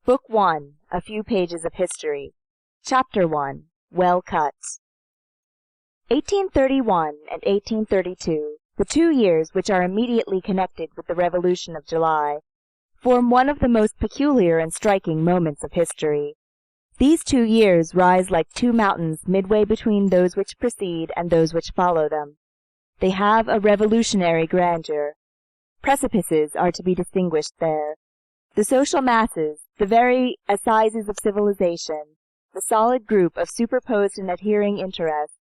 Book 1, A Few Pages of History. Chapter 1, Well Cut. 1831 and 1832, the 2 years which are immediately connected with the Revolution of July, form one of the most peculiar and striking moments of history. These 2 years rise like 2 mountains midway between those which precede and those which follow them. They have a revolutionary grandeur. Precipices are to be distinguished there. The social masses, the very assizes of civilization, the solid group of superposed and adhering interests,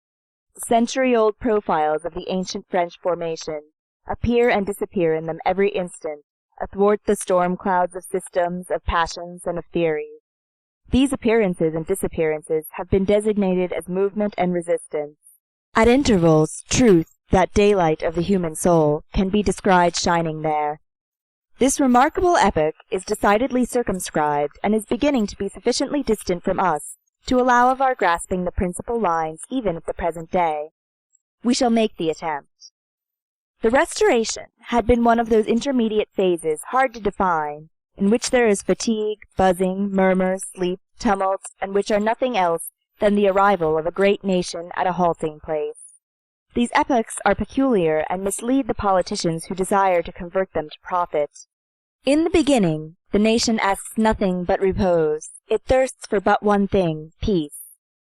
the century-old profiles of the ancient French formation, appear and disappear in them every instant, athwart the storm clouds of systems, of passions, and of theories. These appearances and disappearances have been designated as movement and resistance. At intervals, truth, that daylight of the human soul, can be descried shining there. This remarkable epoch is decidedly circumscribed, and is beginning to be sufficiently distant from us to allow of our grasping the principal lines even at the present day. We shall make the attempt. The Restoration had been one of those intermediate phases hard to define, in which there is fatigue, buzzing, murmurs, sleep, tumults, and which are nothing else than the arrival of a great nation at a halting place. These epochs are peculiar and mislead the politicians who desire to convert them to profit. In the beginning, the nation asks nothing but repose. It thirsts for but one thing, peace.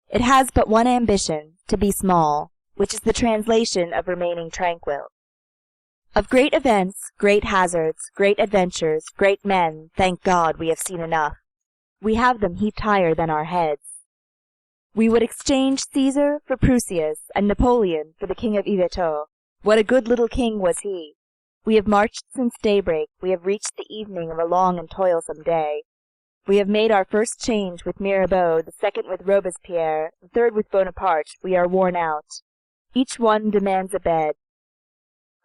It has but one ambition, to be small, which is the translation of remaining tranquil. Of great events, great hazards, great adventures, great men, thank God, we have seen enough. We have them heaped higher than our heads. We would exchange Caesar for Prusias, and Napoleon for the King of Yvetot. What a good little king was he! We have marched since daybreak, we have reached the evening of a long and toilsome day. We have made our first change with Mirabeau, the second with Robespierre, the third with Bonaparte. We are worn out. Each one demands a bed.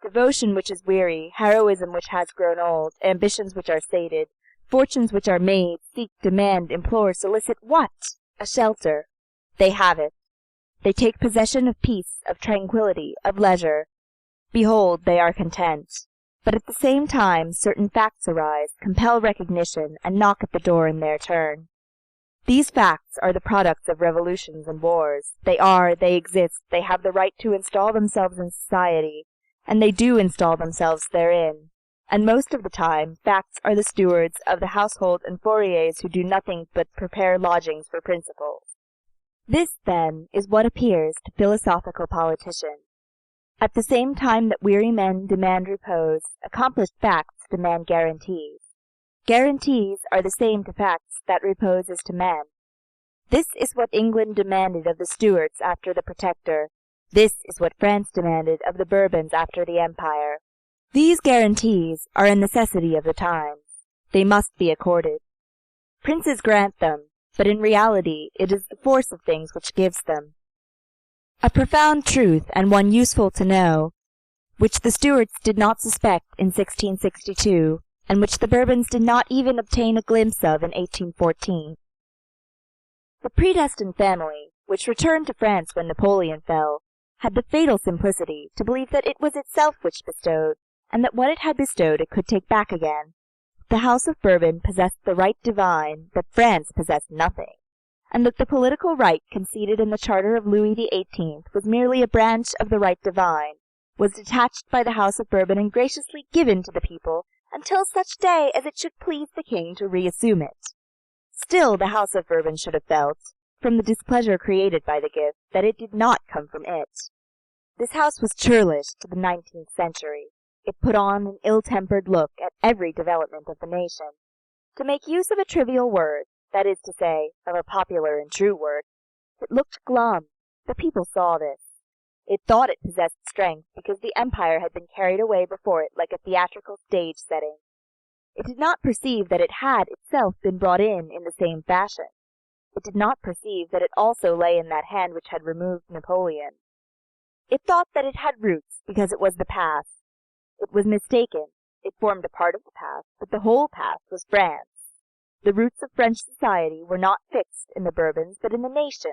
Devotion which is weary, heroism which has grown old, ambitions which are sated, fortunes which are made, seek, demand, implore, solicit what? A shelter. They have it. They take possession of peace, of tranquillity, of leisure. Behold, they are content. But at the same time certain facts arise, compel recognition, and knock at the door in their turn. These facts are the products of revolutions and wars. They exist, they have the right to install themselves in society, and they do install themselves therein. And most of the time, facts are the stewards of the household and fouriers who do nothing but prepare lodgings for principles. This, then, is what appears to philosophical politicians. At the same time that weary men demand repose, accomplished facts demand guarantees. Guarantees are the same to facts that repose is to men. This is what England demanded of the Stuarts after the Protector. This is what France demanded of the Bourbons after the Empire. These guarantees are a necessity of the times. They must be accorded. Princes grant them, but in reality it is the force of things which gives them. A profound truth, and one useful to know, which the Stuarts did not suspect in 1662, and which the Bourbons did not even obtain a glimpse of in 1814. The predestined family, which returned to France when Napoleon fell, had the fatal simplicity to believe that it was itself which bestowed, and that what it had bestowed it could take back again. The House of Bourbon possessed the right divine, but France possessed nothing, and that the political right conceded in the charter of Louis XVIII was merely a branch of the right divine, was detached by the House of Bourbon and graciously given to the people until such day as it should please the king to reassume it. Still the House of Bourbon should have felt, from the displeasure created by the gift, that it did not come from it. This house was churlish to the 19th century. It put on an ill-tempered look at every development of the nation. To make use of a trivial word, that is to say, of a popular and true word, it looked glum. The people saw this. It thought it possessed strength because the empire had been carried away before it like a theatrical stage setting. It did not perceive that it had itself been brought in the same fashion. It did not perceive that it also lay in that hand which had removed Napoleon. It thought that it had roots because it was the past. It was mistaken. It formed a part of the past, but the whole past was France. The roots of French society were not fixed in the Bourbons, but in the nation.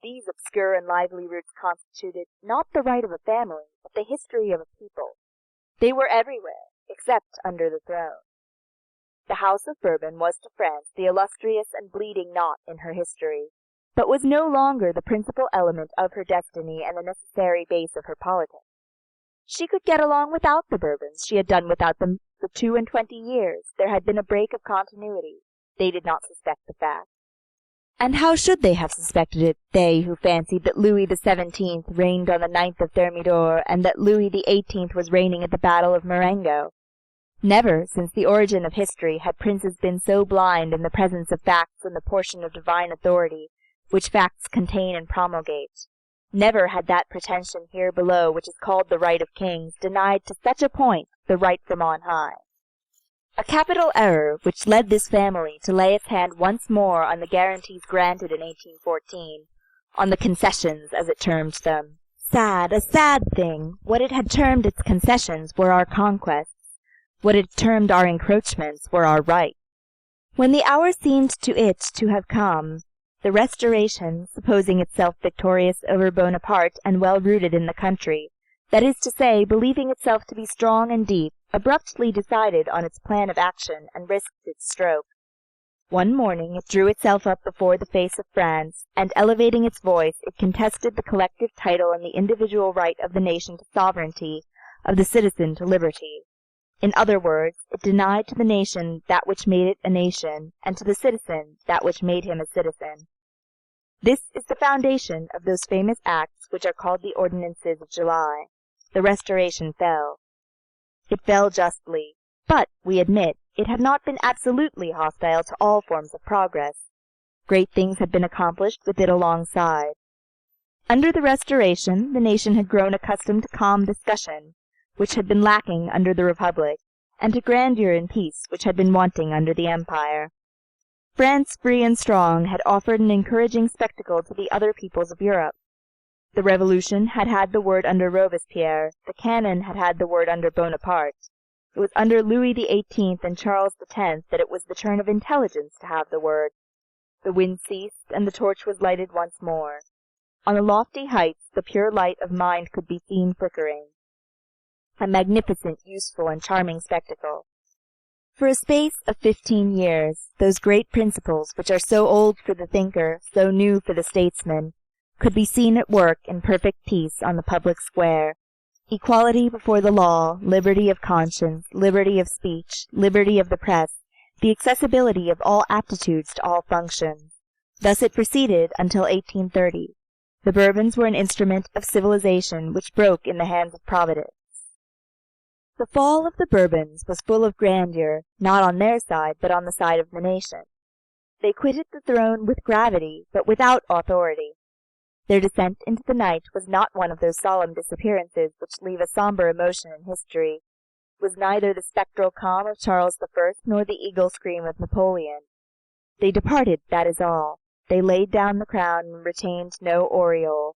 These obscure and lively roots constituted not the right of a family, but the history of a people. They were everywhere, except under the throne. The House of Bourbon was to France the illustrious and bleeding knot in her history, but was no longer the principal element of her destiny and the necessary base of her politics. She could get along without the Bourbons. She had done without them for 22 years. There had been a break of continuity. They did not suspect the fact. And how should they have suspected it, they who fancied that Louis XVII reigned on the 9th of Thermidor, and that Louis XVIII was reigning at the Battle of Marengo? Never, since the origin of history, had princes been so blind in the presence of facts and the portion of divine authority which facts contain and promulgate. Never had that pretension here below, which is called the right of kings, denied to such a point the right from on high. A capital error which led this family to lay its hand once more on the guarantees granted in 1814, on the concessions, as it termed them. Sad, a sad thing! What it had termed its concessions were our conquests. What it termed our encroachments were our rights. When the hour seemed to it to have come, the Restoration, supposing itself victorious over Bonaparte and well-rooted in the country, that is to say, believing itself to be strong and deep, abruptly decided on its plan of action and risked its stroke. One morning it drew itself up before the face of France, and elevating its voice, it contested the collective title and the individual right of the nation to sovereignty, of the citizen to liberty. In other words, it denied to the nation that which made it a nation, and to the citizen that which made him a citizen. This is the foundation of those famous acts which are called the Ordinances of July. The Restoration fell. It fell justly, but, we admit, it had not been absolutely hostile to all forms of progress. Great things had been accomplished with it alongside. Under the Restoration, the nation had grown accustomed to calm discussion, which had been lacking under the Republic, and to grandeur and peace, which had been wanting under the Empire. France, free and strong, had offered an encouraging spectacle to the other peoples of Europe. The Revolution had had the word under Robespierre, the cannon had had the word under Bonaparte. It was under Louis XVIII and Charles X that it was the turn of intelligence to have the word. The wind ceased, and the torch was lighted once more. On the lofty heights the pure light of mind could be seen flickering. A magnificent, useful, and charming spectacle. For a space of 15 years, those great principles, which are so old for the thinker, so new for the statesman, could be seen at work in perfect peace on the public square. Equality before the law, liberty of conscience, liberty of speech, liberty of the press, the accessibility of all aptitudes to all functions. Thus it proceeded until 1830. The Bourbons were an instrument of civilization which broke in the hands of Providence. The fall of the Bourbons was full of grandeur, not on their side, but on the side of the nation. They quitted the throne with gravity, but without authority. Their descent into the night was not one of those solemn disappearances which leave a sombre emotion in history. It was neither the spectral calm of Charles I nor the eagle scream of Napoleon. They departed, that is all. They laid down the crown and retained no aureole.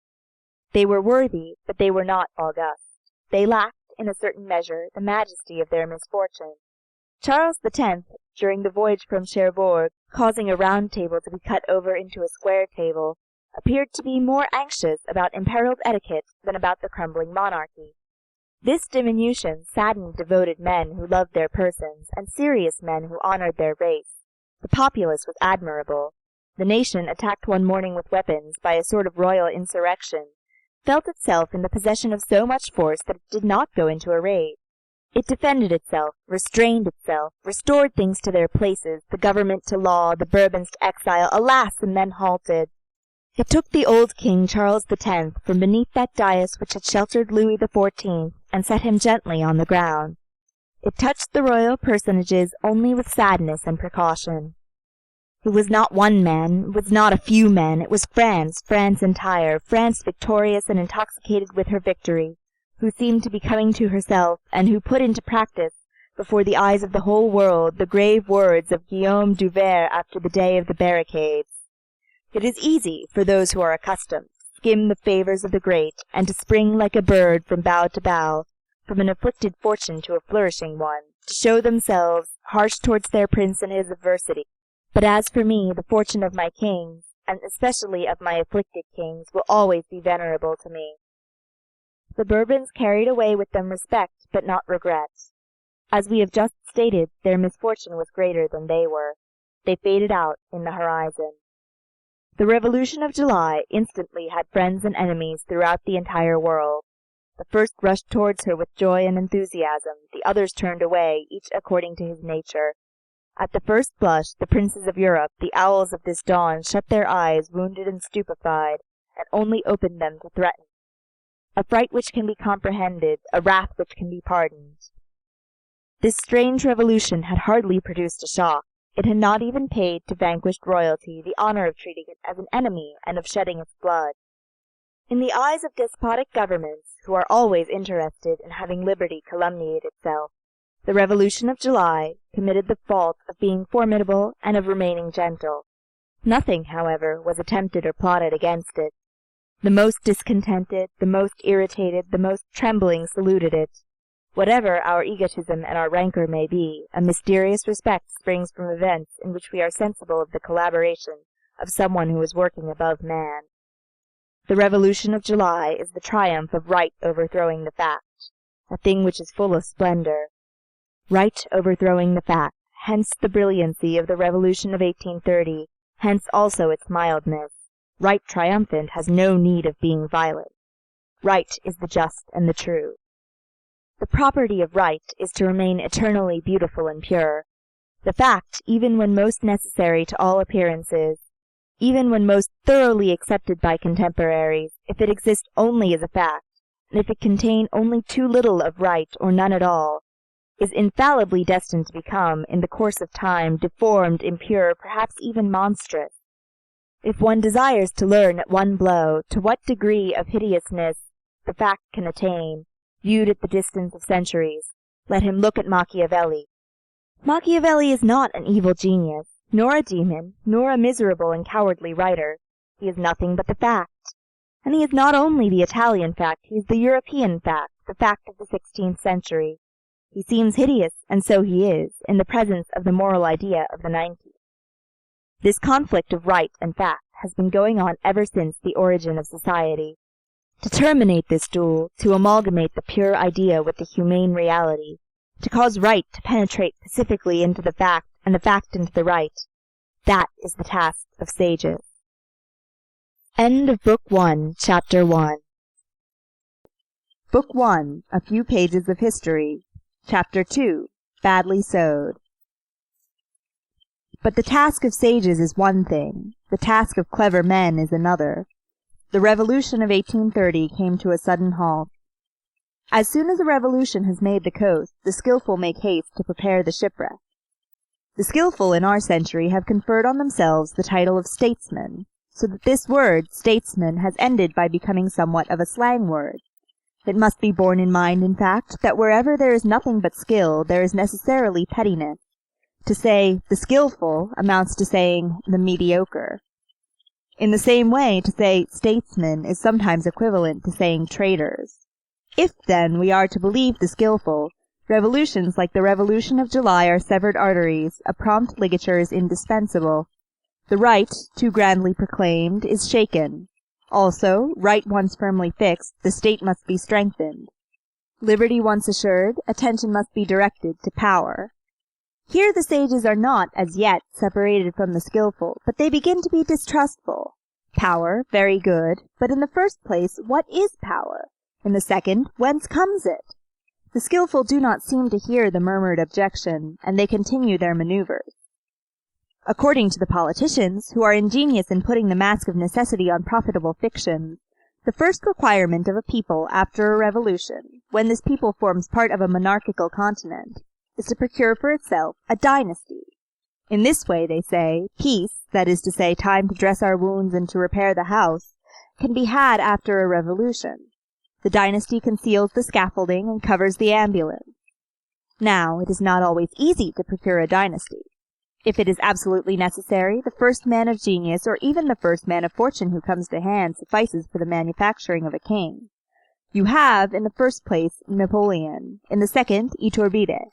They were worthy, but they were not august. They lacked, in a certain measure, the majesty of their misfortune. Charles X, during the voyage from Cherbourg, causing a round table to be cut over into a square table, appeared to be more anxious about imperiled etiquette than about the crumbling monarchy. This diminution saddened devoted men who loved their persons, and serious men who honored their race. The populace was admirable. The nation, attacked one morning with weapons by a sort of royal insurrection, felt itself in the possession of so much force that it did not go into a raid. It defended itself, restrained itself, restored things to their places, the government to law, the Bourbons to exile, alas, and then halted. It took the old King Charles X from beneath that dais which had sheltered Louis XIV and set him gently on the ground. It touched the royal personages only with sadness and precaution. It was not one man, it was not a few men, it was France, France entire, France victorious and intoxicated with her victory, who seemed to be coming to herself, and who put into practice, before the eyes of the whole world, the grave words of Guillaume Duvert after the day of the barricades. It is easy, for those who are accustomed, to skim the favours of the great, and to spring like a bird from bough to bough, from an afflicted fortune to a flourishing one, to show themselves harsh towards their prince in his adversity. But as for me, the fortune of my kings, and especially of my afflicted kings, will always be venerable to me. The Bourbons carried away with them respect, but not regret. As we have just stated, their misfortune was greater than they were. They faded out in the horizon. The Revolution of July instantly had friends and enemies throughout the entire world. The first rushed towards her with joy and enthusiasm, the others turned away, each according to his nature. At the first blush, the princes of Europe, the owls of this dawn, shut their eyes, wounded and stupefied, and only opened them to threaten. A fright which can be comprehended, a wrath which can be pardoned. This strange revolution had hardly produced a shock. It had not even paid to vanquished royalty the honor of treating it as an enemy and of shedding its blood. In the eyes of despotic governments, who are always interested in having liberty calumniate itself, the Revolution of July committed the fault of being formidable and of remaining gentle. Nothing, however, was attempted or plotted against it. The most discontented, the most irritated, the most trembling saluted it. Whatever our egotism and our rancor may be, a mysterious respect springs from events in which we are sensible of the collaboration of someone who is working above man. The Revolution of July is the triumph of right overthrowing the fact, a thing which is full of splendor. Right overthrowing the fact, hence the brilliancy of the Revolution of 1830, hence also its mildness. Right triumphant has no need of being violent. Right is the just and the true. The property of right is to remain eternally beautiful and pure. The fact, even when most necessary to all appearances, even when most thoroughly accepted by contemporaries, if it exist only as a fact, and if it contain only too little of right or none at all, is infallibly destined to become, in the course of time, deformed, impure, perhaps even monstrous. If one desires to learn at one blow to what degree of hideousness the fact can attain, viewed at the distance of centuries, let him look at Machiavelli. Machiavelli is not an evil genius, nor a demon, nor a miserable and cowardly writer. He is nothing but the fact. And he is not only the Italian fact, he is the European fact, the fact of the 16th century. He seems hideous, and so he is, in the presence of the moral idea of the 19th. This conflict of right and fact has been going on ever since the origin of society. To terminate this duel, to amalgamate the pure idea with the humane reality, to cause right to penetrate pacifically into the fact, and the fact into the right, that is the task of sages. End of Book 1, Chapter 1. Book 1, A Few Pages of History. Chapter 2, Badly Sewed. But the task of sages is one thing, the task of clever men is another. The Revolution of 1830 came to a sudden halt. As soon as a revolution has made the coast, the skilful make haste to prepare the shipwreck. The skilful in our century have conferred on themselves the title of statesmen, so that this word, statesman, has ended by becoming somewhat of a slang word. It must be borne in mind, in fact, that wherever there is nothing but skill, there is necessarily pettiness. To say the skilful amounts to saying the mediocre. In the same way, to say statesmen is sometimes equivalent to saying traitors. If, then, we are to believe the skilful, revolutions like the Revolution of July are severed arteries, a prompt ligature is indispensable. The right, too grandly proclaimed, is shaken. Also, right once firmly fixed, the state must be strengthened. Liberty once assured, attention must be directed to power. Here the sages are not, as yet, separated from the skilful, but they begin to be distrustful. Power, very good, but in the first place, what is power? In the second, whence comes it? The skilful do not seem to hear the murmured objection, and they continue their maneuvers. According to the politicians, who are ingenious in putting the mask of necessity on profitable fictions, the first requirement of a people after a revolution, when this people forms part of a monarchical continent, is to procure for itself a dynasty. In this way, they say, peace, that is to say, time to dress our wounds and to repair the house, can be had after a revolution. The dynasty conceals the scaffolding and covers the ambulance. Now, it is not always easy to procure a dynasty. If it is absolutely necessary, the first man of genius or even the first man of fortune who comes to hand suffices for the manufacturing of a king. You have, in the first place, Napoleon, in the second, Iturbide.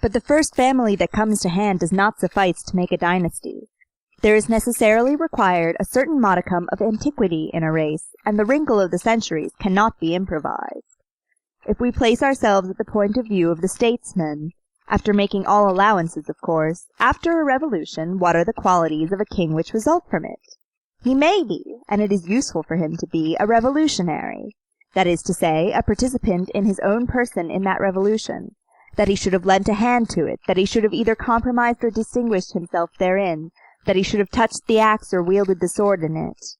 But the first family that comes to hand does not suffice to make a dynasty. There is necessarily required a certain modicum of antiquity in a race, and the wrinkle of the centuries cannot be improvised. If we place ourselves at the point of view of the statesman, After making all allowances, of course, after a revolution, what are the qualities of a king which result from it? He may be, and it is useful for him to be, a revolutionary, that is to say, a participant in his own person in that revolution, that he should have lent a hand to it, that he should have either compromised or distinguished himself therein, that he should have touched the axe or wielded the sword in it.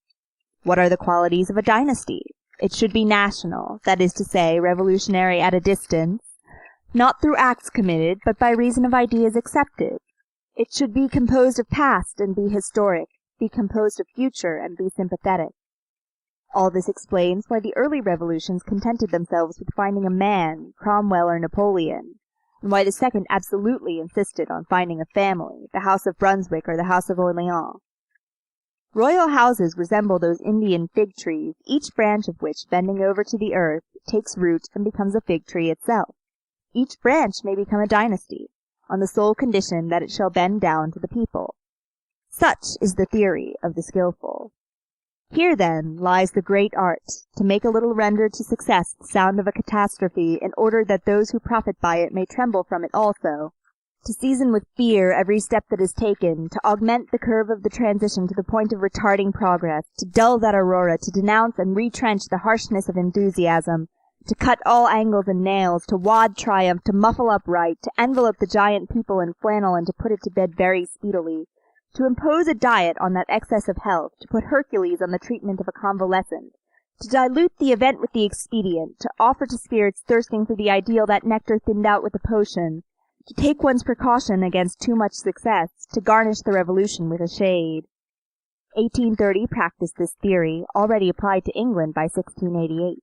What are the qualities of a dynasty? It should be national, that is to say, revolutionary at a distance, not through acts committed, but by reason of ideas accepted. It should be composed of past and be historic, be composed of future and be sympathetic. All this explains why the early revolutions contented themselves with finding a man, Cromwell or Napoleon, and why the second absolutely insisted on finding a family, the House of Brunswick or the House of Orleans. Royal houses resemble those Indian fig trees, each branch of which, bending over to the earth, takes root and becomes a fig tree itself. Each branch may become a dynasty, on the sole condition that it shall bend down to the people. Such is the theory of the skilful. Here, then, lies the great art, to make a little render to success the sound of a catastrophe, in order that those who profit by it may tremble from it also, to season with fear every step that is taken, to augment the curve of the transition to the point of retarding progress, to dull that aurora, to denounce and retrench the harshness of enthusiasm, to cut all angles and nails, to wad triumph, to muffle up right, to envelope the giant people in flannel and to put it to bed very speedily, to impose a diet on that excess of health, to put Hercules on the treatment of a convalescent, to dilute the event with the expedient, to offer to spirits thirsting for the ideal that nectar thinned out with the potion, to take one's precaution against too much success, to garnish the revolution with a shade. 1830 practiced this theory, already applied to England by 1688.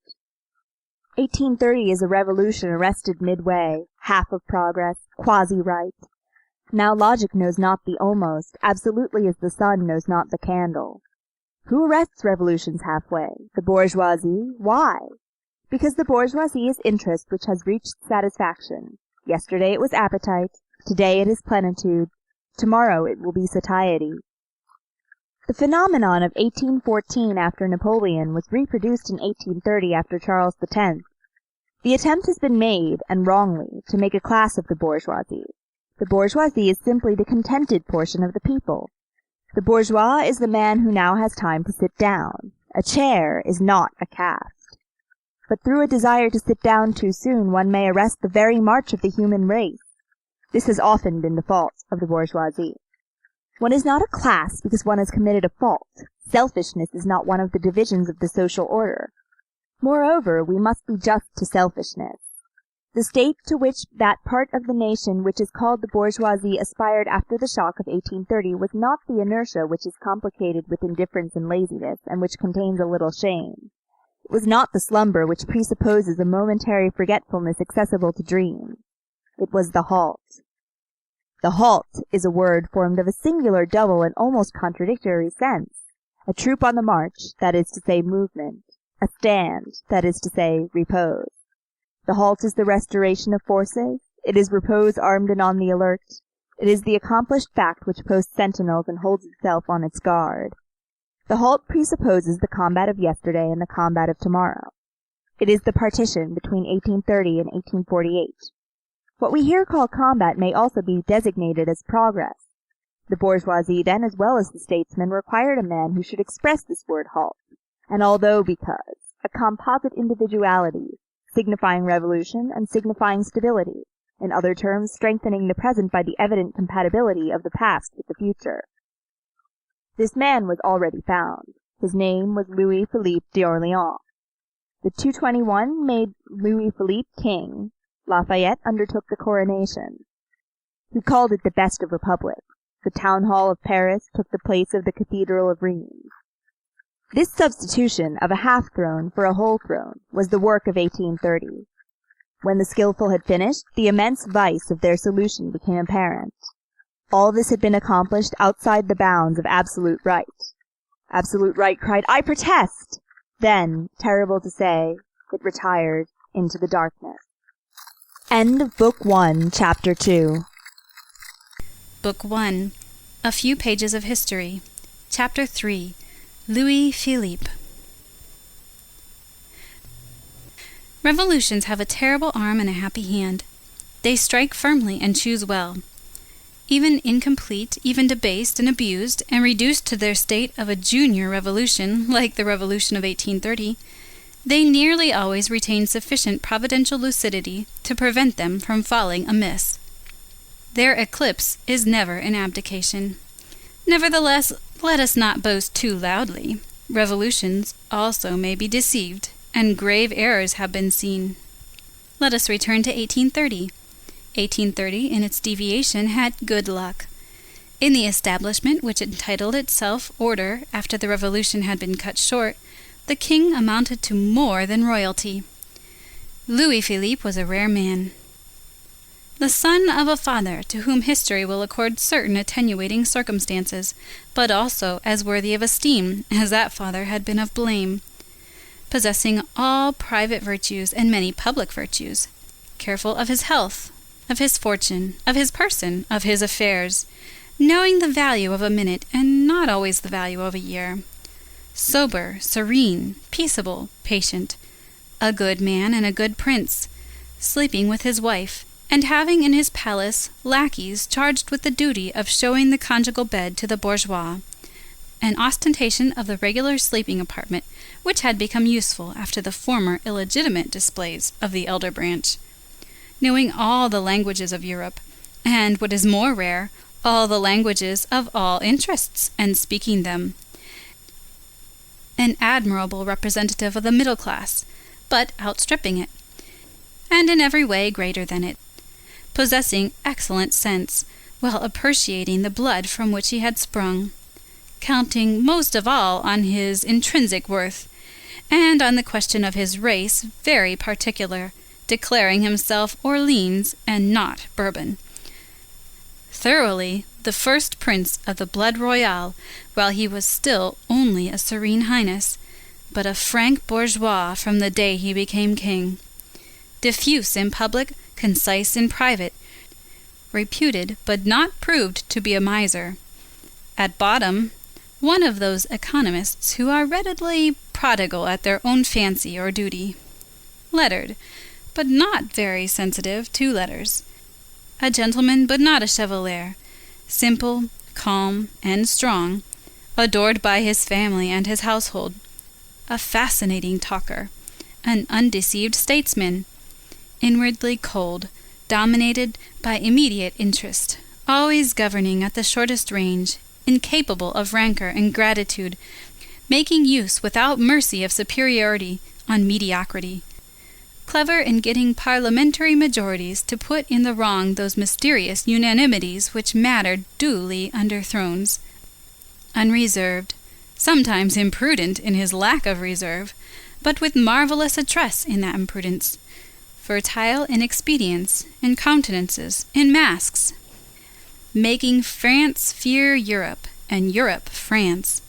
1830 is a revolution arrested midway, half of progress, quasi-right. Now logic knows not the almost, absolutely as the sun knows not the candle. Who arrests revolutions halfway? The bourgeoisie. Why? Because the bourgeoisie is interest which has reached satisfaction. Yesterday it was appetite, today it is plenitude, tomorrow it will be satiety. The phenomenon of 1814 after Napoleon was reproduced in 1830 after Charles X. The attempt has been made, and wrongly, to make a class of the bourgeoisie. The bourgeoisie is simply the contented portion of the people. The bourgeois is the man who now has time to sit down. A chair is not a caste. But through a desire to sit down too soon, one may arrest the very march of the human race. This has often been the fault of the bourgeoisie. One is not a class because one has committed a fault. Selfishness is not one of the divisions of the social order. Moreover, we must be just to selfishness. The state to which that part of the nation which is called the bourgeoisie aspired after the shock of 1830 was not the inertia which is complicated with indifference and laziness, and which contains a little shame. It was not the slumber which presupposes a momentary forgetfulness accessible to dreams. It was the halt. The halt is a word formed of a singular, double, and almost contradictory sense. A troop on the march, that is to say movement. A stand, that is to say repose. The halt is the restoration of forces. It is repose armed and on the alert. It is the accomplished fact which posts sentinels and holds itself on its guard. The halt presupposes the combat of yesterday and the combat of tomorrow. It is the partition between 1830 and 1848. What we here call combat may also be designated as progress. The bourgeoisie, then, as well as the statesman, required a man who should express this word halt, and although because, a composite individuality, signifying revolution and signifying stability, in other terms strengthening the present by the evident compatibility of the past with the future. This man was already found. His name was Louis Philippe d'Orléans. The 221 made Louis Philippe king. Lafayette undertook the coronation. He called it the best of republics. The town hall of Paris took the place of the cathedral of Rheims. This substitution of a half-throne for a whole throne was the work of 1830. When the skilful had finished, the immense vice of their solution became apparent. All this had been accomplished outside the bounds of absolute right. Absolute right cried, "I protest!" Then, terrible to say, it retired into the darkness. End of Book 1, Chapter 2. Book 1. A Few Pages of History. Chapter 3. Louis Philippe. Revolutions have a terrible arm and a happy hand. They strike firmly and choose well. Even incomplete, even debased and abused, and reduced to their state of a junior revolution, like the Revolution of 1830, they nearly always retain sufficient providential lucidity to prevent them from falling amiss. Their eclipse is never an abdication. Nevertheless, let us not boast too loudly. Revolutions also may be deceived, and grave errors have been seen. Let us return to 1830. 1830, in its deviation, had good luck. In the establishment which entitled itself order after the Revolution had been cut short, the king amounted to more than royalty. Louis Philippe was a rare man. The son of a father to whom history will accord certain attenuating circumstances, but also as worthy of esteem as that father had been of blame. Possessing all private virtues and many public virtues, careful of his health, of his fortune, of his person, of his affairs, knowing the value of a minute and not always the value of a year. Sober, serene, peaceable, patient, a good man and a good prince, sleeping with his wife, and having in his palace lackeys charged with the duty of showing the conjugal bed to the bourgeois, an ostentation of the regular sleeping apartment which had become useful after the former illegitimate displays of the elder branch. Knowing all the languages of Europe, and, what is more rare, all the languages of all interests, and speaking them. An admirable representative of the middle class, but outstripping it, and in every way greater than it. Possessing excellent sense, while appreciating the blood from which he had sprung, counting most of all on his intrinsic worth, and on the question of his race very particular, declaring himself Orleans and not Bourbon. Thoroughly the first prince of the blood royal, while he was still only a serene highness, but a frank bourgeois from the day he became king. Diffuse in public, concise in private, reputed but not proved to be a miser. At bottom, one of those economists who are readily prodigal at their own fancy or duty. Lettered, but not very sensitive to letters. A gentleman but not a chevalier, simple, calm, and strong, adored by his family and his household, a fascinating talker, an undeceived statesman, inwardly cold, dominated by immediate interest, always governing at the shortest range, incapable of rancor and gratitude, making use without mercy of superiority on mediocrity, clever in getting parliamentary majorities to put in the wrong those mysterious unanimities which mattered duly under thrones, unreserved, sometimes imprudent in his lack of reserve, but with marvelous address in that imprudence, fertile in expedients, in countenances, in masks, making France fear Europe, and Europe France,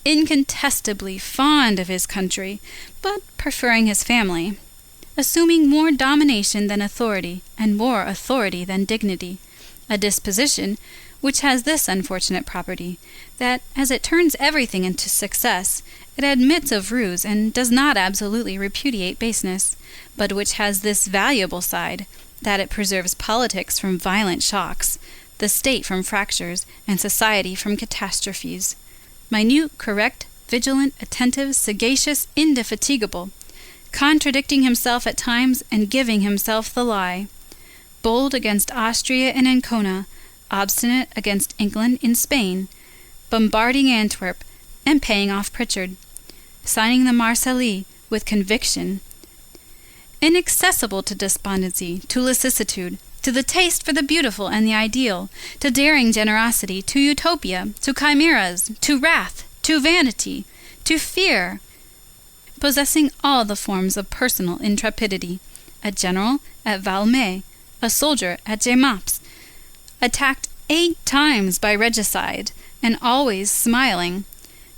incontestably fond of his country, but preferring his family, assuming more domination than authority, and more authority than dignity, a disposition which has this unfortunate property, that, as it turns everything into success, it admits of ruse and does not absolutely repudiate baseness, but which has this valuable side, that it preserves politics from violent shocks, the state from fractures, and society from catastrophes. Minute, correct, vigilant, attentive, sagacious, indefatigable, contradicting himself at times and giving himself the lie, bold against Austria and Ancona, obstinate against England in Spain, bombarding Antwerp and paying off Pritchard, signing the Marseillais with conviction, inaccessible to despondency, to lassitude, to the taste for the beautiful and the ideal, to daring generosity, to utopia, to chimeras, to wrath, to vanity, to fear, possessing all the forms of personal intrepidity, a general at Valmy, a soldier at Jemappes, attacked 8 times by regicide, and always smiling,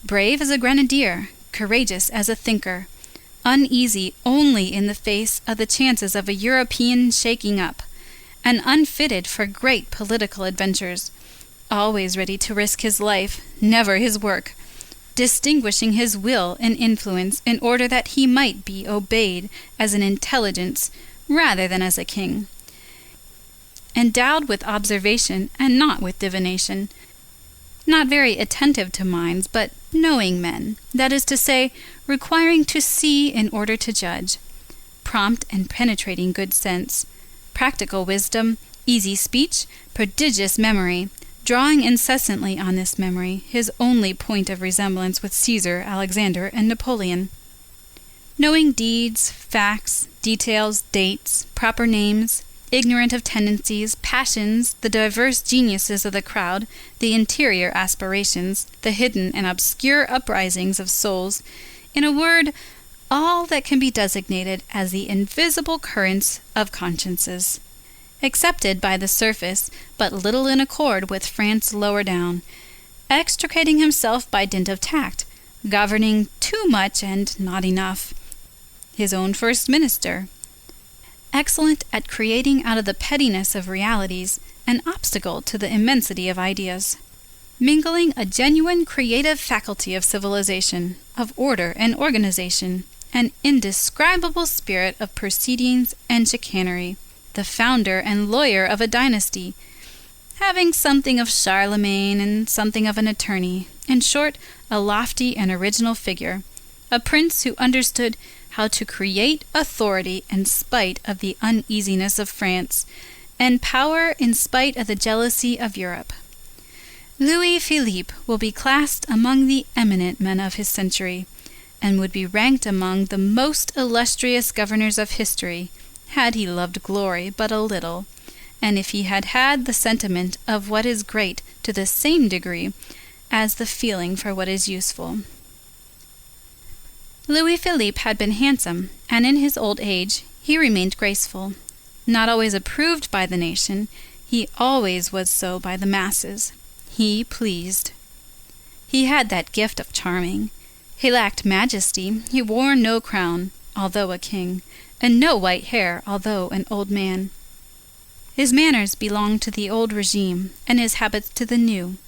brave as a grenadier, courageous as a thinker, uneasy only in the face of the chances of a European shaking up, and unfitted for great political adventures, always ready to risk his life, never his work, distinguishing his will and influence in order that he might be obeyed as an intelligence rather than as a king. endowed with observation and not with divination, not very attentive to minds, but knowing men, that is to say, requiring to see in order to judge, prompt and penetrating good sense, practical wisdom, easy speech, prodigious memory, drawing incessantly on this memory, his only point of resemblance with Caesar, Alexander, and Napoleon. Knowing deeds, facts, details, dates, proper names, ignorant of tendencies, passions, the diverse geniuses of the crowd, the interior aspirations, the hidden and obscure uprisings of souls, in a word, all that can be designated as the invisible currents of consciences, accepted by the surface, but little in accord with France lower down, extricating himself by dint of tact, governing too much and not enough, his own first minister, excellent at creating out of the pettiness of realities an obstacle to the immensity of ideas, mingling a genuine creative faculty of civilization, of order and organization, an indescribable spirit of proceedings and chicanery, the founder and lawyer of a dynasty, having something of Charlemagne and something of an attorney, in short, a lofty and original figure, a prince who understood how to create authority in spite of the uneasiness of France, and power in spite of the jealousy of Europe. Louis Philippe will be classed among the eminent men of his century, and would be ranked among the most illustrious governors of history, had he loved glory but a little, and if he had had the sentiment of what is great to the same degree as the feeling for what is useful. Louis Philippe had been handsome, and in his old age he remained graceful. Not always approved by the nation, he always was so by the masses. He pleased. He had that gift of charming. He lacked majesty. He wore no crown, although a king, and no white hair, although an old man. His manners belonged to the old regime, and his habits to the new,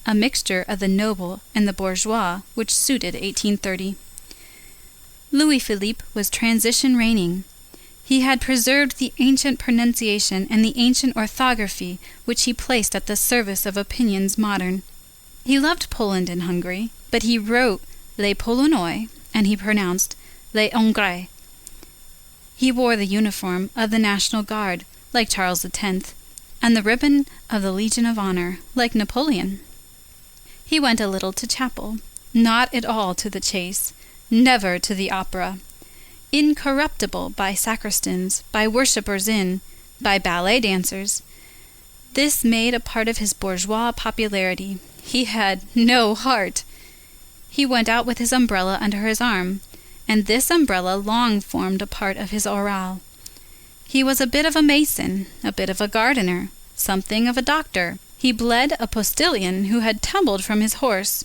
a mixture of the noble and the bourgeois which suited 1830. Louis Philippe was transition reigning. He had preserved the ancient pronunciation and the ancient orthography which he placed at the service of opinions modern. He loved Poland and Hungary, but he wrote les Polonais, and he pronounced les Hongrais. He wore the uniform of the National Guard, like Charles X, and the ribbon of the Legion of Honor, like Napoleon. He went a little to chapel, not at all to the chase, never to the opera, incorruptible by sacristans, by worshippers in, by ballet dancers. This made a part of his bourgeois popularity. He had no heart. He went out with his umbrella under his arm, and this umbrella long formed a part of his aureole. He was a bit of a mason, a bit of a gardener, something of a doctor. He bled a postilion who had tumbled from his horse.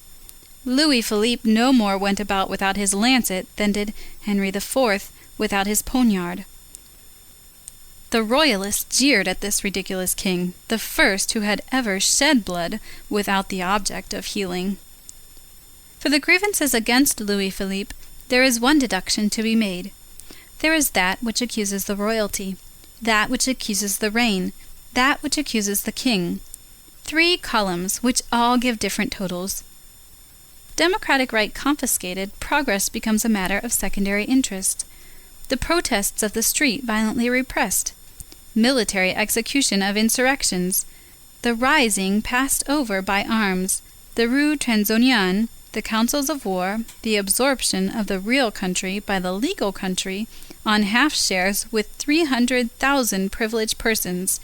Louis Philippe no more went about without his lancet than did Henry IV without his poniard. The royalists jeered at this ridiculous king, the first who had ever shed blood without the object of healing. For the grievances against Louis Philippe, there is one deduction to be made. There is that which accuses the royalty, that which accuses the reign, that which accuses the king. 3 columns which all give different totals. Democratic right confiscated, progress becomes a matter of secondary interest. The protests of the street violently repressed. Military execution of insurrections. The rising passed over by arms. The Rue Transonienne, the councils of war, the absorption of the real country by the legal country on half-shares with 300,000 privileged persons.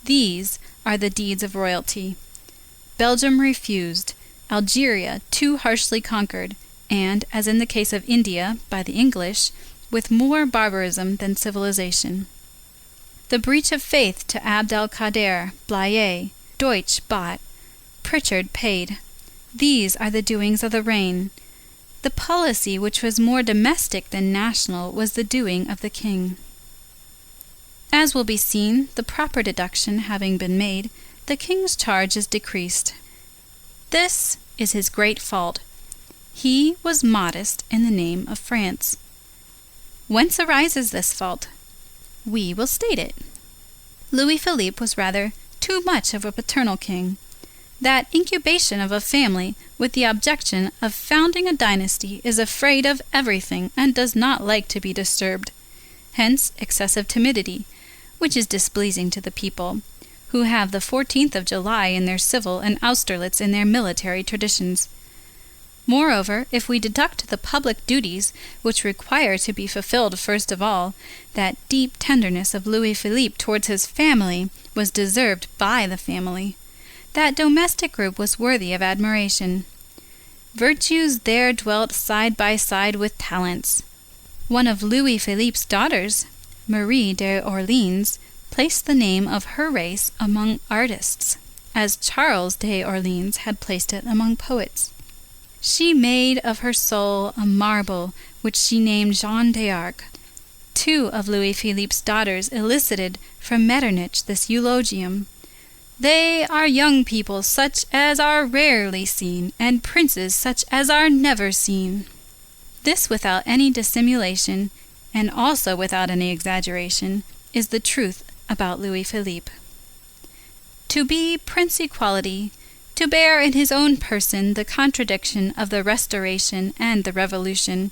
These are the deeds of royalty. Belgium refused. Algeria too harshly conquered, and, as in the case of India, by the English, with more barbarism than civilization. The breach of faith to Abd el-Kader, Blaye, Deutsch bought, Pritchard paid. These are the doings of the reign. The policy which was more domestic than national was the doing of the king. As will be seen, the proper deduction having been made, the king's charge is decreased. This is his great fault. He was modest in the name of France. Whence arises this fault? We will state it. Louis-Philippe was rather too much of a paternal king. That incubation of a family with the objection of founding a dynasty is afraid of everything and does not like to be disturbed. Hence excessive timidity, which is displeasing to the people, who have the 14th of July in their civil and Austerlitz in their military traditions. Moreover, if we deduct the public duties which require to be fulfilled first of all, that deep tenderness of Louis-Philippe towards his family was deserved by the family. That domestic group was worthy of admiration. Virtues there dwelt side by side with talents. One of Louis-Philippe's daughters, Marie d'Orléans, placed the name of her race among artists, as Charles d'Orléans had placed it among poets. She made of her soul a marble which she named Jeanne d'Arc. Two of Louis-Philippe's daughters elicited from Metternich this eulogium. They are young people such as are rarely seen, and princes such as are never seen. This without any dissimulation, and also without any exaggeration, is the truth about Louis-Philippe. To be prince equality, to bear in his own person the contradiction of the Restoration and the Revolution,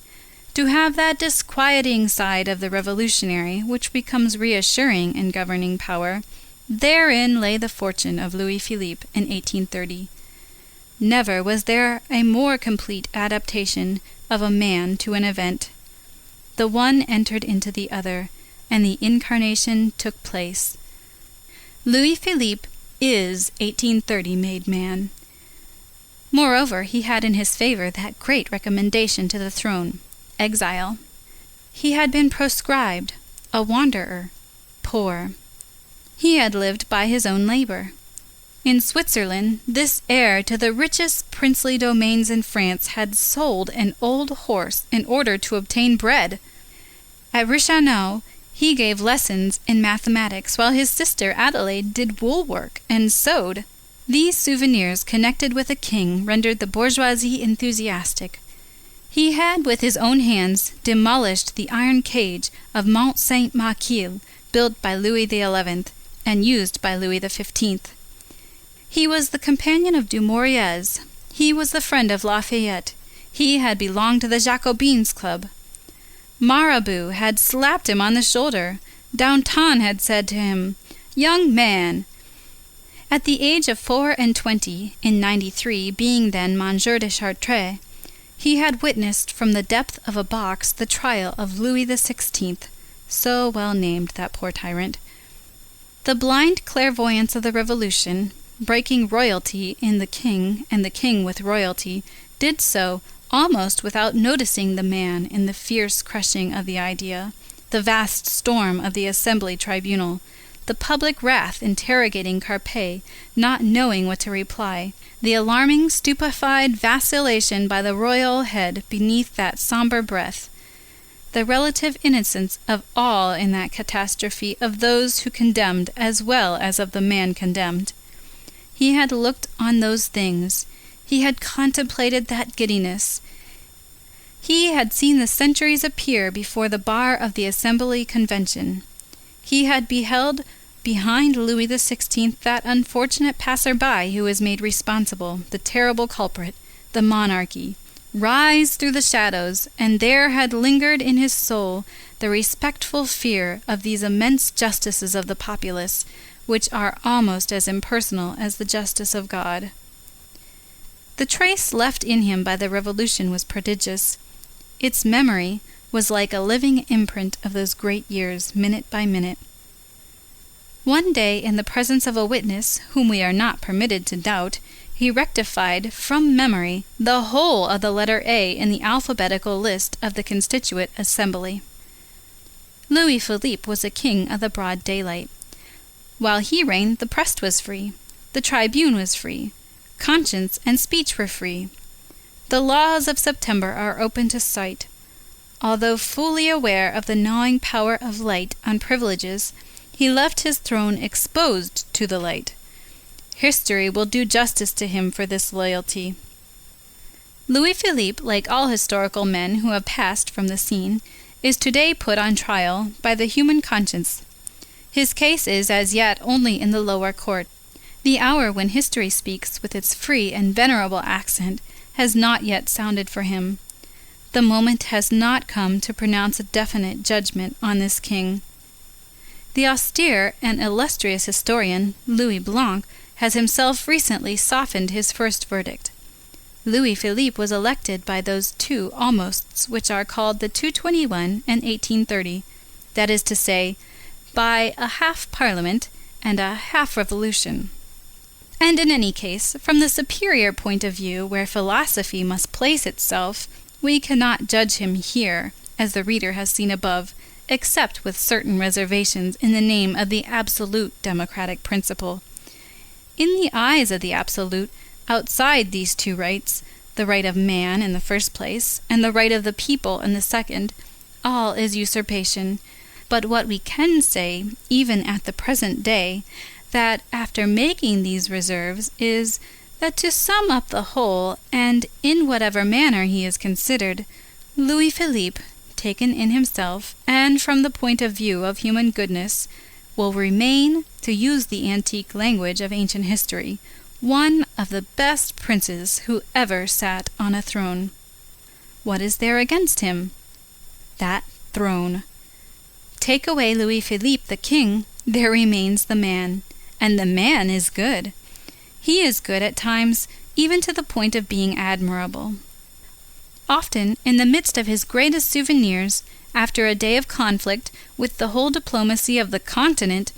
to have that disquieting side of the revolutionary which becomes reassuring in governing power, therein lay the fortune of Louis-Philippe in 1830. Never was there a more complete adaptation of a man to an event. The one entered into the other, and the incarnation took place. Louis-Philippe is 1830 made man. Moreover, he had in his favor that great recommendation to the throne, exile. He had been proscribed, a wanderer, poor. He had lived by his own labor. In Switzerland, this heir to the richest princely domains in France had sold an old horse in order to obtain bread. At Reichenau, he gave lessons in mathematics, while his sister Adelaide did wool work and sewed. These souvenirs connected with a king rendered the bourgeoisie enthusiastic. He had with his own hands demolished the iron cage of Mont Saint-Maquille, built by Louis XI and used by Louis XV. He was the companion of Dumouriez. He was the friend of Lafayette. He had belonged to the Jacobins' Club. Mirabeau had slapped him on the shoulder. Danton had said to him, "Young man." At the age of 24, in 93, being then Monsieur de Chartres, he had witnessed from the depth of a box the trial of Louis XVI, so well named that poor tyrant. The blind clairvoyance of the Revolution, breaking royalty in the king and the king with royalty, did so almost without noticing the man in the fierce crushing of the idea, the vast storm of the Assembly Tribunal, the public wrath interrogating Carpe, not knowing what to reply, the alarming stupefied vacillation by the royal head beneath that sombre breath, the relative innocence of all in that catastrophe of those who condemned as well as of the man condemned. He had looked on those things. He had contemplated that giddiness. He had seen the centuries appear before the bar of the Assembly Convention. He had beheld behind Louis XVI that unfortunate passer-by who was made responsible, the terrible culprit, the monarchy, rise through the shadows, and there had lingered in his soul the respectful fear of these immense justices of the populace, which are almost as impersonal as the justice of God. The trace left in him by the Revolution was prodigious. Its memory was like a living imprint of those great years, minute by minute. One day, in the presence of a witness whom we are not permitted to doubt, he rectified from memory the whole of the letter A in the alphabetical list of the Constituent Assembly. Louis-Philippe was a king of the broad daylight. While he reigned, the press was free, the tribune was free, conscience and speech were free. The laws of September are open to sight. Although fully aware of the gnawing power of light on privileges, he left his throne exposed to the light. History will do justice to him for this loyalty. Louis-Philippe, like all historical men who have passed from the scene, is today put on trial by the human conscience. His case is as yet only in the lower court. The hour when history speaks with its free and venerable accent has not yet sounded for him. The moment has not come to pronounce a definite judgment on this king. The austere and illustrious historian, Louis Blanc, has himself recently softened his first verdict. Louis Philippe was elected by those two almosts which are called the 221 and 1830, that is to say, by a half parliament and a half revolution. And in any case, from the superior point of view where philosophy must place itself, we cannot judge him here, as the reader has seen above, except with certain reservations in the name of the absolute democratic principle. In the eyes of the absolute, outside these two rights, the right of man in the first place, and the right of the people in the second, all is usurpation. But what we can say, even at the present day, that after making these reserves, is that to sum up the whole, and in whatever manner he is considered, Louis Philippe, taken in himself, and from the point of view of human goodness, will remain, to use the antique language of ancient history, one of the best princes who ever sat on a throne. What is there against him? That throne. Take away Louis Philippe the king, there remains the man, and the man is good. He is good at times, even to the point of being admirable. Often, in the midst of his greatest souvenirs, after a day of conflict with the whole diplomacy of the continent,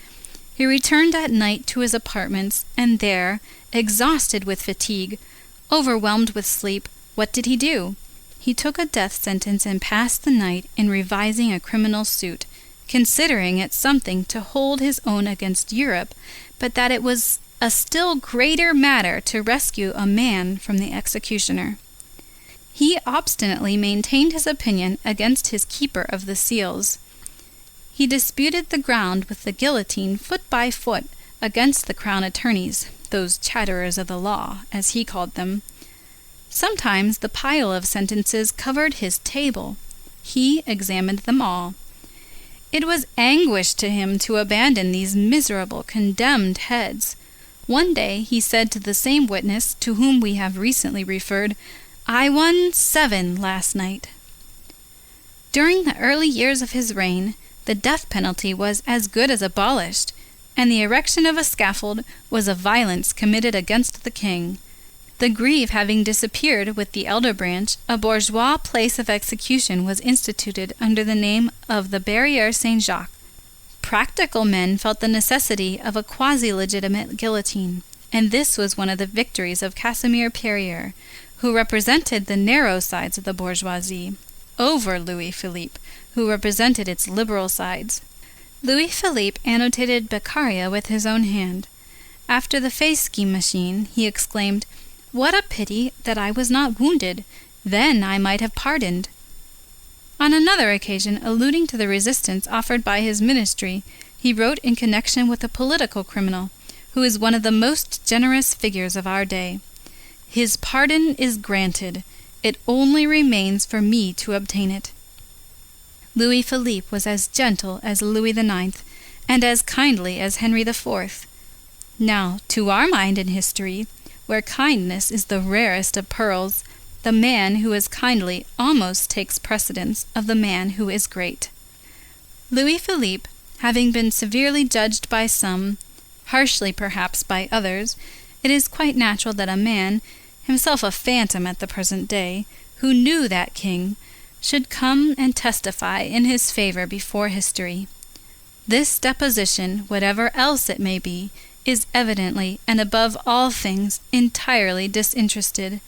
he returned at night to his apartments, and there, exhausted with fatigue, overwhelmed with sleep, what did he do? He took a death sentence and passed the night in revising a criminal suit, considering it something to hold his own against Europe, but that it was a still greater matter to rescue a man from the executioner. He obstinately maintained his opinion against his keeper of the seals. He disputed the ground with the guillotine foot by foot against the crown attorneys, those chatterers of the law, as he called them. Sometimes the pile of sentences covered his table. He examined them all. It was anguish to him to abandon these miserable, condemned heads. One day he said to the same witness to whom we have recently referred, "I won 7 last night." During the early years of his reign, the death penalty was as good as abolished, and the erection of a scaffold was a violence committed against the king. The Greve having disappeared with the elder branch, a bourgeois place of execution was instituted under the name of the Barrière Saint-Jacques. Practical men felt the necessity of a quasi-legitimate guillotine, and this was one of the victories of Casimir Perier, who represented the narrow sides of the bourgeoisie, over Louis Philippe, who represented its liberal sides. Louis Philippe annotated Beccaria with his own hand. After the face-scheme machine, he exclaimed, "What a pity that I was not wounded! Then I might have pardoned." On another occasion, alluding to the resistance offered by his ministry, he wrote in connection with a political criminal, who is one of the most generous figures of our day, "His pardon is granted. It only remains for me to obtain it." Louis Philippe was as gentle as Louis IX, and as kindly as Henry IV. Now, to our mind in history, where kindness is the rarest of pearls, the man who is kindly almost takes precedence of the man who is great. Louis Philippe, having been severely judged by some, harshly perhaps by others, it is quite natural that a man, himself a phantom at the present day, who knew that king, should come and testify in his favor before history. This deposition, whatever else it may be, is evidently, and above all things, entirely disinterested.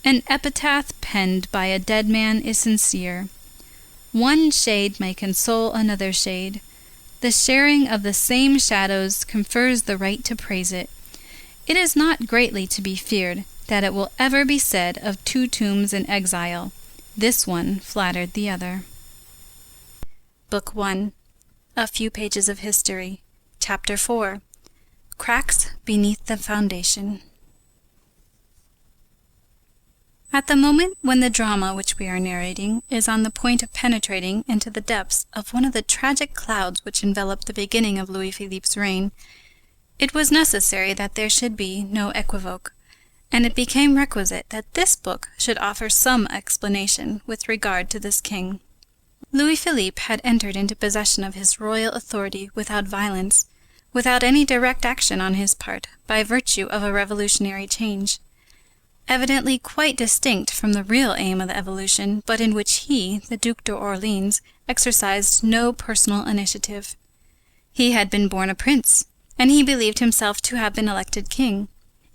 An epitaph penned by a dead man is sincere. One shade may console another shade. The sharing of the same shadows confers the right to praise it. It is not greatly to be feared that it will ever be said of 2 tombs in exile, "This one flattered the other." Book 1. A Few Pages of History. Chapter 4. Cracks Beneath the Foundation. At the moment when the drama which we are narrating is on the point of penetrating into the depths of one of the tragic clouds which enveloped the beginning of Louis Philippe's reign, it was necessary that there should be no equivoque, and it became requisite that this book should offer some explanation with regard to this king. Louis Philippe had entered into possession of his royal authority without violence, without any direct action on his part, by virtue of a revolutionary change, evidently quite distinct from the real aim of the evolution, but in which he, the Duc d'Orléans, exercised no personal initiative. He had been born a prince, and he believed himself to have been elected king.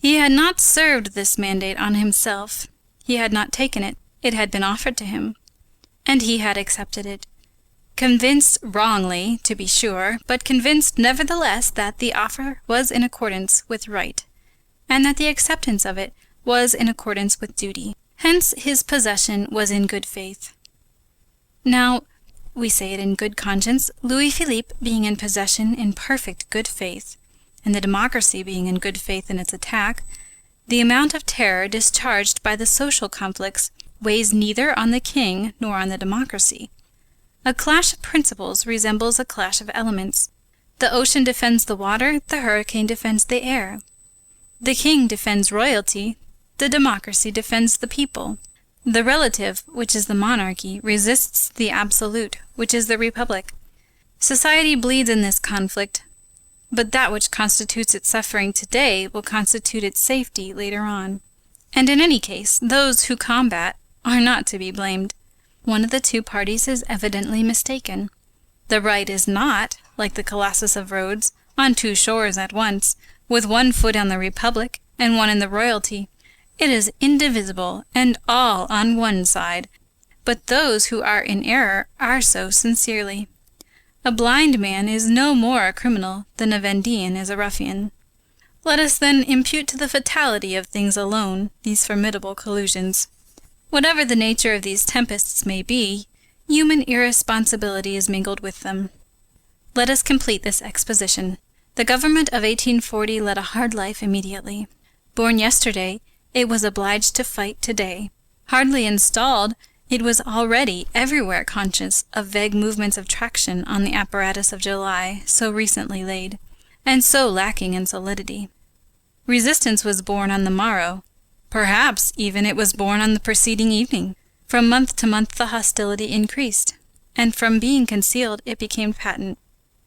He had not served this mandate on himself. He had not taken it. It had been offered to him, and he had accepted it. Convinced wrongly, to be sure, but convinced nevertheless that the offer was in accordance with right, and that the acceptance of it was in accordance with duty. Hence his possession was in good faith. Now, we say it in good conscience, Louis Philippe being in possession in perfect good faith, and the democracy being in good faith in its attack, the amount of terror discharged by the social conflicts weighs neither on the king nor on the democracy. A clash of principles resembles a clash of elements. The ocean defends the water, the hurricane defends the air. The king defends royalty, the democracy defends the people. The relative, which is the monarchy, resists the absolute, which is the republic. Society bleeds in this conflict, but that which constitutes its suffering today will constitute its safety later on. And in any case, those who combat are not to be blamed. One of the two parties is evidently mistaken. The right is not, like the Colossus of Rhodes, on two shores at once, with one foot on the republic and one in the royalty. It is indivisible, and all on one side, but those who are in error are so sincerely. A blind man is no more a criminal than a Vendean is a ruffian. Let us then impute to the fatality of things alone these formidable collusions. Whatever the nature of these tempests may be, human irresponsibility is mingled with them. Let us complete this exposition. The government of 1840 led a hard life immediately. Born yesterday, it was obliged to fight today. Hardly installed, it was already everywhere conscious of vague movements of traction on the apparatus of July, so recently laid, and so lacking in solidity. Resistance was born on the morrow. Perhaps even it was born on the preceding evening. From month to month the hostility increased, and from being concealed it became patent.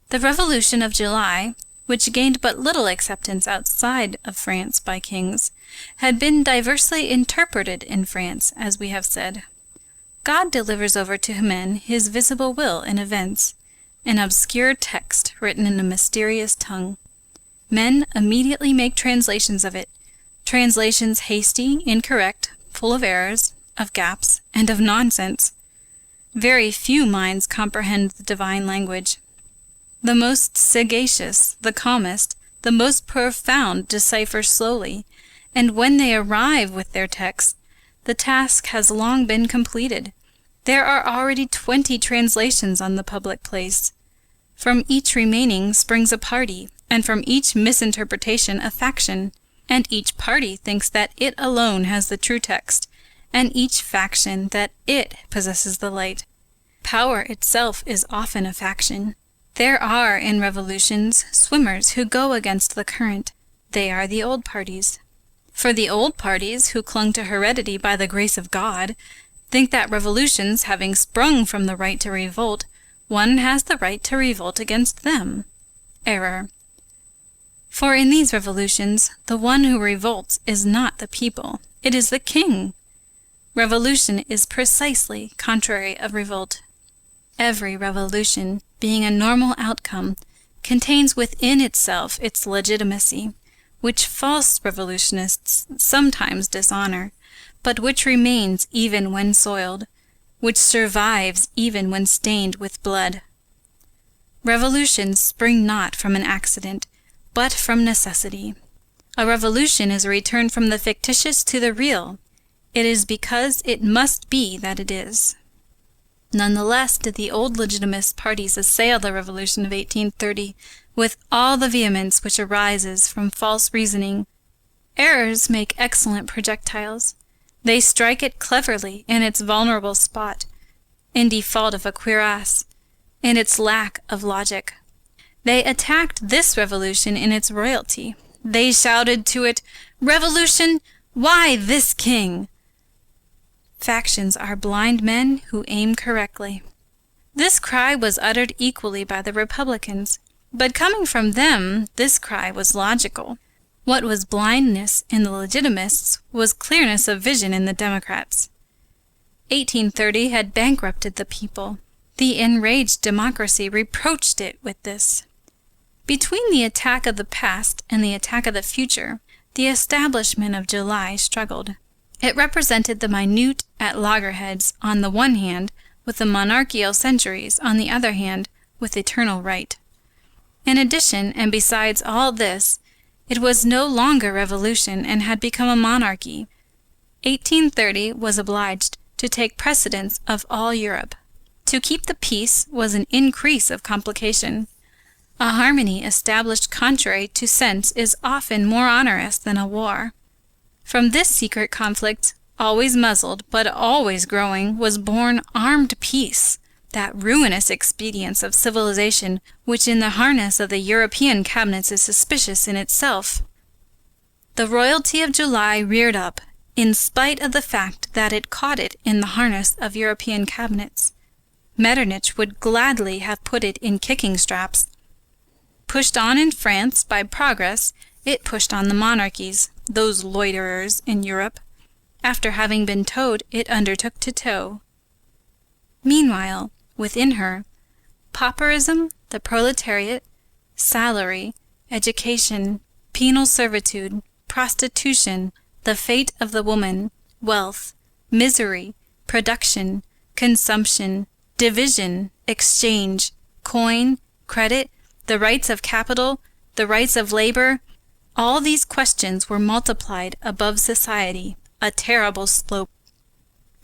The Revolution of July, which gained but little acceptance outside of France by kings, had been diversely interpreted in France, as we have said. God delivers over to men his visible will in events, an obscure text written in a mysterious tongue. Men immediately make translations of it, translations hasty, incorrect, full of errors, of gaps, and of nonsense. Very few minds comprehend the divine language. The most sagacious, the calmest, the most profound decipher slowly, and when they arrive with their text, the task has long been completed. There are already 20 translations on the public place. From each remaining springs a party, and from each misinterpretation a faction, and each party thinks that it alone has the true text, and each faction that it possesses the light. Power itself is often a faction. There are, in revolutions, swimmers who go against the current. They are the old parties. For the old parties, who clung to heredity by the grace of God, think that revolutions having sprung from the right to revolt, one has the right to revolt against them. Error. For in these revolutions, the one who revolts is not the people, it is the king. Revolution is precisely contrary of revolt. Every revolution, being a normal outcome, contains within itself its legitimacy, which false revolutionists sometimes dishonor, but which remains even when soiled, which survives even when stained with blood. Revolutions spring not from an accident, but from necessity. A revolution is a return from the fictitious to the real. It is because it must be that it is. None the less did the old legitimist parties assail the Revolution of 1830 with all the vehemence which arises from false reasoning. Errors make excellent projectiles. They strike it cleverly in its vulnerable spot, in default of a cuirass, in its lack of logic. They attacked this revolution in its royalty. They shouted to it, "Revolution, why this king?" Factions are blind men who aim correctly. This cry was uttered equally by the Republicans, but coming from them, this cry was logical. What was blindness in the Legitimists was clearness of vision in the Democrats. 1830 had bankrupted the people. The enraged democracy reproached it with this. Between the attack of the past and the attack of the future, the establishment of July struggled. It represented the minute at loggerheads on the one hand, with the monarchical centuries on the other hand, with eternal right. In addition, and besides all this, it was no longer revolution and had become a monarchy. 1830 was obliged to take precedence of all Europe. To keep the peace was an increase of complication. A harmony established contrary to sense is often more onerous than a war. From this secret conflict, always muzzled but always growing, was born armed peace, that ruinous expedient of civilization which in the harness of the European cabinets is suspicious in itself. The royalty of July reared up, in spite of the fact that it caught it in the harness of European cabinets. Metternich would gladly have put it in kicking straps. Pushed on in France by progress, it pushed on the monarchies, those loiterers in Europe. After having been towed, it undertook to tow. Meanwhile, within her, pauperism, the proletariat, salary, education, penal servitude, prostitution, the fate of the woman, wealth, misery, production, consumption, division, exchange, coin, credit, the rights of capital, the rights of labor, all these questions were multiplied above society, a terrible slope.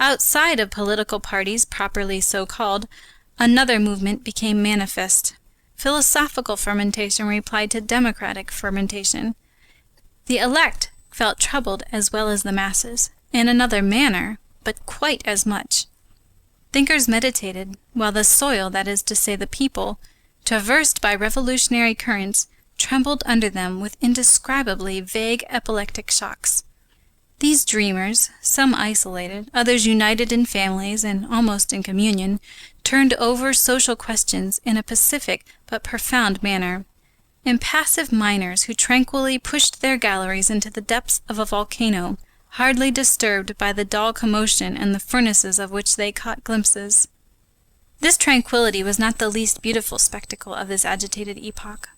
Outside of political parties properly so called, another movement became manifest. Philosophical fermentation replied to democratic fermentation. The elect felt troubled as well as the masses, in another manner, but quite as much. Thinkers meditated, while the soil, that is to say the people, traversed by revolutionary currents, trembled under them with indescribably vague epileptic shocks. These dreamers, some isolated, others united in families and almost in communion, turned over social questions in a pacific but profound manner. Impassive miners who tranquilly pushed their galleries into the depths of a volcano, hardly disturbed by the dull commotion and the furnaces of which they caught glimpses. This tranquillity was not the least beautiful spectacle of this agitated epoch.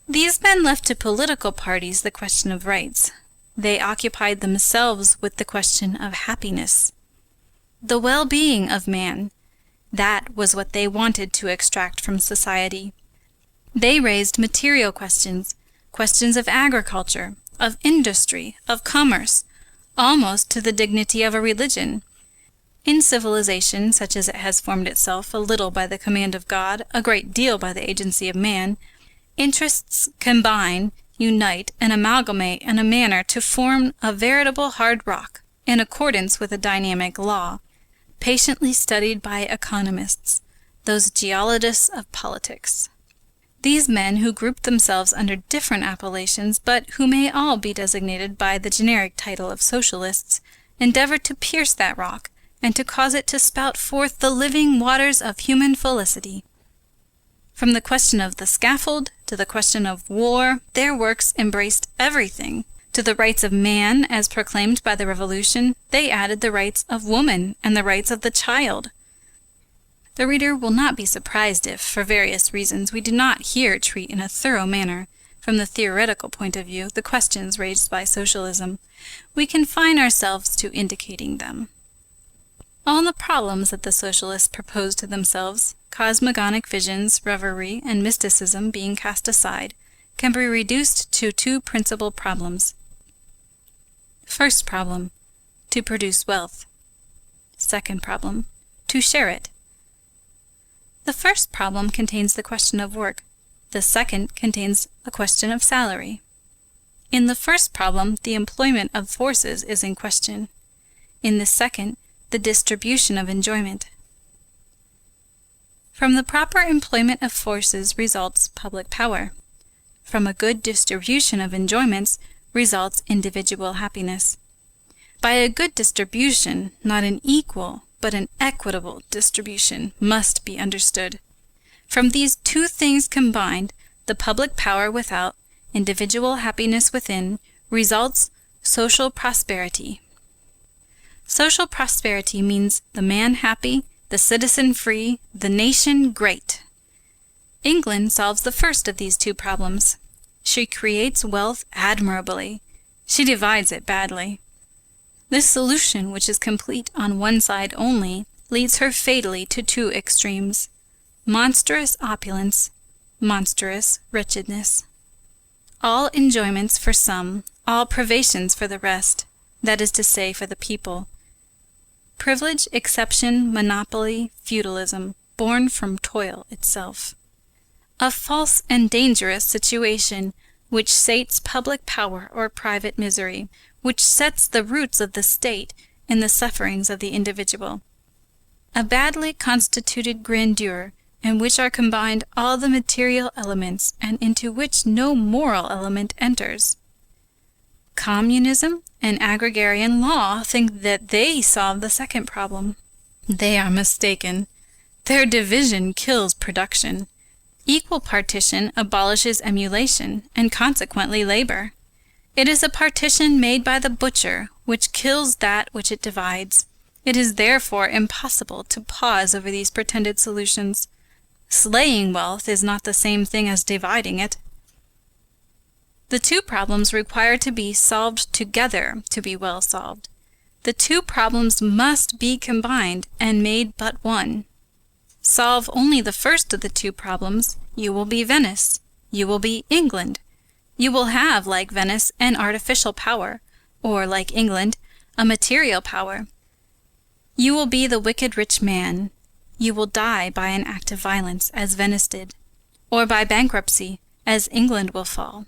These men left to political parties the question of rights. They occupied themselves with the question of happiness. The well-being of man, that was what they wanted to extract from society. They raised material questions, questions of agriculture, of industry, of commerce, almost to the dignity of a religion. In civilization, such as it has formed itself, a little by the command of God, a great deal by the agency of man, interests combine, unite, and amalgamate in a manner to form a veritable hard rock, in accordance with a dynamic law, patiently studied by economists, those geologists of politics. These men, who grouped themselves under different appellations, but who may all be designated by the generic title of socialists, endeavored to pierce that rock, and to cause it to spout forth the living waters of human felicity. From the question of the scaffold to the question of war, their works embraced everything. To the rights of man, as proclaimed by the Revolution, they added the rights of woman and the rights of the child. The reader will not be surprised if, for various reasons, we do not here treat in a thorough manner, from the theoretical point of view, the questions raised by socialism. We confine ourselves to indicating them. All the problems that the socialists proposed to themselves, cosmogonic visions, reverie, and mysticism being cast aside, can be reduced to two principal problems. First problem, to produce wealth. Second problem, to share it. The first problem contains the question of work. The second contains a question of salary. In the first problem, the employment of forces is in question. in the second, the distribution of enjoyment. From the proper employment of forces results public power. From a good distribution of enjoyments results individual happiness. By a good distribution, not an equal, but an equitable distribution must be understood. From these two things combined, the public power without, individual happiness within, results social prosperity. Social prosperity means the man happy, the citizen free, the nation great. England solves the first of these two problems. She creates wealth admirably. She divides it badly. This solution, which is complete on one side only, leads her fatally to two extremes: monstrous opulence, monstrous wretchedness. All enjoyments for some, all privations for the rest, that is to say, for the people. Privilege, exception, monopoly, feudalism, born from toil itself. A false and dangerous situation, which sates public power or private misery, which sets the roots of the state in the sufferings of the individual. A badly constituted grandeur, in which are combined all the material elements and into which no moral element enters. Communism and agrarian law think that they solve the second problem. They are mistaken. Their division kills production. Equal partition abolishes emulation and consequently labor. It is a partition made by the butcher which kills that which it divides. It is therefore impossible to pause over these pretended solutions. Slaying wealth is not the same thing as dividing it. The two problems require to be solved together to be well solved. The two problems must be combined and made but one. Solve only the first of the two problems, you will be Venice, you will be England. You will have, like Venice, an artificial power, or, like England, a material power. You will be the wicked rich man. You will die by an act of violence, as Venice did, or by bankruptcy, as England will fall.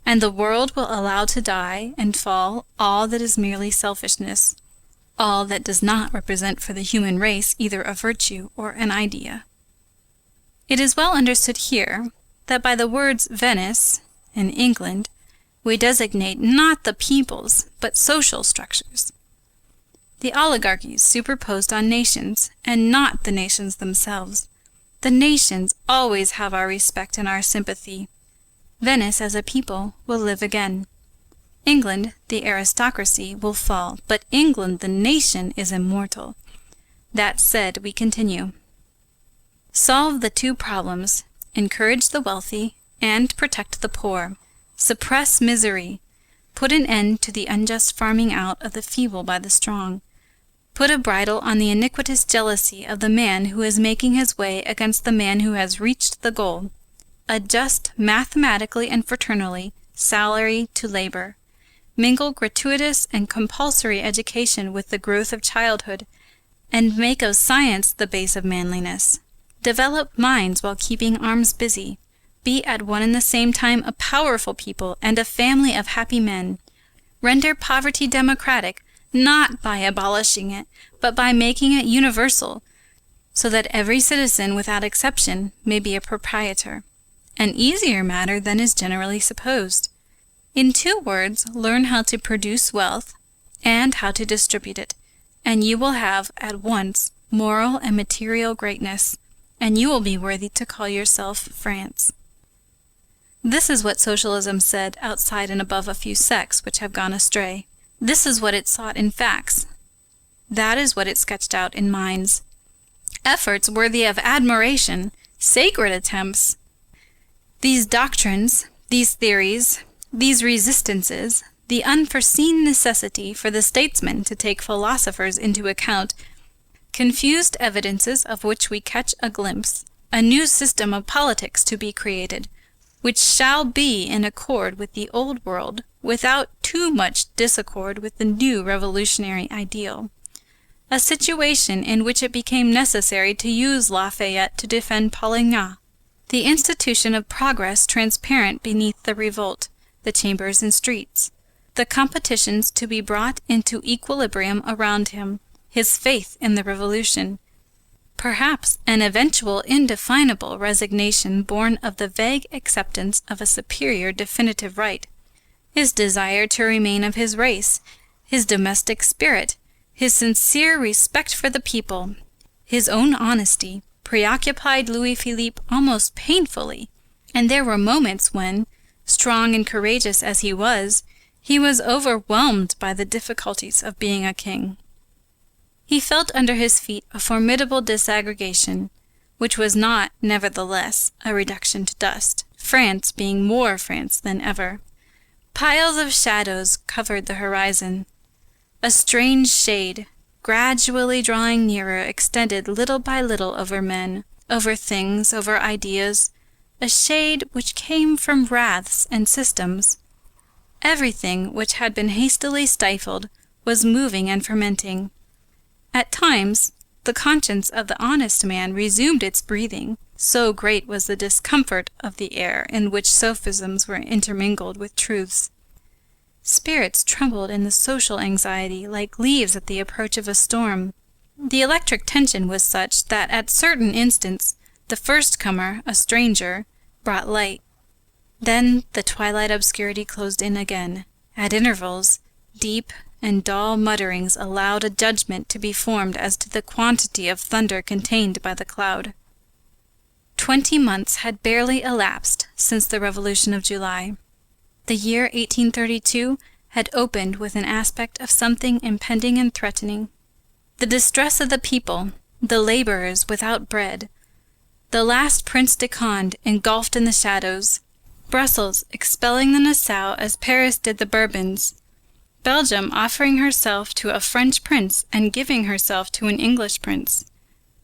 And the world will allow to die and fall all that is merely selfishness, all that does not represent for the human race either a virtue or an idea. It is well understood here that by the words Venice and England we designate not the peoples but social structures. The oligarchies superposed on nations, and not the nations themselves. The nations always have our respect and our sympathy. Venice as a people will live again. England, the aristocracy, will fall, but England, the nation, is immortal. That said, we continue. Solve the two problems, encourage the wealthy, and protect the poor. Suppress misery. Put an end to the unjust farming out of the feeble by the strong. Put a bridle on the iniquitous jealousy of the man who is making his way against the man who has reached the goal. Adjust mathematically and fraternally salary to labor. Mingle gratuitous and compulsory education with the growth of childhood, and make of science the base of manliness. Develop minds while keeping arms busy. Be at one and the same time a powerful people and a family of happy men. Render poverty democratic, not by abolishing it, but by making it universal, so that every citizen without exception may be a proprietor. An easier matter than is generally supposed. In 2 words, learn how to produce wealth and how to distribute it, and you will have at once moral and material greatness, and you will be worthy to call yourself France. This is what socialism said outside and above a few sects which have gone astray. This is what it sought in facts. That is what it sketched out in minds. Efforts worthy of admiration, sacred attempts. These doctrines, these theories, these resistances, the unforeseen necessity for the statesman to take philosophers into account, confused evidences of which we catch a glimpse, a new system of politics to be created, which shall be in accord with the old world, without too much disaccord with the new revolutionary ideal. A situation in which it became necessary to use Lafayette to defend Polignac. The institution of progress transparent beneath the revolt, the chambers and streets. the competitions to be brought into equilibrium around him, his faith in the revolution, perhaps an eventual indefinable resignation born of the vague acceptance of a superior definitive right, his desire to remain of his race, his domestic spirit, his sincere respect for the people, his own honesty, preoccupied Louis-Philippe almost painfully, and there were moments when, strong and courageous as he was overwhelmed by the difficulties of being a king. He felt under his feet a formidable disaggregation, which was not, nevertheless, a reduction to dust, France being more France than ever. Piles of shadows covered the horizon. A strange shade, gradually drawing nearer, extended little by little over men, over things, over ideas, a shade which came from wraths and systems. Everything which had been hastily stifled was moving and fermenting. At times, the conscience of the honest man resumed its breathing, so great was the discomfort of the air in which sophisms were intermingled with truths. Spirits trembled in the social anxiety like leaves at the approach of a storm. The electric tension was such that at certain instants the first comer, a stranger, brought light. Then the twilight obscurity closed in again. At intervals, deep and dull mutterings allowed a judgment to be formed as to the quantity of thunder contained by the cloud. 20 months had barely elapsed since the Revolution of July. The year 1832 had opened with an aspect of something impending and threatening. The distress of the people, the laborers without bread, the last Prince de Conde engulfed in the shadows, Brussels expelling the Nassau as Paris did the Bourbons, Belgium offering herself to a French prince and giving herself to an English prince,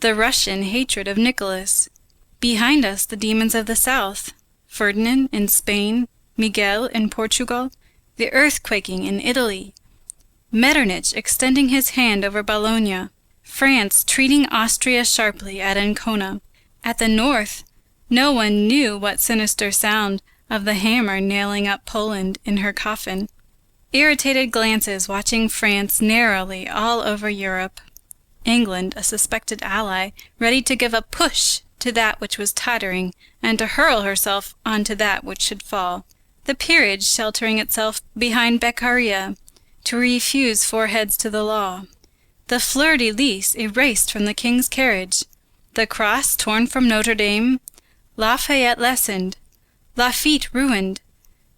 the Russian hatred of Nicholas, behind us the demons of the south, Ferdinand in Spain, Miguel in Portugal, the earthquaking in Italy, Metternich extending his hand over Bologna, France treating Austria sharply at Ancona. At the north, no one knew what sinister sound of the hammer nailing up Poland in her coffin. Irritated glances watching France narrowly all over Europe. England, a suspected ally, ready to give a push to that which was tottering and to hurl herself onto that which should fall. The peerage sheltering itself behind Beccaria to refuse foreheads to the law. The fleur-de-lis erased from the king's carriage. The cross torn from Notre Dame. Lafayette lessened. Lafitte ruined.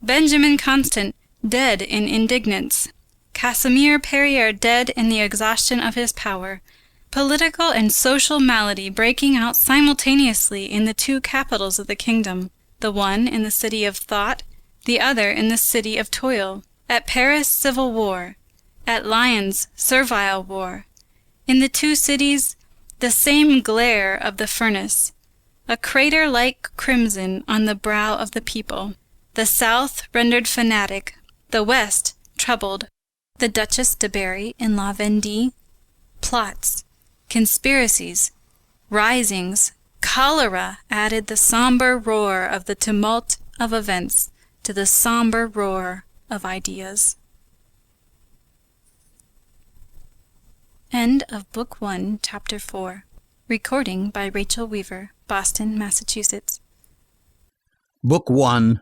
Benjamin Constant dead in indignance, Casimir Perier dead in the exhaustion of his power, political and social malady breaking out simultaneously in the two capitals of the kingdom, the one in the city of thought, the other in the city of toil. At Paris, civil war. At Lyons, servile war. In the two cities, the same glare of the furnace, a crater-like crimson on the brow of the people. The south rendered fanatic, the west troubled. The Duchess de Berry in La Vendée, plots, conspiracies, risings, cholera added the sombre roar of the tumult of events to the sombre roar of ideas. End of Book 1, Chapter 4. Recording by Rachel Weaver, Boston, Massachusetts. Book 1,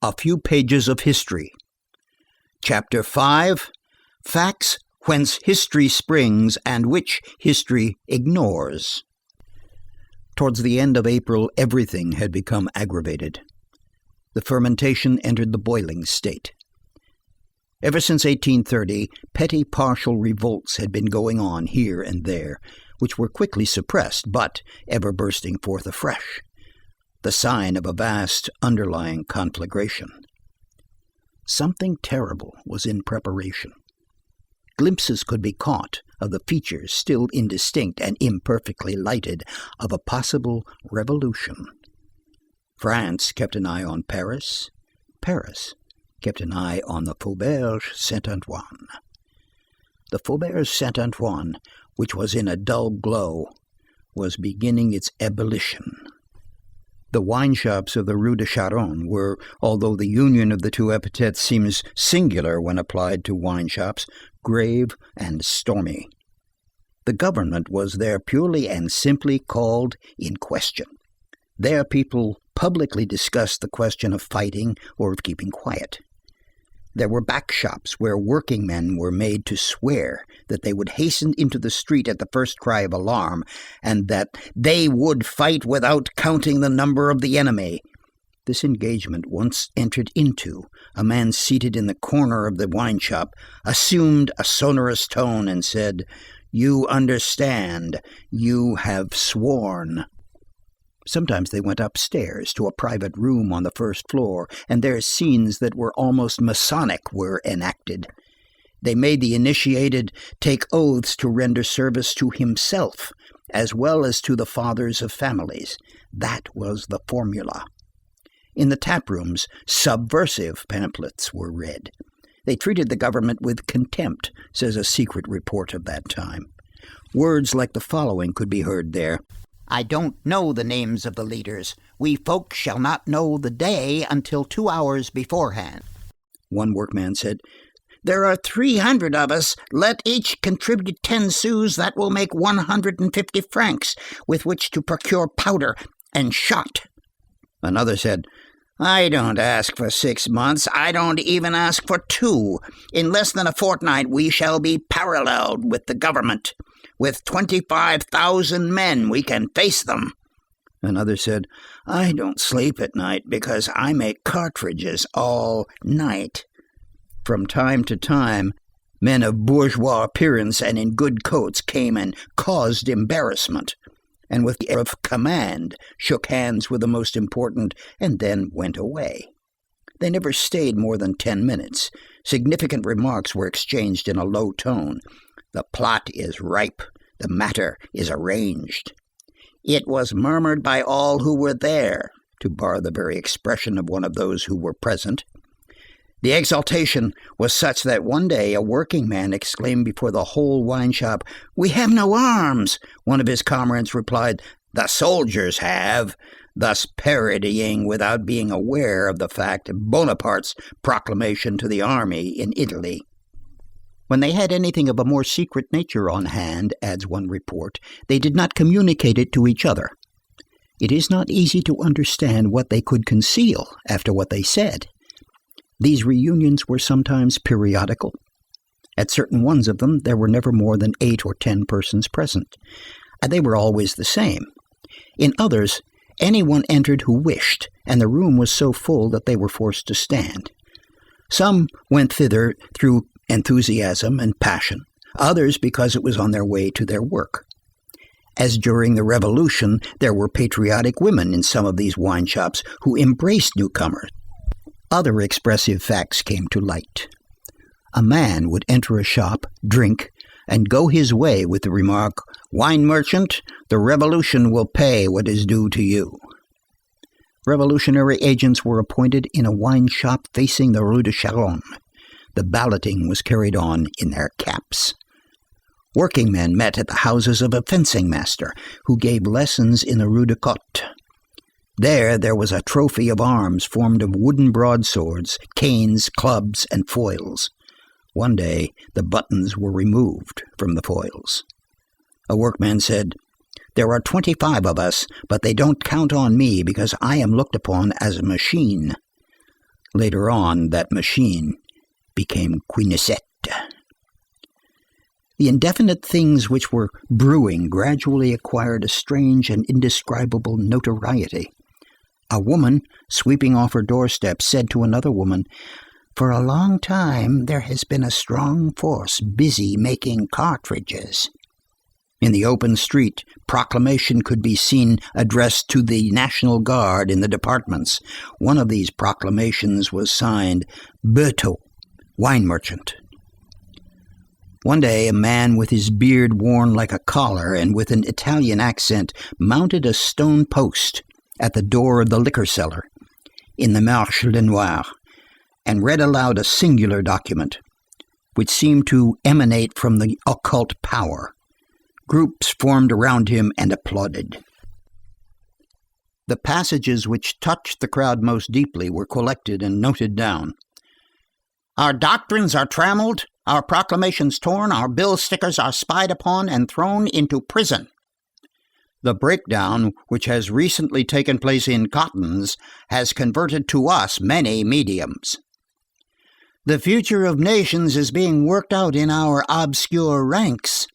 A Few Pages of History. Chapter 5, Facts Whence History Springs and Which History Ignores. Towards the end of April, everything had become aggravated. The fermentation entered the boiling state. Ever since 1830, petty partial revolts had been going on here and there, which were quickly suppressed, but ever bursting forth afresh, the sign of a vast underlying conflagration. Something terrible was in preparation. Glimpses could be caught of the features still indistinct and imperfectly lighted of a possible revolution. France kept an eye on Paris. Paris kept an eye on the Faubourg Saint-Antoine. The Faubourg Saint-Antoine, which was in a dull glow, was beginning its ebullition. The wine shops of the Rue de Charonne were, although the union of the two epithets seems singular when applied to wine shops, grave and stormy. The government was there purely and simply called in question. There people publicly discussed the question of fighting or of keeping quiet. There were back shops where working men were made to swear that they would hasten into the street at the first cry of alarm, and that they would fight without counting the number of the enemy. This engagement once entered into, a man seated in the corner of the wine shop assumed a sonorous tone and said, "You understand, you have sworn." Sometimes they went upstairs to a private room on the first floor, and there scenes that were almost Masonic were enacted. They made the initiated take oaths to render service to himself, as well as to the fathers of families. That was the formula. In the tap rooms, subversive pamphlets were read. They treated the government with contempt, says a secret report of that time. Words like the following could be heard there. "I don't know the names of the leaders. We folk shall not know the day until 2 hours beforehand." One workman said, "There are 300 of us. Let each contribute 10 sous. That will make 150 francs, with which to procure powder and shot." Another said, "I don't ask for 6 months. I don't even ask for 2. In less than a fortnight we shall be paralleled with the government. With 25,000 men we can face them." Another said, "I don't sleep at night because I make cartridges all night." From time to time, men of bourgeois appearance and in good coats came and caused embarrassment, and with the air of command shook hands with the most important and then went away. They never stayed more than 10 minutes. Significant remarks were exchanged in a low tone. The plot is ripe. The matter is arranged. It was murmured by all who were there, to borrow the very expression of one of those who were present. The exaltation was such that one day a working man exclaimed before the whole wine shop, "We have no arms." One of his comrades replied, "The soldiers have," thus parodying without being aware of the fact Bonaparte's proclamation to the army in Italy. When they had anything of a more secret nature on hand, adds one report, they did not communicate it to each other. It is not easy to understand what they could conceal after what they said. These reunions were sometimes periodical. At certain ones of them there were never more than 8 or 10 persons present. They were always the same. In others, anyone entered who wished, and the room was so full that they were forced to stand. Some went thither through enthusiasm and passion, others because it was on their way to their work. As during the Revolution, there were patriotic women in some of these wine shops who embraced newcomers. Other expressive facts came to light. A man would enter a shop, drink, and go his way with the remark, "Wine merchant, the Revolution will pay what is due to you." Revolutionary agents were appointed in a wine shop facing the Rue de Charonne. The balloting was carried on in their caps. Working men met at the houses of a fencing master who gave lessons in the Rue de Cotte. There was a trophy of arms formed of wooden broadswords, canes, clubs, and foils. One day the buttons were removed from the foils. A workman said, "There are 25 of us, but they don't count on me because I am looked upon as a machine." Later on, that machine became Quenisette. The indefinite things which were brewing gradually acquired a strange and indescribable notoriety. A woman, sweeping off her doorstep, said to another woman, "For a long time there has been a strong force busy making cartridges." In the open street, proclamation could be seen addressed to the National Guard in the departments. One of these proclamations was signed, "Berthaud, wine merchant." One day a man with his beard worn like a collar and with an Italian accent mounted a stone post at the door of the liquor cellar in the Marché Lenoir and read aloud a singular document which seemed to emanate from the occult power. Groups formed around him and applauded. The passages which touched the crowd most deeply were collected and noted down. Our doctrines are trammeled, our proclamations torn, our bill stickers are spied upon and thrown into prison. The breakdown which has recently taken place in cottons has converted to us many mediums. The future of nations is being worked out in our obscure ranks.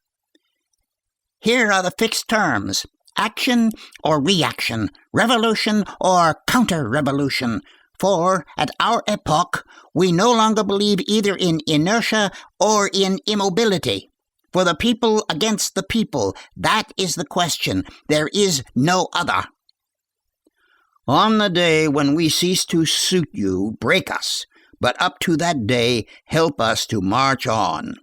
Here are the fixed terms: action or reaction, revolution or counter-revolution. For, at our epoch, we no longer believe either in inertia or in immobility. For the people against the people, that is the question. There is no other. On the day when we cease to suit you, break us, but up to that day, help us to march on.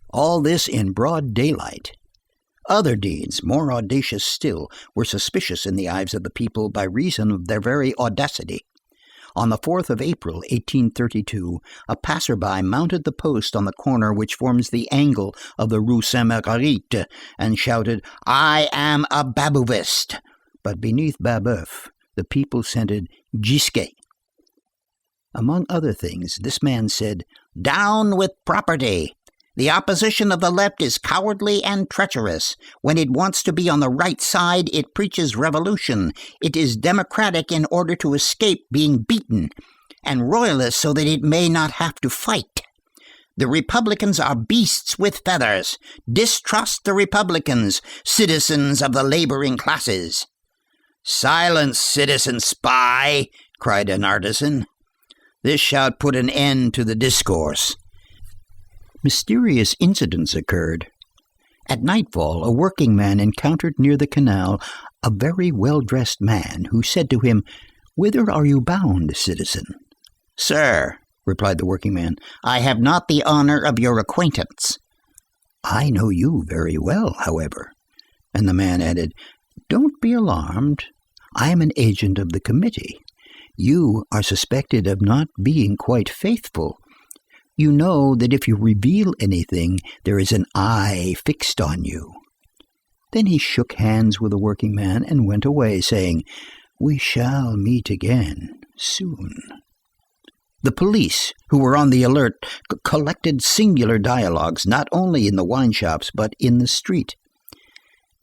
All this in broad daylight. Other deeds, more audacious still, were suspicious in the eyes of the people by reason of their very audacity. On the 4th of April, 1832, a passer-by mounted the post on the corner which forms the angle of the Rue Saint-Marguerite and shouted, "I am a Babouvist." But beneath Babeuf, the people scented Gisquet. Among other things, this man said, "Down with property! The opposition of the left is cowardly and treacherous. When it wants to be on the right side, it preaches revolution. It is democratic in order to escape being beaten, and royalist so that it may not have to fight. The Republicans are beasts with feathers. Distrust the Republicans, citizens of the laboring classes." "Silence, citizen spy!" cried an artisan. This shout put an end to the discourse. Mysterious incidents occurred. At nightfall, a working man encountered near the canal a very well-dressed man who said to him, "Whither are you bound, citizen?" "Sir," replied the working man, "I have not the honor of your acquaintance." "I know you very well, however." And the man added, "Don't be alarmed. I am an agent of the committee. You are suspected of not being quite faithful. You know that if you reveal anything, there is an eye fixed on you." Then he shook hands with the working man and went away, saying, "We shall meet again soon." The police, who were on the alert, collected singular dialogues, not only in the wine shops, but in the street.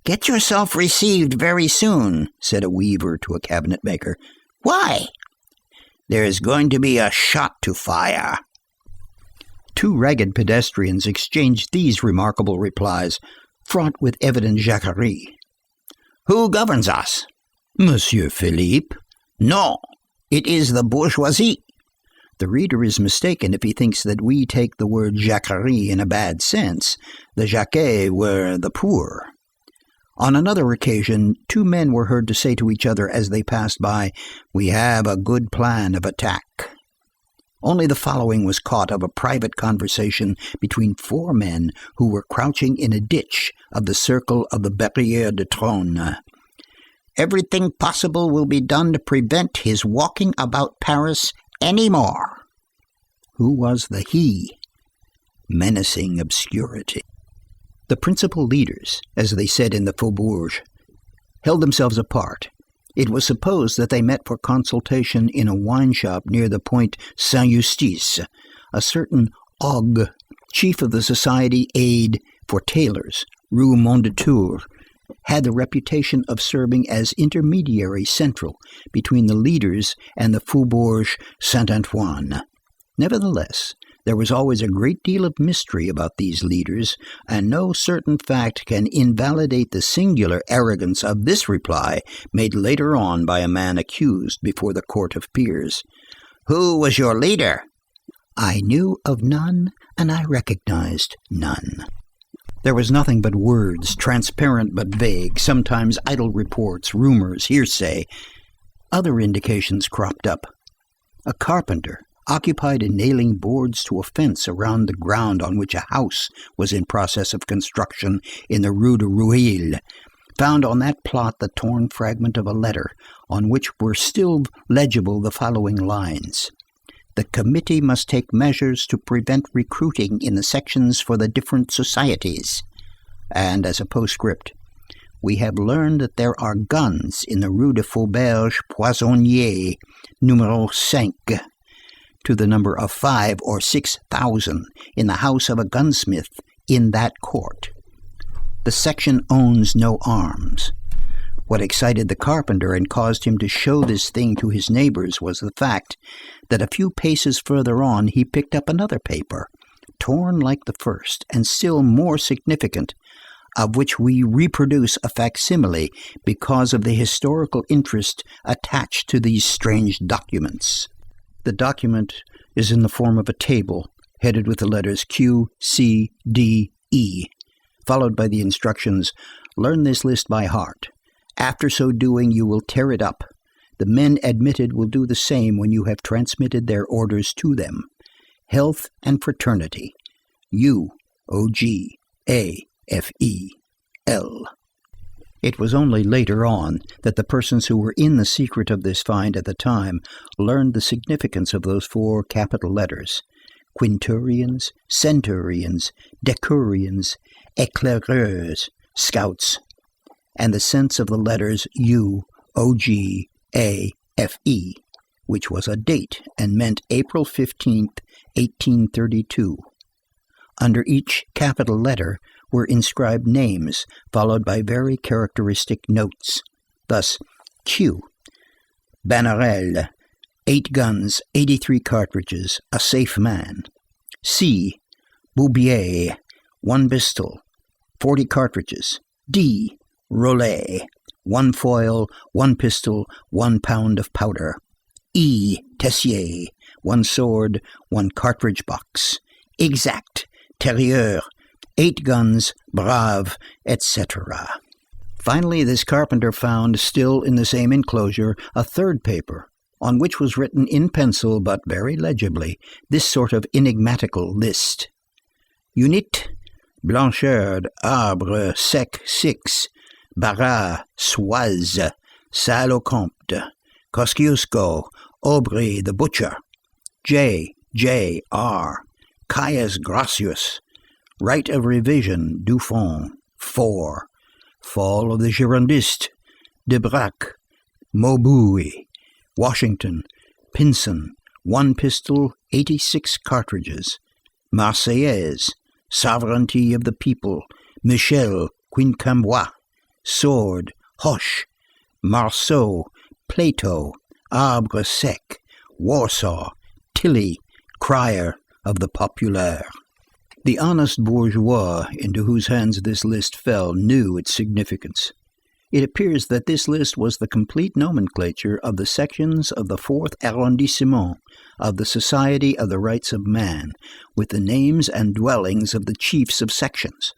"Get yourself received very soon," said a weaver to a cabinet maker. "Why?" "There is going to be a shot to fire." Two ragged pedestrians exchanged these remarkable replies, fraught with evident jacquerie. "Who governs us?" "Monsieur Philippe." "No, it is the bourgeoisie." The reader is mistaken if he thinks that we take the word jacquerie in a bad sense. The jacquets were the poor. On another occasion, two men were heard to say to each other as they passed by, "We have a good plan of attack." Only the following was caught of a private conversation between four men who were crouching in a ditch of the circle of the Barrière de Trône. "Everything possible will be done to prevent his walking about Paris any more." Who was the he? Menacing obscurity. The principal leaders, as they said in the faubourgs, held themselves apart. It was supposed that they met for consultation in a wine shop near the Point Saint-Eustache. A certain Hugo, chief of the Society Aide for Tailors, Rue Mondétour, had the reputation of serving as intermediary central between the leaders and the Faubourg Saint-Antoine. Nevertheless, there was always a great deal of mystery about these leaders, and no certain fact can invalidate the singular arrogance of this reply made later on by a man accused before the Court of Peers. "Who was your leader?" "I knew of none, and I recognized none." There was nothing but words, transparent but vague, sometimes idle reports, rumors, hearsay. Other indications cropped up. A carpenter, occupied in nailing boards to a fence around the ground on which a house was in process of construction in the Rue de Rueil, found on that plot the torn fragment of a letter on which were still legible the following lines: "The committee must take measures to prevent recruiting in the sections for the different societies." And as a postscript, we have learned that there are guns in the Rue de Faubourg Poissonnier, numero 5, to the number of 5 or 6,000 in the house of a gunsmith in that court. The section owns no arms. What excited the carpenter and caused him to show this thing to his neighbors was the fact that a few paces further on he picked up another paper, torn like the first, and still more significant, of which we reproduce a facsimile because of the historical interest attached to these strange documents. The document is in the form of a table, headed with the letters Q, C, D, E, followed by the instructions, "Learn this list by heart. After so doing, you will tear it up. The men admitted will do the same when you have transmitted their orders to them. Health and fraternity. U-O-G-A-F-E-L." It was only later on that the persons who were in the secret of this find at the time learned the significance of those 4 capital letters: quinturions, centurions, decurions, éclaireurs, scouts, and the sense of the letters U-O-G-A-F-E, which was a date and meant April 15th, 1832. Under each capital letter were inscribed names, followed by very characteristic notes. Thus, Q. Bannerel, 8 guns, 83 cartridges, a safe man. C. Boubier, 1 pistol, 40 cartridges. D. Rollet, 1 foil, 1 pistol, 1 pound of powder. E. Tessier, 1 sword, 1 cartridge box. Exact, Terrier, 8 guns, Brave, etc. Finally, this carpenter found, still in the same enclosure, a 3rd paper, on which was written in pencil, but very legibly, this sort of enigmatical list: Unit, Blanchard, Arbre, Sec, 6, Barras, Soise, Salle au Comte, Kosciuszko, Aubry the butcher, J. R. Caius Gracius, Right of Revision, Dufont, 4, Fall of the Girondist, Debrac, Maubuy, Washington, Pinson, 1 pistol, 86 cartridges, Marseillaise, Sovereignty of the People, Michel, Quincampoix, Sword, Hoche, Marceau, Plato, Arbre Sec, Warsaw, Tilly, Crier of the Populaire. The honest bourgeois into whose hands this list fell knew its significance. It appears that this list was the complete nomenclature of the sections of the 4th arrondissement of the Society of the Rights of Man, with the names and dwellings of the chiefs of sections.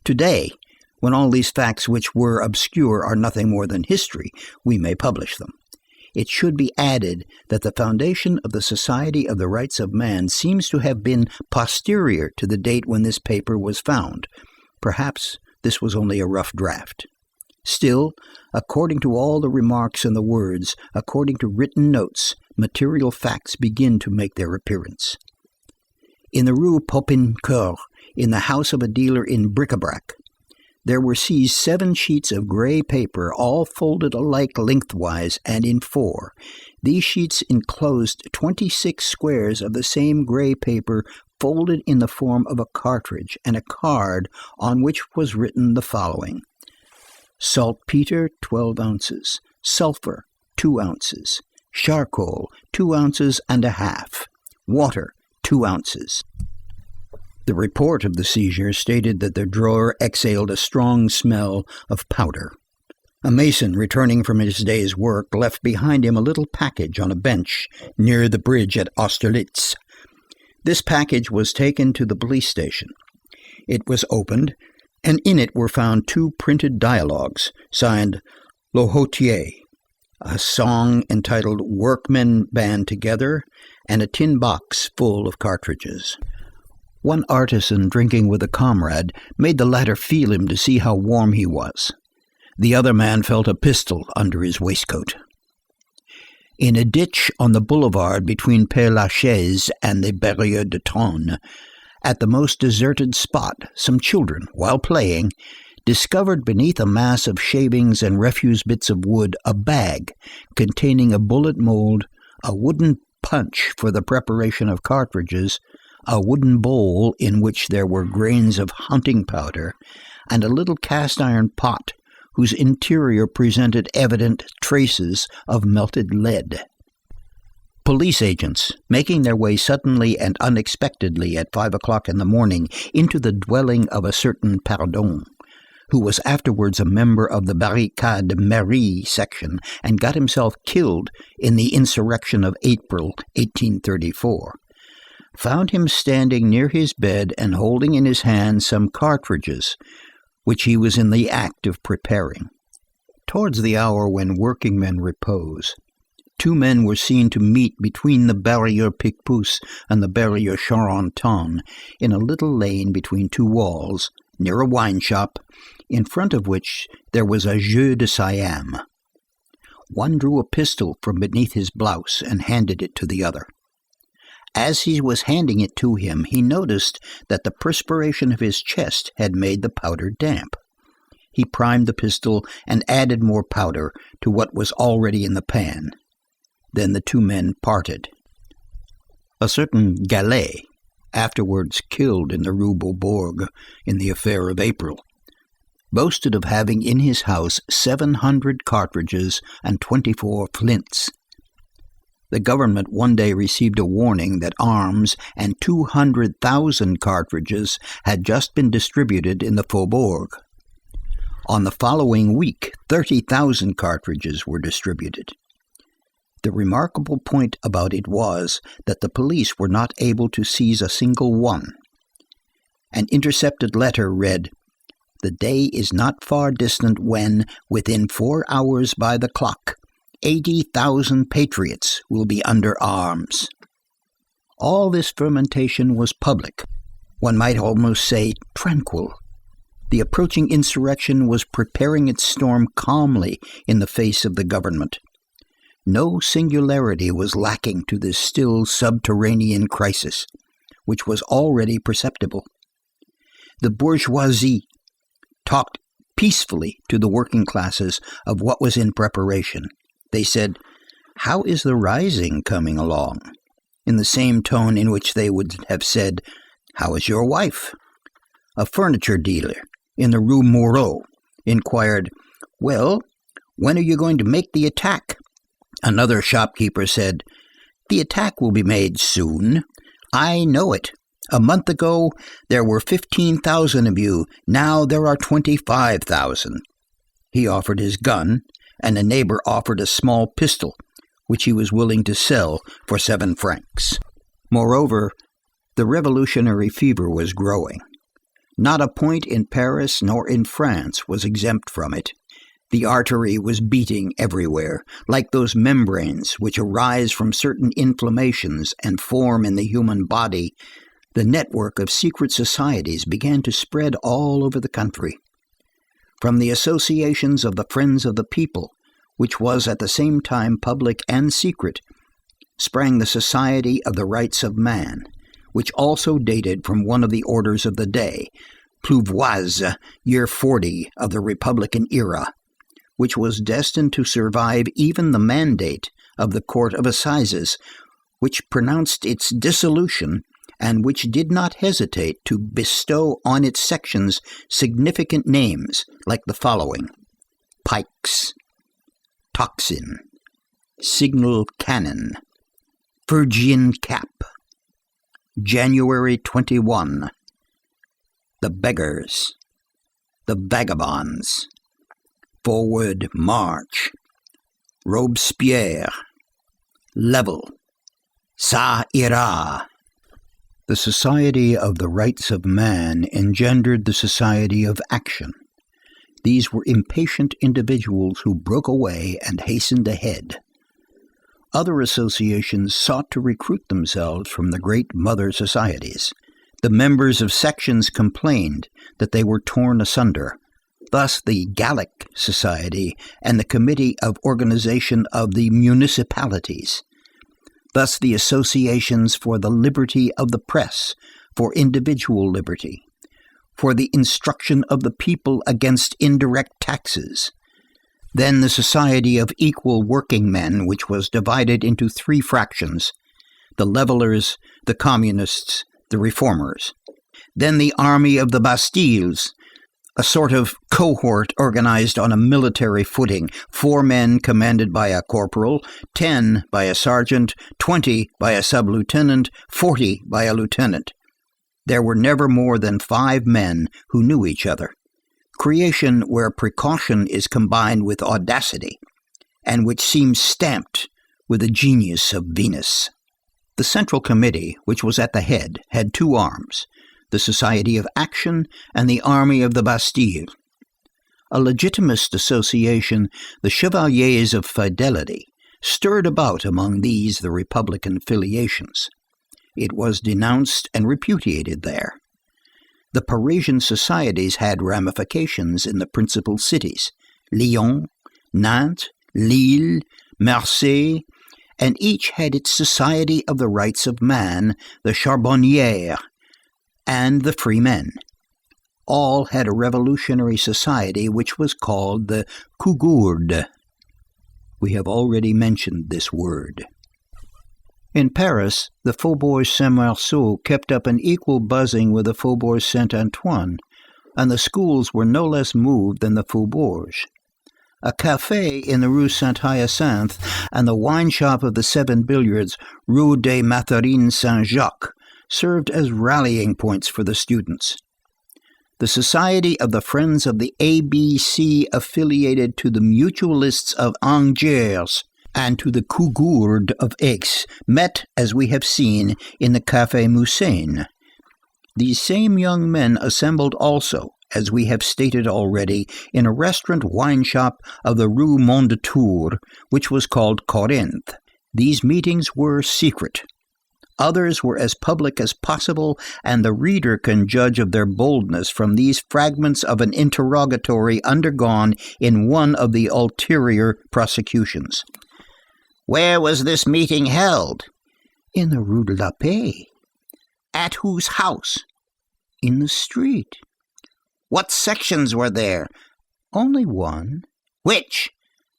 Today, when all these facts which were obscure are nothing more than history, we may publish them. It should be added that the foundation of the Society of the Rights of Man seems to have been posterior to the date when this paper was found. Perhaps this was only a rough draft. Still, according to all the remarks and the words, according to written notes, material facts begin to make their appearance. In the Rue Popincourt, in the house of a dealer in bric-a-brac, there were seized 7 sheets of grey paper, all folded alike lengthwise and in 4. These sheets enclosed 26 squares of the same grey paper folded in the form of a cartridge and a card on which was written the following: saltpeter, 12 ounces, sulphur, 2 ounces, charcoal, 2 ounces and a half, water, 2 ounces. The report of the seizure stated that the drawer exhaled a strong smell of powder. A mason returning from his day's work left behind him a little package on a bench near the bridge at Austerlitz. This package was taken to the police station. It was opened, and in it were found 2 printed dialogues, signed L'Hotier, a song entitled Workmen Band Together, and a tin box full of cartridges. One artisan drinking with a comrade made the latter feel him to see how warm he was. The other man felt a pistol under his waistcoat. In a ditch on the boulevard between Père Lachaise and the Barrière de Tronne, at the most deserted spot, some children, while playing, discovered beneath a mass of shavings and refuse bits of wood a bag containing a bullet mold, a wooden punch for the preparation of cartridges, a wooden bowl in which there were grains of hunting powder, and a little cast-iron pot whose interior presented evident traces of melted lead. Police agents, making their way suddenly and unexpectedly at 5 o'clock in the morning into the dwelling of a certain Pardon, who was afterwards a member of the Barricade Marie section and got himself killed in the insurrection of April 1834, found him standing near his bed and holding in his hand some cartridges, which he was in the act of preparing. Towards the hour when working men repose, 2 men were seen to meet between the Barrière Picpus and the Barrière Charenton in a little lane between 2 walls, near a wine shop, in front of which there was a jeu de Siam. One drew a pistol from beneath his blouse and handed it to the other. As he was handing it to him, he noticed that the perspiration of his chest had made the powder damp. He primed the pistol and added more powder to what was already in the pan. Then the 2 men parted. A certain Gallet, afterwards killed in the Rue Beaubourg in the affair of April, boasted of having in his house 700 cartridges and 24 flints. The government one day received a warning that arms and 200,000 cartridges had just been distributed in the Faubourg. On the following week, 30,000 cartridges were distributed. The remarkable point about it was that the police were not able to seize a single one. An intercepted letter read, "The day is not far distant when, within 4 hours by the clock, 80,000 patriots will be under arms." All this fermentation was public, one might almost say tranquil. The approaching insurrection was preparing its storm calmly in the face of the government. No singularity was lacking to this still subterranean crisis, which was already perceptible. The bourgeoisie talked peacefully to the working classes of what was in preparation. They said, "How is the rising coming along?" in the same tone in which they would have said, "How is your wife?" A furniture dealer in the Rue Moreau inquired, "Well, when are you going to make the attack?" Another shopkeeper said, "The attack will be made soon. I know it. A month ago there were 15,000 of you. Now there are 25,000. He offered his gun, and a neighbor offered a small pistol, which he was willing to sell for 7 francs. Moreover, the revolutionary fever was growing. Not a point in Paris nor in France was exempt from it. The artery was beating everywhere, like those membranes which arise from certain inflammations and form in the human body. The network of secret societies began to spread all over the country. From the associations of the Friends of the People, which was at the same time public and secret, sprang the Society of the Rights of Man, which also dated from one of the orders of the day, Pluviose, year 40 of the Republican era, which was destined to survive even the mandate of the Court of Assizes, which pronounced its dissolution and which did not hesitate to bestow on its sections significant names like the following: Pikes, Tocsin, Signal Cannon, Phrygian Cap, January 21, the Beggars, the Vagabonds, Forward March, Robespierre, Level, Ça ira. The Society of the Rights of Man engendered the Society of Action. These were impatient individuals who broke away and hastened ahead. Other associations sought to recruit themselves from the great mother societies. The members of sections complained that they were torn asunder. Thus the Gallic Society and the Committee of Organization of the Municipalities. Thus the associations for the liberty of the press, for individual liberty, for the instruction of the people against indirect taxes. Then the Society of Equal Working Men, which was divided into three fractions: the Levelers, the Communists, the Reformers. Then the Army of the Bastilles, a sort of cohort organized on a military footing, 4 men commanded by a corporal, 10 by a sergeant, 20 by a sub-lieutenant, 40 by a lieutenant. There were never more than 5 men who knew each other. Creation where precaution is combined with audacity, and which seems stamped with the genius of Venus. The Central Committee, which was at the head, had 2 arms: the Society of Action and the Army of the Bastille. A legitimist association, the Chevaliers of Fidelity, stirred about among these the Republican affiliations. It was denounced and repudiated there. The Parisian societies had ramifications in the principal cities: Lyon, Nantes, Lille, Marseille, and each had its Society of the Rights of Man, the Charbonnières, and the Free Men. All had a revolutionary society which was called the Cougourde. We have already mentioned this word. In Paris, the Faubourg Saint-Marceau kept up an equal buzzing with the Faubourg Saint-Antoine, and the schools were no less moved than the faubourgs. A café in the Rue Saint-Hyacinthe and the wine shop of the 7 Billiards, Rue des Mathurins Saint-Jacques, served as rallying points for the students. The Society of the Friends of the ABC affiliated to the Mutualists of Angers and to the Cougourde of Aix met, as we have seen, in the Café Musain. These same young men assembled also, as we have stated already, in a restaurant wine shop of the Rue Mondétour, which was called Corinthe. These meetings were secret. Others were as public as possible, and the reader can judge of their boldness from these fragments of an interrogatory undergone in one of the ulterior prosecutions. Where was this meeting held? In the Rue de la Paix. At whose house? In the street. What sections were there? Only one. Which?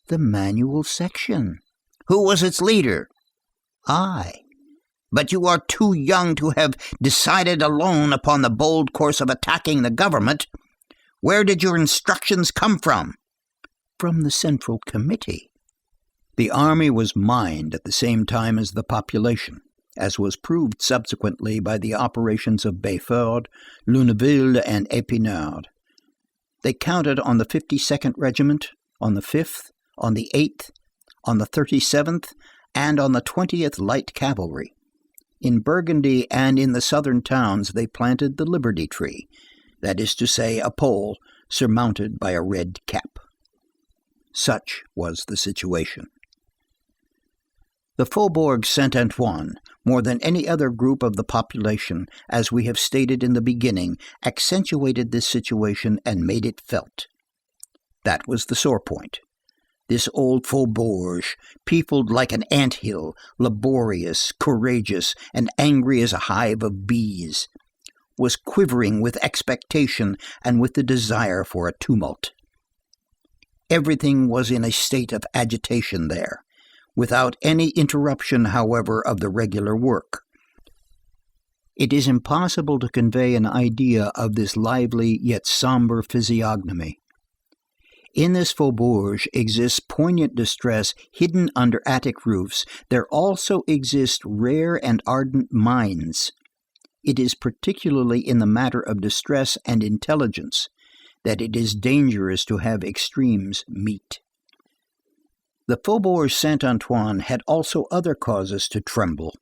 The manual section. Who was its leader? I. But you are too young to have decided alone upon the bold course of attacking the government. Where did your instructions come from? From the Central Committee. The army was mined at the same time as the population, as was proved subsequently by the operations of Béford, Luneville, and Épinard. They counted on the 52nd Regiment, on the 5th, on the 8th, on the 37th, and on the 20th Light Cavalry. In Burgundy and in the southern towns they planted the Liberty Tree, that is to say, a pole surmounted by a red cap. Such was the situation. The Faubourg Saint-Antoine, more than any other group of the population, as we have stated in the beginning, accentuated this situation and made it felt. That was the sore point. This old faubourg, peopled like an ant-hill, laborious, courageous, and angry as a hive of bees, was quivering with expectation and with the desire for a tumult. Everything was in a state of agitation there, without any interruption, however, of the regular work. It is impossible to convey an idea of this lively yet sombre physiognomy. In this faubourg exists poignant distress hidden under attic roofs. There also exist rare and ardent minds. It is particularly in the matter of distress and intelligence that it is dangerous to have extremes meet. The Faubourg Saint-Antoine had also other causes to tremble,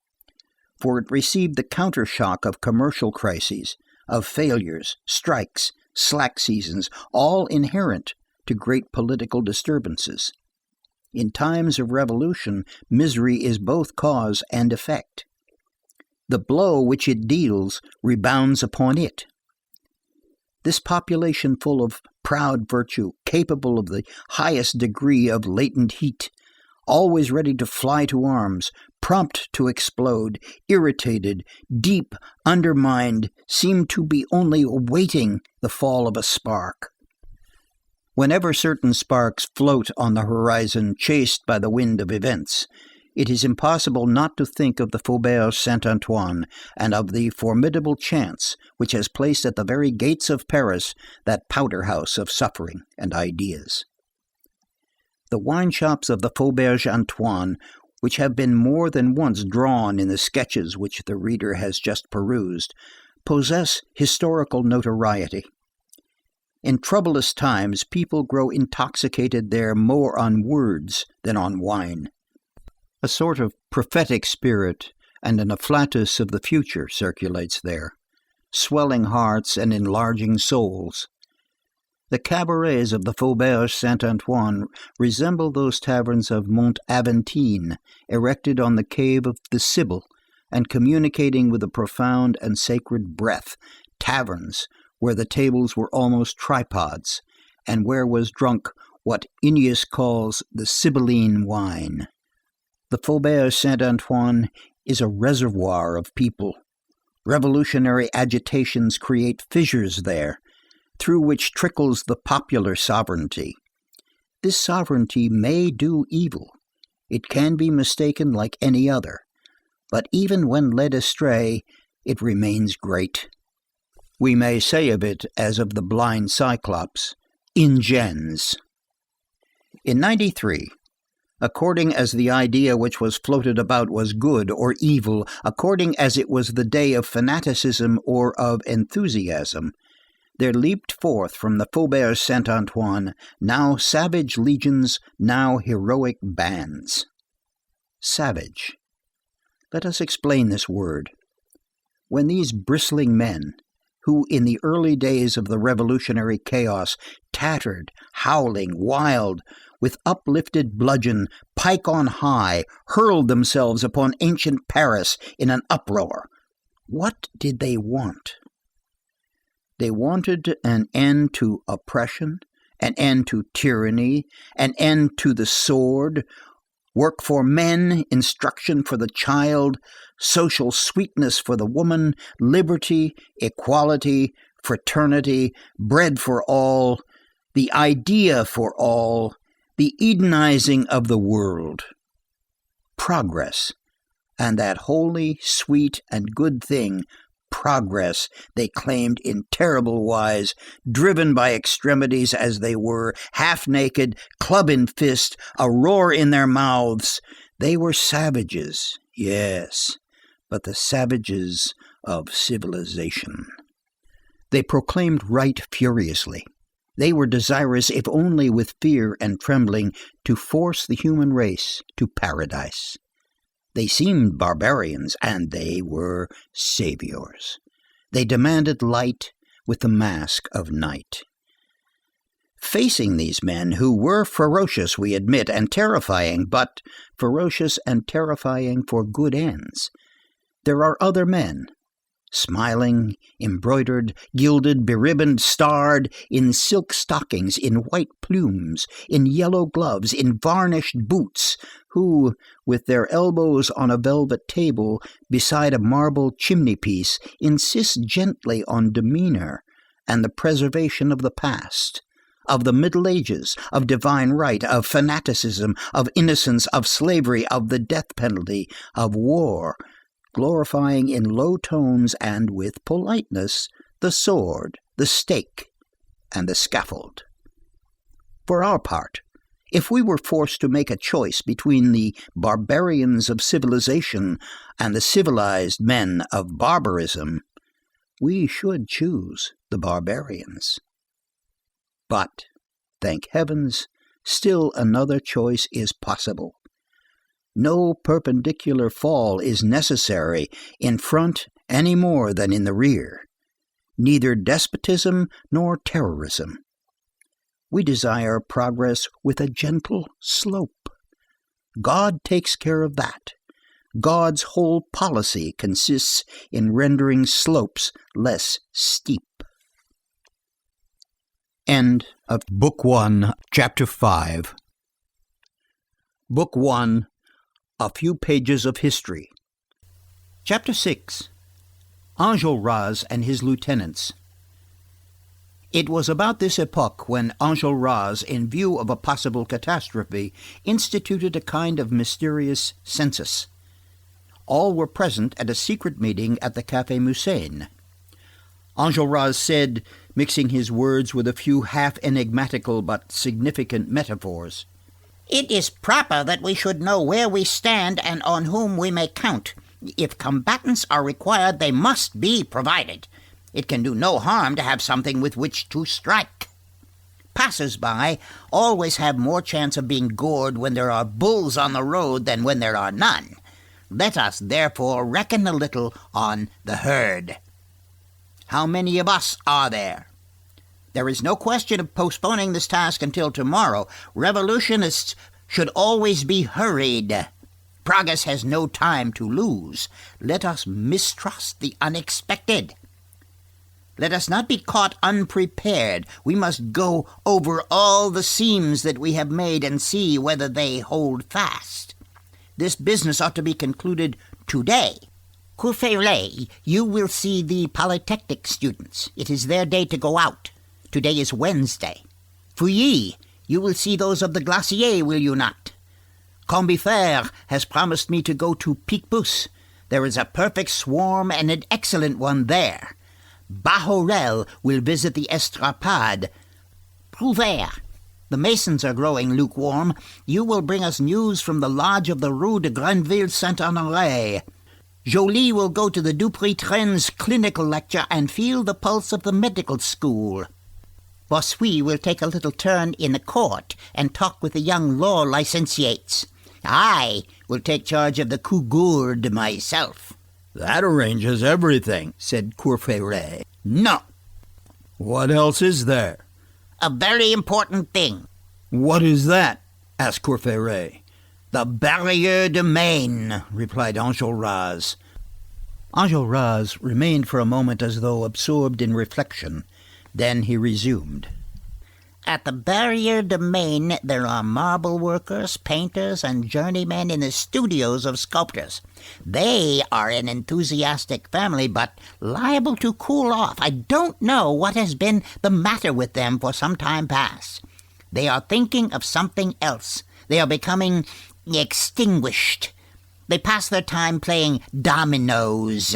for it received the countershock of commercial crises, of failures, strikes, slack seasons, all inherent to great political disturbances. In times of revolution, misery is both cause and effect. The blow which it deals rebounds upon it. This population full of proud virtue, capable of the highest degree of latent heat, always ready to fly to arms, prompt to explode, irritated, deep, undermined, seem to be only awaiting the fall of a spark. Whenever certain sparks float on the horizon chased by the wind of events, it is impossible not to think of the Faubourg Saint-Antoine and of the formidable chance which has placed at the very gates of Paris that powder-house of suffering and ideas. The wine shops of the Faubourg Antoine, which have been more than once drawn in the sketches which the reader has just perused, possess historical notoriety. In troublous times, people grow intoxicated there more on words than on wine. A sort of prophetic spirit and an afflatus of the future circulates there, swelling hearts and enlarging souls. The cabarets of the Faubourg Saint-Antoine resemble those taverns of Mont-Aventine, erected on the cave of the Sibyl, and communicating with a profound and sacred breath, taverns where the tables were almost tripods, and where was drunk what Ennius calls the Sibylline wine. The Faubourg Saint-Antoine is a reservoir of people. Revolutionary agitations create fissures there, through which trickles the popular sovereignty. This sovereignty may do evil. It can be mistaken like any other, but even when led astray, it remains great. We may say of it, as of the blind Cyclops, ingens. In 93, according as the idea which was floated about was good or evil, according as it was the day of fanaticism or of enthusiasm, there leaped forth from the Faubourg Saint-Antoine now savage legions, now heroic bands. Savage. Let us explain this word. When these bristling men, who in the early days of the revolutionary chaos, tattered, howling, wild, with uplifted bludgeon, pike on high, hurled themselves upon ancient Paris in an uproar, what did they want? They wanted an end to oppression, an end to tyranny, an end to the sword, work for men, instruction for the child, social sweetness for the woman, liberty, equality, fraternity, bread for all, the idea for all, the Edenizing of the world, progress, and that holy, sweet, and good thing, progress, they claimed in terrible wise, driven by extremities as they were, half naked, club in fist, a roar in their mouths. They were savages, yes, but the savages of civilization. They proclaimed right furiously. They were desirous, if only with fear and trembling, to force the human race to paradise. They seemed barbarians, and they were saviors. They demanded light with the mask of night. Facing these men, who were ferocious, we admit, and terrifying, but ferocious and terrifying for good ends, there are other men, smiling, embroidered, gilded, beribboned, starred, in silk stockings, in white plumes, in yellow gloves, in varnished boots, who, with their elbows on a velvet table beside a marble chimney-piece, insist gently on demeanor and the preservation of the past, of the Middle Ages, of divine right, of fanaticism, of innocence, of slavery, of the death penalty, of war, glorifying in low tones and with politeness the sword, the stake, and the scaffold. For our part, if we were forced to make a choice between the barbarians of civilization and the civilized men of barbarism, we should choose the barbarians. But, thank heavens, still another choice is possible. No perpendicular fall is necessary in front any more than in the rear, neither despotism nor terrorism. We desire progress with a gentle slope. God takes care of that. God's whole policy consists in rendering slopes less steep. End of Book 1, Chapter 5. Book 1, A Few Pages of History. Chapter 6. Enjolras and his Lieutenants. It was about this epoch when Enjolras, in view of a possible catastrophe, instituted a kind of mysterious census. All were present at a secret meeting at the Café Musain. Enjolras said, mixing his words with a few half-enigmatical but significant metaphors, "It is proper that we should know where we stand and on whom we may count. If combatants are required, they must be provided. It can do no harm to have something with which to strike. Passers-by always have more chance of being gored when there are bulls on the road than when there are none. Let us, therefore, reckon a little on the herd. How many of us are there? There is no question of postponing this task until tomorrow. Revolutionists should always be hurried. Progress has no time to lose. Let us mistrust the unexpected. Let us not be caught unprepared. We must go over all the seams that we have made and see whether they hold fast. This business ought to be concluded today. Courfeyrac, you will see the Polytechnic students. It is their day to go out. Today is Wednesday. Fouilly, you will see those of the Glacier, will you not? Combeferre has promised me to go to Picpus. There is a perfect swarm and an excellent one there. Bahorel will visit the Estrapade. Prouvaire, the masons are growing lukewarm. You will bring us news from the lodge of the Rue de Grenville-Saint-Honoré. Joly will go to the Dupuytren's clinical lecture and feel the pulse of the medical school. Bossuet will take a little turn in the court and talk with the young law licentiates. I will take charge of the Cougourde myself." "That arranges everything," said Courfeyrac. "No, "What else is there?" a very important thing. "What is that?" asked Courfeyrac. The Barrière de Maine," replied Enjolras. Enjolras remained for a moment as though absorbed in reflection. Then he resumed. "At the Barrière de Maine there are marble workers, painters, and journeymen in the studios of sculptors. They are an enthusiastic family, but liable to cool off. I don't know what has been the matter with them for some time past. They are thinking of something else. They are becoming extinguished. They pass their time playing dominoes.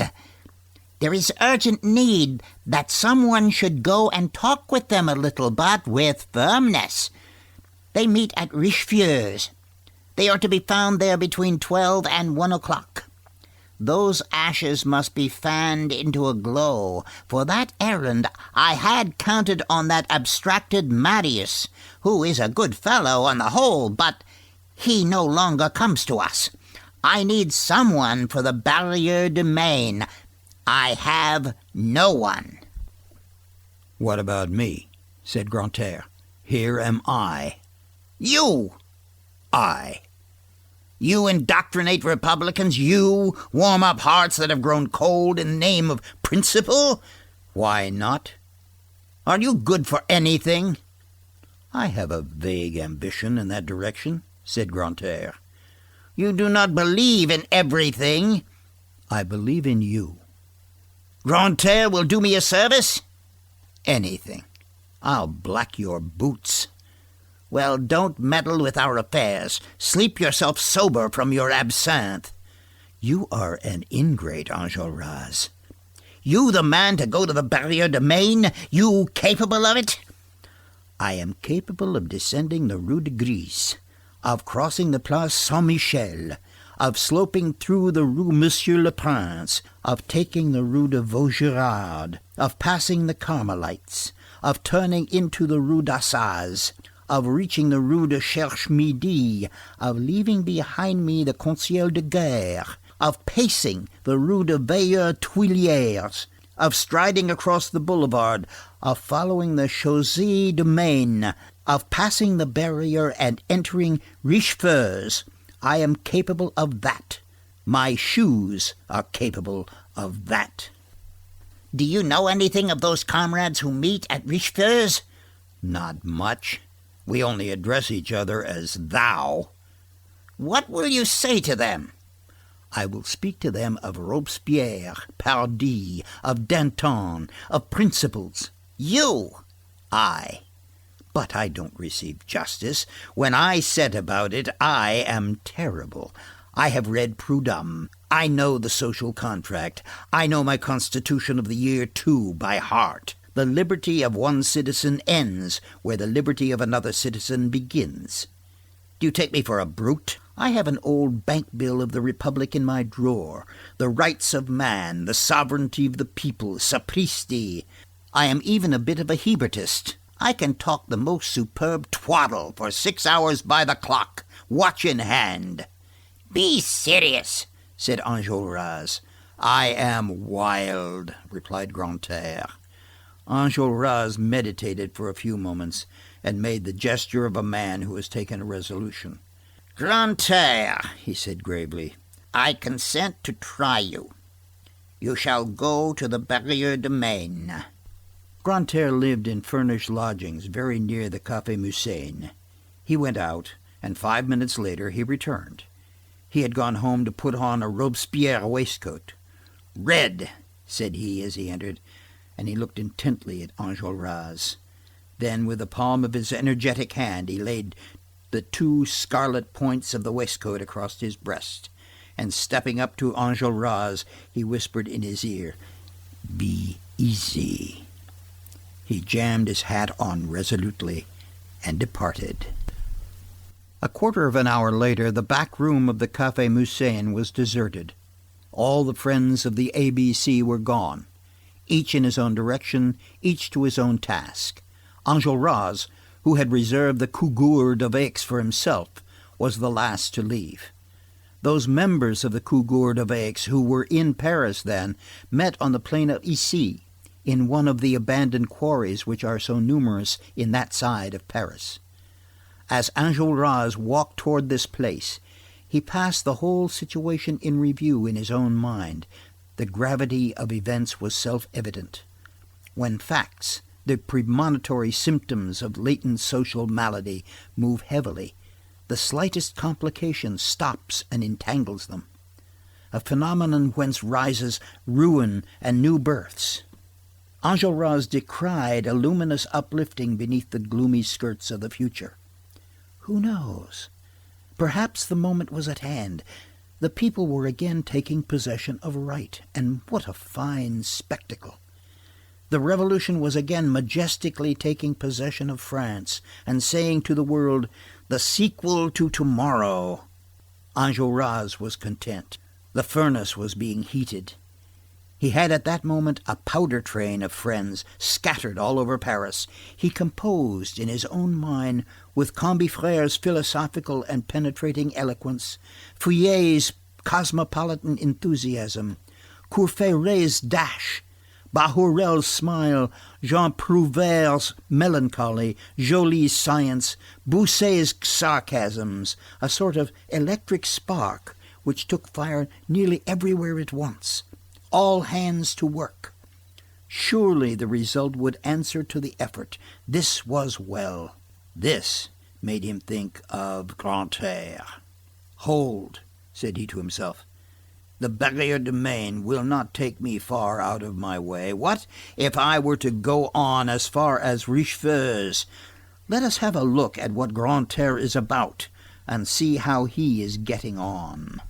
There is urgent need that someone should go and talk with them a little, but with firmness. They meet at Richefieur's. They are to be found there between 12 and 1 o'clock. Those ashes must be fanned into a glow. For that errand I had counted on that abstracted Marius, who is a good fellow on the whole, but he no longer comes to us. I need someone for the Barrière de Maine. I have no one." "What about me?" said Grantaire. "Here am I." "You!" "I." "You indoctrinate Republicans? You warm up hearts that have grown cold in the name of principle? "Why not?" Are you good for anything?" "I have a vague ambition in that direction," said Grantaire. "You do not believe in everything." "I believe in you." "Grantaire will do me a service?" "Anything. I'll black your boots." "Well, don't meddle with our affairs. Sleep yourself sober from your absinthe." "You are an ingrate, Enjolras." "You the man to go to the Barrière de Maine? You capable of it?" "I am capable of descending the Rue de Gris, of crossing the Place Saint-Michel, of sloping through the Rue Monsieur le Prince, of taking the Rue de Vaugirard, of passing the Carmelites, of turning into the Rue d'Assas, of reaching the Rue de Cherche-Midi, of leaving behind me the Conseil de Guerre, of pacing the Rue de Veilleurs-Tuileries, of striding across the boulevard, of following the Chaussée de Maine, of passing the barrier and entering Richefieur's. I am capable of that. My shoes are capable of that." "Do you know anything of those comrades who meet at Richefieur's?" "Not much. We only address each other as thou." What will you say to them? I will speak to them of Robespierre, Pardee, of Danton, of principles. You? I. But I don't receive justice. When I set about it, I am terrible. I have read Prudhomme. I know the social contract. I know my Constitution of the year 2 by heart. The liberty of one citizen ends where the liberty of another citizen begins. Do you take me for a brute? I have an old bank bill of the Republic in my drawer. The rights of man, the sovereignty of the people, sapristi. I am even a bit of a Hebertist. I can talk the most superb twaddle for 6 hours by the clock, watch in hand. Be serious, said Enjolras. I am wild, replied Grantaire. Enjolras meditated for a few moments and made the gesture of a man who has taken a resolution. Grantaire, he said gravely, I consent to try you. You shall go to the Barrière de Maine. Grantaire lived in furnished lodgings very near the Café Musain. He went out, and 5 minutes later he returned. He had gone home to put on a Robespierre waistcoat. "Red," said he as he entered, and he looked intently at Enjolras. Then, with the palm of his energetic hand, he laid the 2 scarlet points of the waistcoat across his breast, and stepping up to Enjolras, he whispered in his ear, "Be easy." He jammed his hat on resolutely and departed. A quarter of an hour later, the back room of the Café Musain was deserted. All the friends of the ABC were gone, each in his own direction, each to his own task. Enjolras, who had reserved the Cougourde of Aix for himself, was the last to leave. Those members of the Cougourde of Aix who were in Paris then met on the plain of Issy, in one of the abandoned quarries which are so numerous in that side of Paris. As Enjolras walked toward this place, he passed the whole situation in review in his own mind. The gravity of events was self-evident. When facts, the premonitory symptoms of latent social malady, move heavily, the slightest complication stops and entangles them. A phenomenon whence rises ruin and new births. Enjolras decried a luminous uplifting beneath the gloomy skirts of the future. Who knows? Perhaps the moment was at hand. The people were again taking possession of right, and what a fine spectacle! The revolution was again majestically taking possession of France, and saying to the world, "The sequel to tomorrow." Enjolras was content. The furnace was being heated. He had at that moment a powder train of friends scattered all over Paris. He composed in his own mind, with Combeferre's philosophical and penetrating eloquence, Fouillet's cosmopolitan enthusiasm, Courfeyrac's dash, Bahorel's smile, Jean Prouvair's melancholy, Joly's science, Bousset's sarcasms, a sort of electric spark which took fire nearly everywhere at once. All hands to work. Surely the result would answer to the effort. This was well. This made him think of Grantaire. "Hold," said he to himself. "The Barrière de Maine will not take me far out of my way. What if I were to go on as far as Richefeu's? Let us have a look at what Grantaire is about, and see how he is getting on."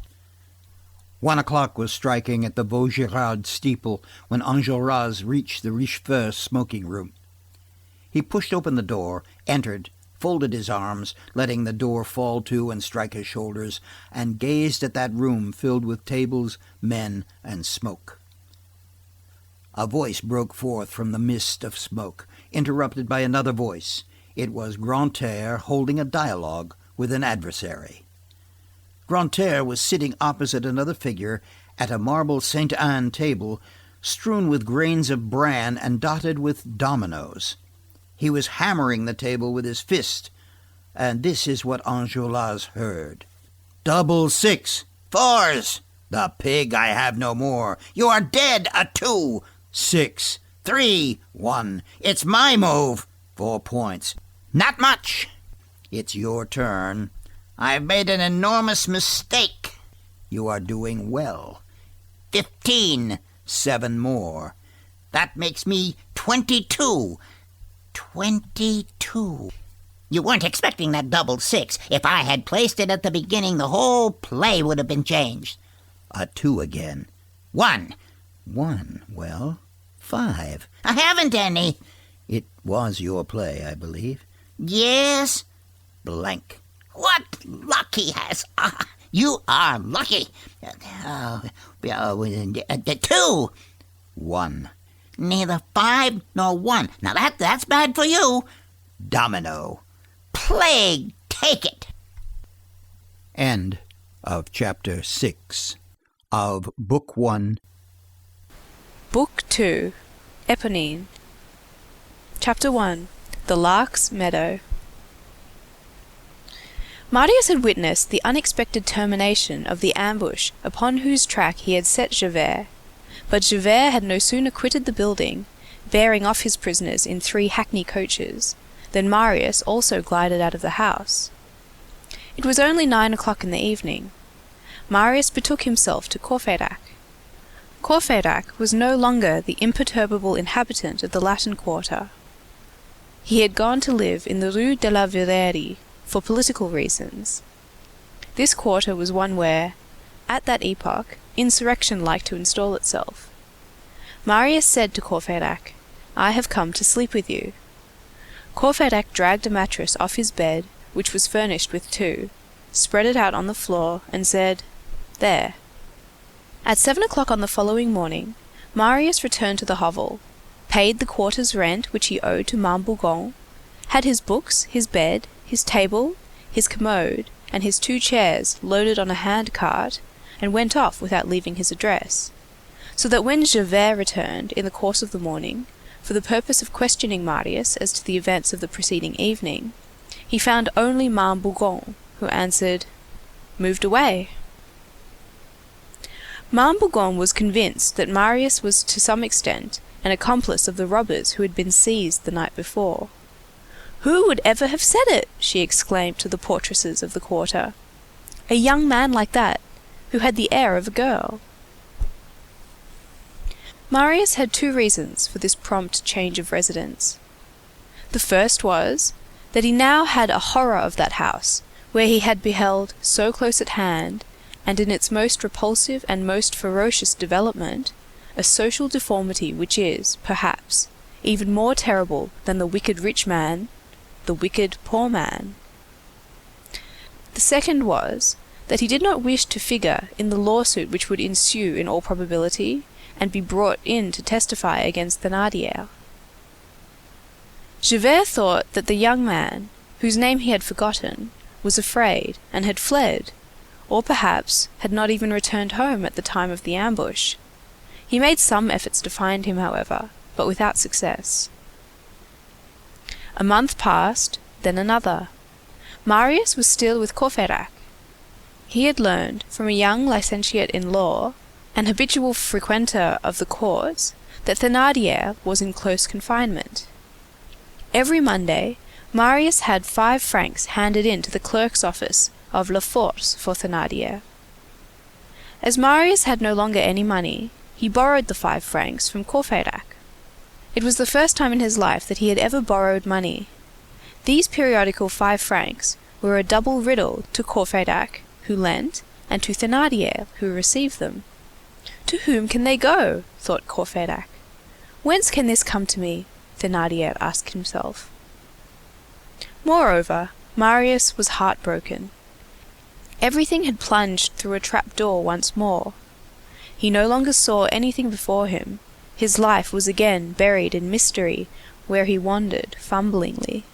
1 o'clock was striking at the Vaugirard steeple when Enjolras reached the Richefeu smoking room. He pushed open the door, entered, folded his arms, letting the door fall to and strike his shoulders, and gazed at that room filled with tables, men, and smoke. A voice broke forth from the mist of smoke, interrupted by another voice. It was Grantaire holding a dialogue with an adversary. Grantaire was sitting opposite another figure at a marble Sainte Anne table, strewn with grains of bran and dotted with dominoes. He was hammering the table with his fist, and this is what Enjolras heard. "Double 6, 4s. The pig, I have no more. You are dead, a 2. 6, 3, 1. It's my move. 4 points. Not much. It's your turn. I've made an enormous mistake. You are doing well. 15. 7 more. That makes me 22. 22. You weren't expecting that double 6. If I had placed it at the beginning, the whole play would have been changed. A 2 again. 1. 1. Well, 5. I haven't any. It was your play, I believe. Yes. Blank. What luck he has. You are lucky. 2. 1. Neither 5 nor 1. Now that's bad for you. Domino. Plague take it. End of chapter 6 of Book 1. Book 2, Eponine. Chapter 1, The Lark's Meadow. Marius had witnessed the unexpected termination of the ambush upon whose track he had set Javert, but Javert had no sooner quitted the building, bearing off his prisoners in 3 hackney coaches, than Marius also glided out of the house. It was only 9 o'clock in the evening. Marius betook himself to Courfeyrac. Courfeyrac was no longer the imperturbable inhabitant of the Latin Quarter. He had gone to live in the Rue de la Verrerie for political reasons. This quarter was one where, at that epoch, insurrection liked to install itself. Marius said to Courfeyrac, "I have come to sleep with you." Courfeyrac dragged a mattress off his bed, which was furnished with 2, spread it out on the floor, and said, "There." At 7 o'clock on the following morning, Marius returned to the hovel, paid the quarter's rent which he owed to Ma'am Bougon, had his books, his bed, his table, his commode, and his 2 chairs loaded on a hand cart, and went off without leaving his address, so that when Javert returned in the course of the morning, for the purpose of questioning Marius as to the events of the preceding evening, he found only Ma'am Bougon, who answered, "Moved away." Ma'am Bougon was convinced that Marius was to some extent an accomplice of the robbers who had been seized the night before. "Who would ever have said it?" she exclaimed to the portresses of the quarter. "A young man like that, who had the air of a girl." Marius had 2 reasons for this prompt change of residence. The first was that he now had a horror of that house, where he had beheld, so close at hand, and in its most repulsive and most ferocious development, a social deformity which is, perhaps, even more terrible than the wicked rich man, the wicked poor man. The second was that he did not wish to figure in the lawsuit which would ensue in all probability, and be brought in to testify against Thénardier. Javert thought that the young man, whose name he had forgotten, was afraid and had fled, or perhaps had not even returned home at the time of the ambush. He made some efforts to find him, however, but without success. A month passed, then another. Marius was still with Courfeyrac. He had learned from a young licentiate in law, an habitual frequenter of the courts, that Thénardier was in close confinement. Every Monday, Marius had 5 francs handed in to the clerk's office of La Force for Thénardier. As Marius had no longer any money, he borrowed the 5 francs from Courfeyrac. It was the first time in his life that he had ever borrowed money. These periodical 5 francs were a double riddle to Courfeyrac, who lent, and to Thénardier, who received them. "To whom can they go?" thought Courfeyrac. "Whence can this come to me?" Thénardier asked himself. Moreover, Marius was heartbroken. Everything had plunged through a trap door once more. He no longer saw anything before him. His life was again buried in mystery, where he wandered fumblingly.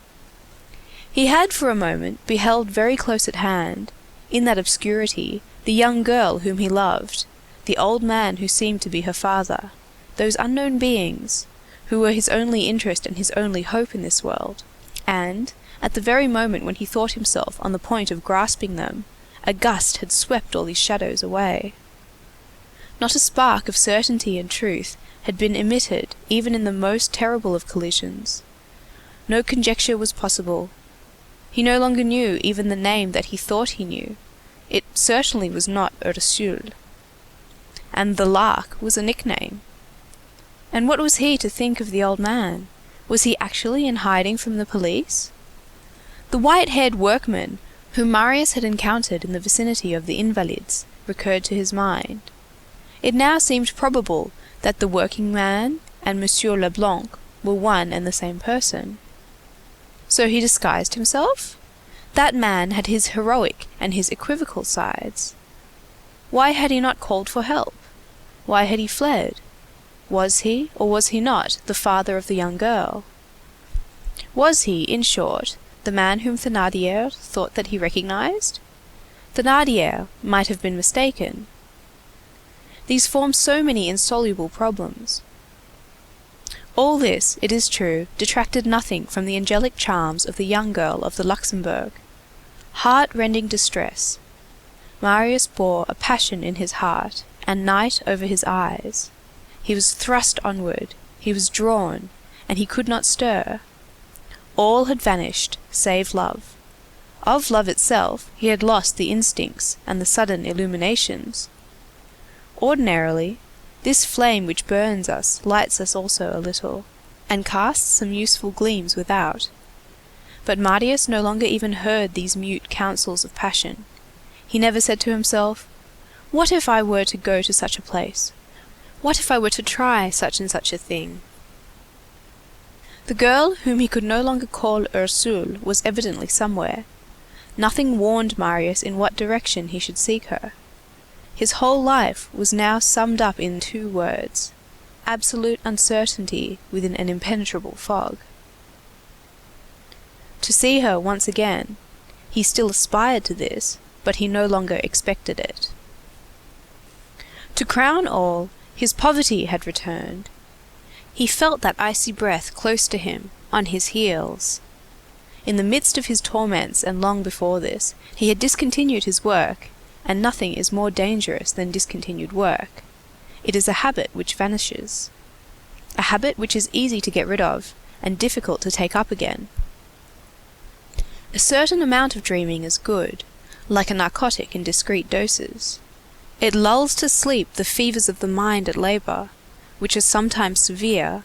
He had for a moment beheld very close at hand, in that obscurity, the young girl whom he loved, the old man who seemed to be her father, those unknown beings, who were his only interest and his only hope in this world, and, at the very moment when he thought himself on the point of grasping them, a gust had swept all these shadows away. Not a spark of certainty and truth had been emitted even in the most terrible of collisions. No conjecture was possible. He no longer knew even the name that he thought he knew. It certainly was not Ursule. And the Lark was a nickname. And what was he to think of the old man? Was he actually in hiding from the police? The white-haired workman whom Marius had encountered in the vicinity of the Invalides recurred to his mind. It now seemed probable that the working man and Monsieur Leblanc were one and the same person. So he disguised himself? That man had his heroic and his equivocal sides. Why had he not called for help? Why had he fled? Was he, or was he not, the father of the young girl? Was he, in short, the man whom Thénardier thought that he recognized? Thénardier might have been mistaken. These formed so many insoluble problems. All this, it is true, detracted nothing from the angelic charms of the young girl of the Luxembourg. Heart-rending distress. Marius bore a passion in his heart, and night over his eyes. He was thrust onward, he was drawn, and he could not stir. All had vanished, save love. Of love itself he had lost the instincts and the sudden illuminations. Ordinarily, this flame which burns us lights us also a little, and casts some useful gleams without. But Marius no longer even heard these mute counsels of passion. He never said to himself, "What if I were to go to such a place? What if I were to try such and such a thing?" The girl whom he could no longer call Ursule was evidently somewhere. Nothing warned Marius in what direction he should seek her. His whole life was now summed up in 2 words: absolute uncertainty within an impenetrable fog. To see her once again, he still aspired to this, but he no longer expected it. To crown all, his poverty had returned. He felt that icy breath close to him, on his heels. In the midst of his torments and long before this, he had discontinued his work, and nothing is more dangerous than discontinued work. It is a habit which vanishes. A habit which is easy to get rid of, and difficult to take up again. A certain amount of dreaming is good, like a narcotic in discreet doses. It lulls to sleep the fevers of the mind at labour, which are sometimes severe,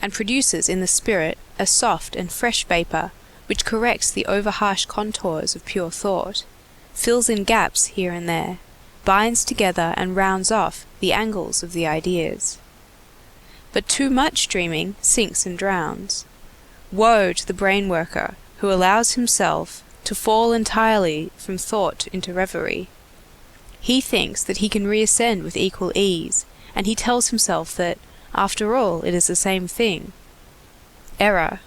and produces in the spirit a soft and fresh vapour which corrects the over-harsh contours of pure thought, fills in gaps here and there, binds together and rounds off the angles of the ideas. But too much dreaming sinks and drowns. Woe to the brain worker who allows himself to fall entirely from thought into reverie. He thinks that he can reascend with equal ease, and he tells himself that, after all, it is the same thing. Error.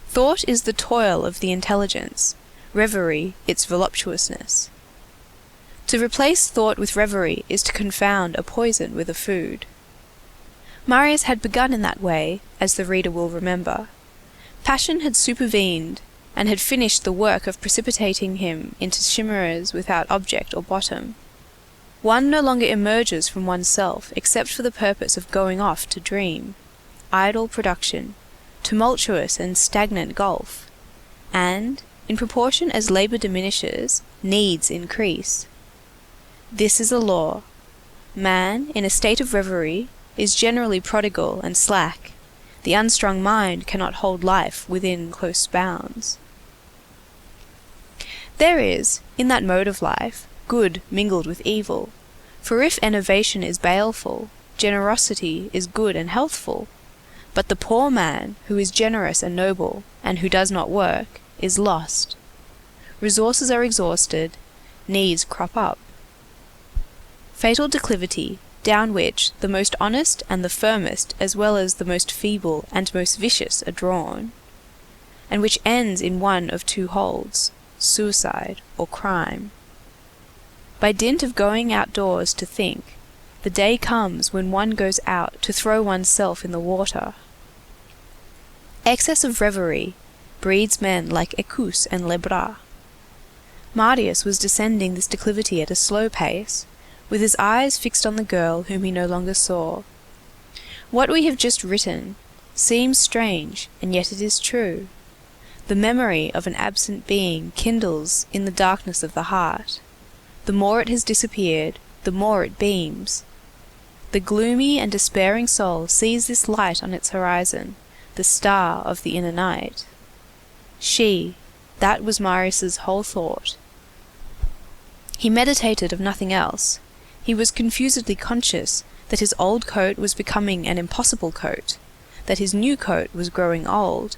Thought is the toil of the intelligence, reverie its voluptuousness. To replace thought with reverie is to confound a poison with a food. Marius had begun in that way, as the reader will remember. Passion had supervened, and had finished the work of precipitating him into chimeras without object or bottom. One no longer emerges from oneself except for the purpose of going off to dream. Idle production, tumultuous and stagnant gulf, and, in proportion as labour diminishes, needs increase. This is a law. Man, in a state of reverie, is generally prodigal and slack. The unstrung mind cannot hold life within close bounds. There is, in that mode of life, good mingled with evil, for if enervation is baleful, generosity is good and healthful, but the poor man who is generous and noble, and who does not work, is lost. Resources are exhausted, needs crop up. Fatal declivity, down which the most honest and the firmest, as well as the most feeble and most vicious, are drawn, and which ends in one of 2 holds, suicide or crime. By dint of going outdoors to think, the day comes when one goes out to throw oneself in the water. Excess of reverie breeds men like Écus and Lebras. Marius was descending this declivity at a slow pace, with his eyes fixed on the girl whom he no longer saw. What we have just written seems strange, and yet it is true. The memory of an absent being kindles in the darkness of the heart. The more it has disappeared, the more it beams. The gloomy and despairing soul sees this light on its horizon, the star of the inner night. She, that was Marius' whole thought. He meditated of nothing else. He was confusedly conscious that his old coat was becoming an impossible coat, that his new coat was growing old,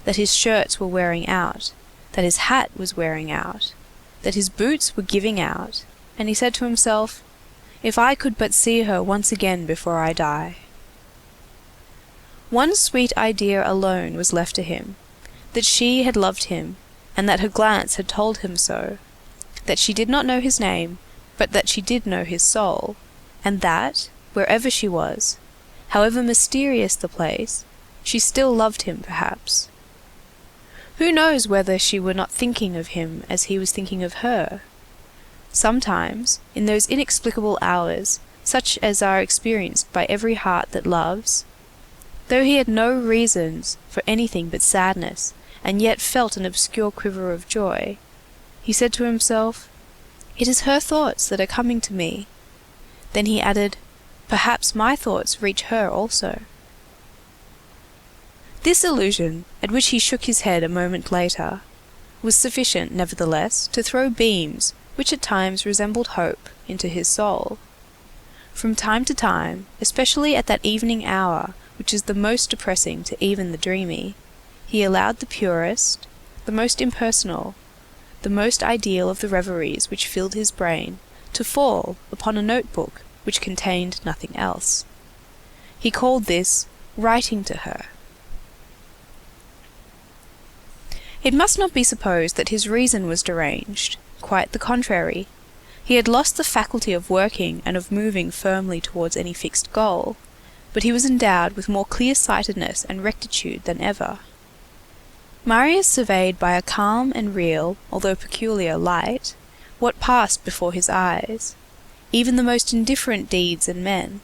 that his shirts were wearing out, that his hat was wearing out, that his boots were giving out, and he said to himself, "If I could but see her once again before I die." One sweet idea alone was left to him, that she had loved him, and that her glance had told him so, that she did not know his name, but that she did know his soul, and that, wherever she was, however mysterious the place, she still loved him perhaps. Who knows whether she were not thinking of him as he was thinking of her? Sometimes, in those inexplicable hours, such as are experienced by every heart that loves, though he had no reasons for anything but sadness, and yet felt an obscure quiver of joy, he said to himself, "It is her thoughts that are coming to me." Then he added, "Perhaps my thoughts reach her also." This illusion, at which he shook his head a moment later, was sufficient, nevertheless, to throw beams, which at times resembled hope, into his soul. From time to time, especially at that evening hour which is the most depressing to even the dreamy, he allowed the purest, the most impersonal, the most ideal of the reveries which filled his brain to fall upon a notebook which contained nothing else. He called this writing to her. It must not be supposed that his reason was deranged. Quite the contrary. He had lost the faculty of working and of moving firmly towards any fixed goal, but he was endowed with more clear-sightedness and rectitude than ever. Marius surveyed by a calm and real, although peculiar, light, what passed before his eyes, even the most indifferent deeds and men.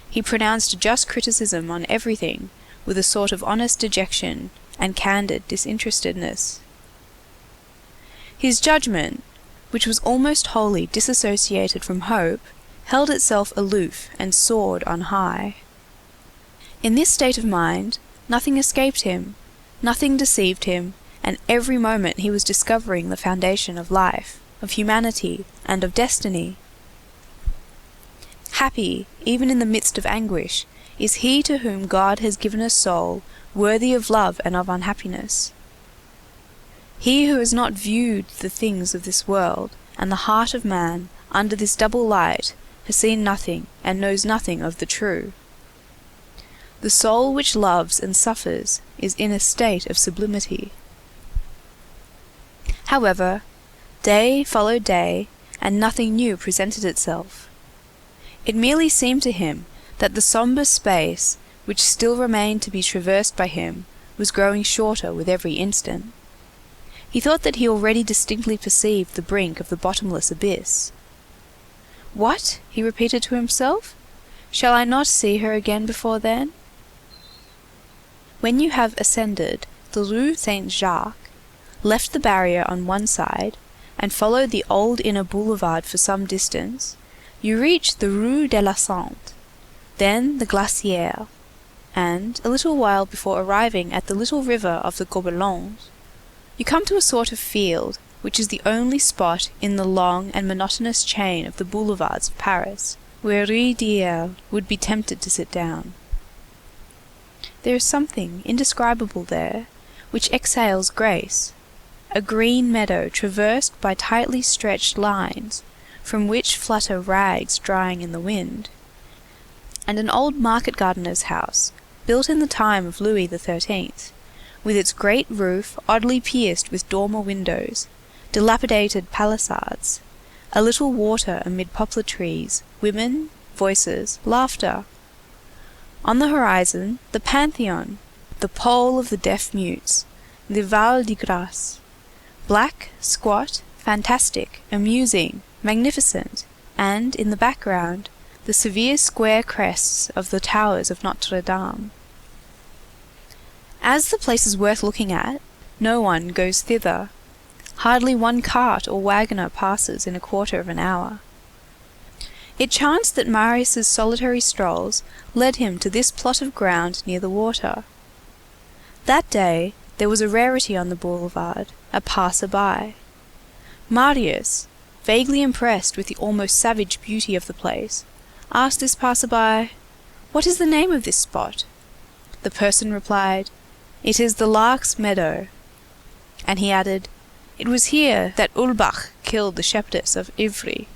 He pronounced a just criticism on everything with a sort of honest dejection and candid disinterestedness. His judgment, which was almost wholly disassociated from hope, held itself aloof and soared on high. In this state of mind, nothing escaped him, nothing deceived him, and every moment he was discovering the foundation of life, of humanity, and of destiny. Happy, even in the midst of anguish, is he to whom God has given a soul worthy of love and of unhappiness. He who has not viewed the things of this world and the heart of man under this double light has seen nothing and knows nothing of the true. The soul which loves and suffers is in a state of sublimity. However, day followed day, and nothing new presented itself. It merely seemed to him that the sombre space which still remained to be traversed by him was growing shorter with every instant. He thought that he already distinctly perceived the brink of the bottomless abyss. "What?" he repeated to himself. "Shall I not see her again before then?" When you have ascended the Rue Saint-Jacques, left the barrier on one side, and followed the old inner boulevard for some distance, you reach the Rue de la Sante, then the Glacière, and, a little while before arriving at the little river of the Gobelins, you come to a sort of field which is the only spot in the long and monotonous chain of the boulevards of Paris where Rue would be tempted to sit down. There is something indescribable there which exhales grace, a green meadow traversed by tightly stretched lines from which flutter rags drying in the wind, and an old market gardener's house built in the time of Louis XIII, with its great roof oddly pierced with dormer windows, dilapidated palisades, a little water amid poplar trees, women, voices, laughter. On the horizon, the Pantheon, the pole of the deaf-mutes, the Val de Grâce, black, squat, fantastic, amusing, magnificent, and, in the background, the severe square crests of the towers of Notre Dame. As the place is worth looking at, No one goes thither. Hardly one cart or wagoner passes in a quarter of an hour. It chanced that Marius' solitary strolls led him to this plot of ground near the water. That day there was a rarity on the boulevard, a passer-by. Marius, vaguely impressed with the almost savage beauty of the place, asked this passer-by, "What is the name of this spot?" The person replied, "It is the Lark's Meadow." And he added, "It was here that Ulbach killed the shepherdess of Ivry."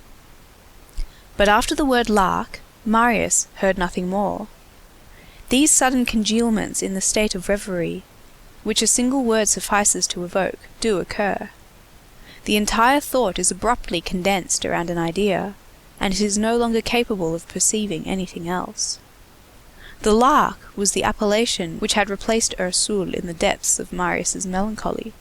But after the word lark, Marius heard nothing more. These sudden congealments in the state of reverie, which a single word suffices to evoke, do occur. The entire thought is abruptly condensed around an idea, and it is no longer capable of perceiving anything else. The lark was the appellation which had replaced Ursule in the depths of Marius' melancholy.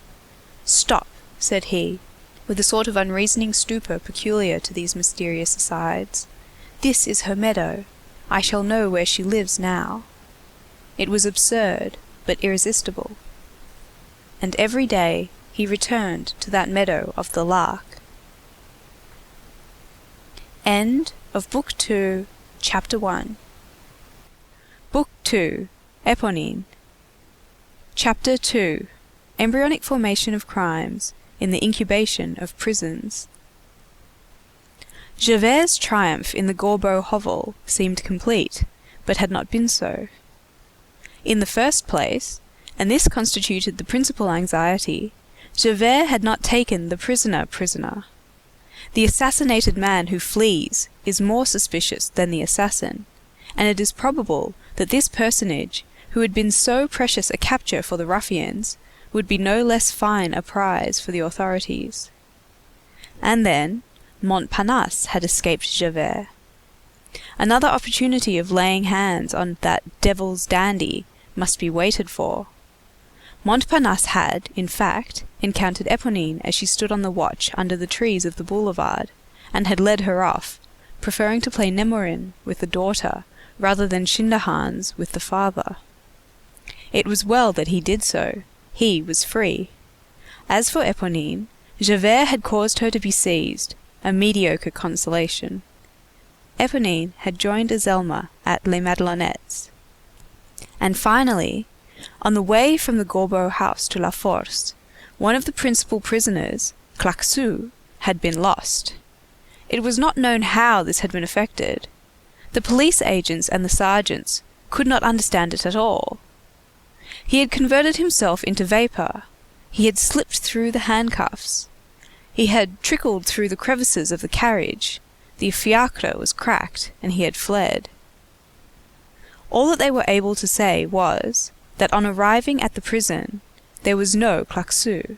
"Stop," said he, with a sort of unreasoning stupor peculiar to these mysterious asides. "This is her meadow. I shall know where she lives now." It was absurd, but irresistible. And every day he returned to that meadow of the lark. End of Book 2, Chapter 1. Book 2, Eponine. Chapter 2, Embryonic Formation of Crimes in the Incubation of Prisons. Javert's triumph in the Gorbeau hovel seemed complete, but had not been so. In the first place, and this constituted the principal anxiety, Javert had not taken the prisoner. The assassinated man who flees is more suspicious than the assassin, and it is probable that this personage, who had been so precious a capture for the ruffians, would be no less fine a prize for the authorities. And then, Montparnasse had escaped Javert. Another opportunity of laying hands on that devil's dandy must be waited for. Montparnasse had, in fact, encountered Eponine as she stood on the watch under the trees of the boulevard, and had led her off, preferring to play Nemorin with the daughter rather than Schinderhannes with the father. It was well that he did so. He was free. As for Eponine, Javert had caused her to be seized, a mediocre consolation. Eponine had joined Azelma at Les Madelonettes. And finally, on the way from the Gorbeau house to La Force, one of the principal prisoners, Claquesous, had been lost. It was not known how this had been effected. The police agents and the sergeants could not understand it at all. He had converted himself into vapour. He had slipped through the handcuffs. He had trickled through the crevices of the carriage. The fiacre was cracked, and he had fled. All that they were able to say was that on arriving at the prison, there was no Claquesous.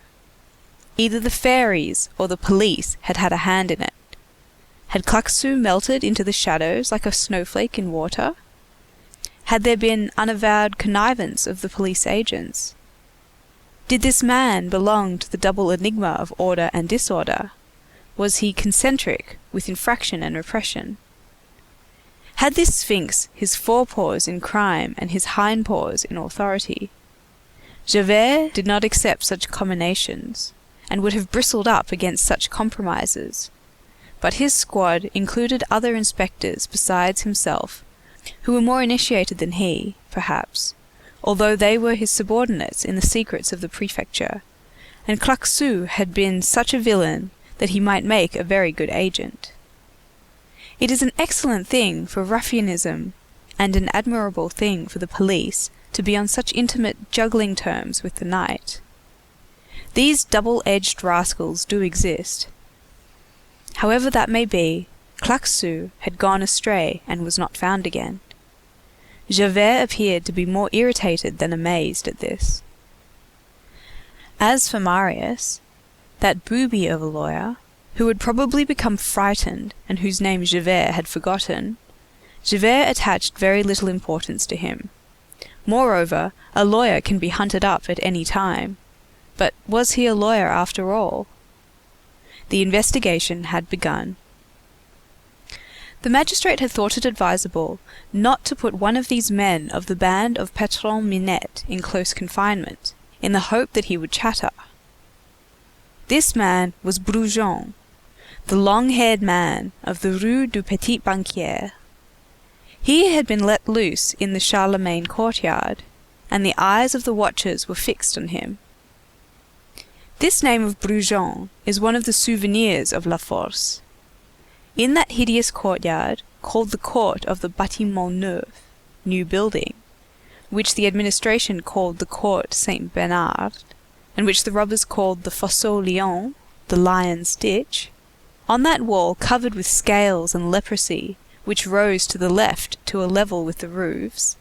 Either the fairies or the police had had a hand in it. Had Claquesous melted into the shadows like a snowflake in water? Had there been unavowed connivance of the police agents? Did this man belong to the double enigma of order and disorder? Was he concentric with infraction and repression? Had this sphinx his forepaws in crime and his hindpaws in authority? Javert did not accept such combinations, and would have bristled up against such compromises. But his squad included other inspectors besides himself, who were more initiated than he, perhaps, although they were his subordinates in the secrets of the prefecture, and Claquesous had been such a villain that he might make a very good agent. It is an excellent thing for ruffianism and an admirable thing for the police to be on such intimate juggling terms with the night. These double-edged rascals do exist. However that may be, Claquesous had gone astray and was not found again. Javert appeared to be more irritated than amazed at this. As for Marius, that booby of a lawyer, who had probably become frightened and whose name Javert had forgotten, Javert attached very little importance to him. Moreover, a lawyer can be hunted up at any time. But was he a lawyer after all? The investigation had begun. The magistrate had thought it advisable not to put one of these men of the band of Patron Minette in close confinement, in the hope that he would chatter. This man was Brujon, the long-haired man of the Rue du Petit Banquier. He had been let loose in the Charlemagne courtyard, and the eyes of the watchers were fixed on him. This name of Brujon is one of the souvenirs of La Force. In that hideous courtyard, called the court of the Bâtiment Neuf, new building, which the administration called the Court Saint Bernard, and which the robbers called the Fossé Lion, the Lion's Ditch, on that wall covered with scales and leprosy, which rose to the left to a level with the roofs,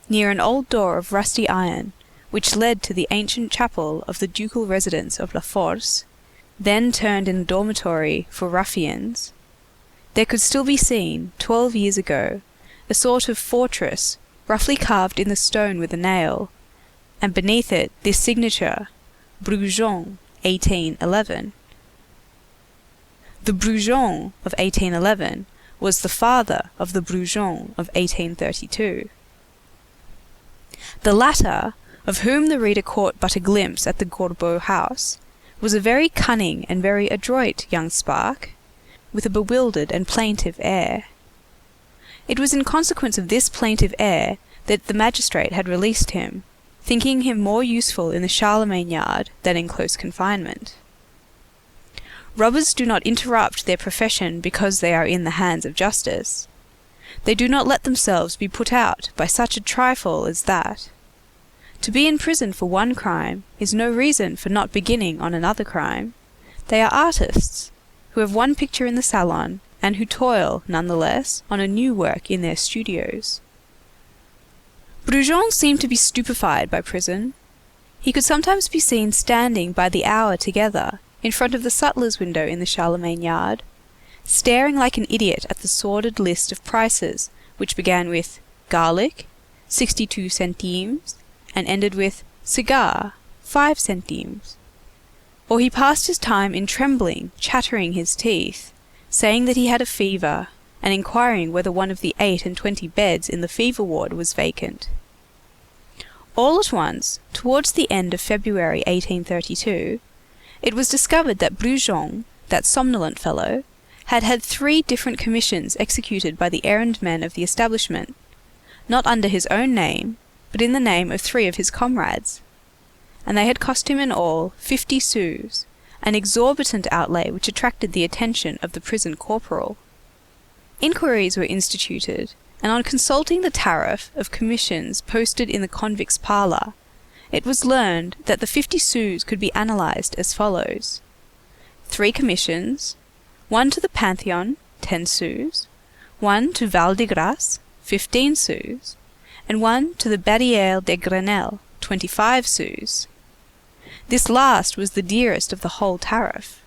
near an old door of rusty iron, which led to the ancient chapel of the ducal residence of La Force, then turned in a dormitory for ruffians, there could still be seen, 12 years ago, a sort of fortress roughly carved in the stone with a nail, and beneath it this signature, Brujon, 1811. The Brujon of 1811 was the father of the Brujon of 1832. The latter, of whom the reader caught but a glimpse at the Gorbeau house, was a very cunning and very adroit young spark, with a bewildered and plaintive air. It was in consequence of this plaintive air that the magistrate had released him, thinking him more useful in the Charlemagne yard than in close confinement. Robbers do not interrupt their profession because they are in the hands of justice. They do not let themselves be put out by such a trifle as that. To be in prison for one crime is no reason for not beginning on another crime. They are artists, who have one picture in the salon, and who toil, none the less, on a new work in their studios. Brujon seemed to be stupefied by prison. He could sometimes be seen standing by the hour together in front of the sutler's window in the Charlemagne yard, staring like an idiot at the sordid list of prices which began with garlic, 62 centimes, and ended with cigar, 5 centimes. Or he passed his time in trembling, chattering his teeth, saying that he had a fever, and inquiring whether one of the 28 beds in the fever ward was vacant. All at once, towards the end of February 1832, it was discovered that Brujon, that somnolent fellow, had had 3 different commissions executed by the errand men of the establishment, not under his own name, but in the name of 3 of his comrades, and they had cost him in all 50 sous, an exorbitant outlay which attracted the attention of the prison corporal. Inquiries were instituted, and on consulting the tariff of commissions posted in the convicts' parlour, it was learned that the 50 sous could be analysed as follows: 3 commissions, 1 to the Pantheon, 10 sous, 1 to Val de Grace, 15 sous, and 1 to the Barrière des Grenelles, 25 sous. This last was the dearest of the whole tariff.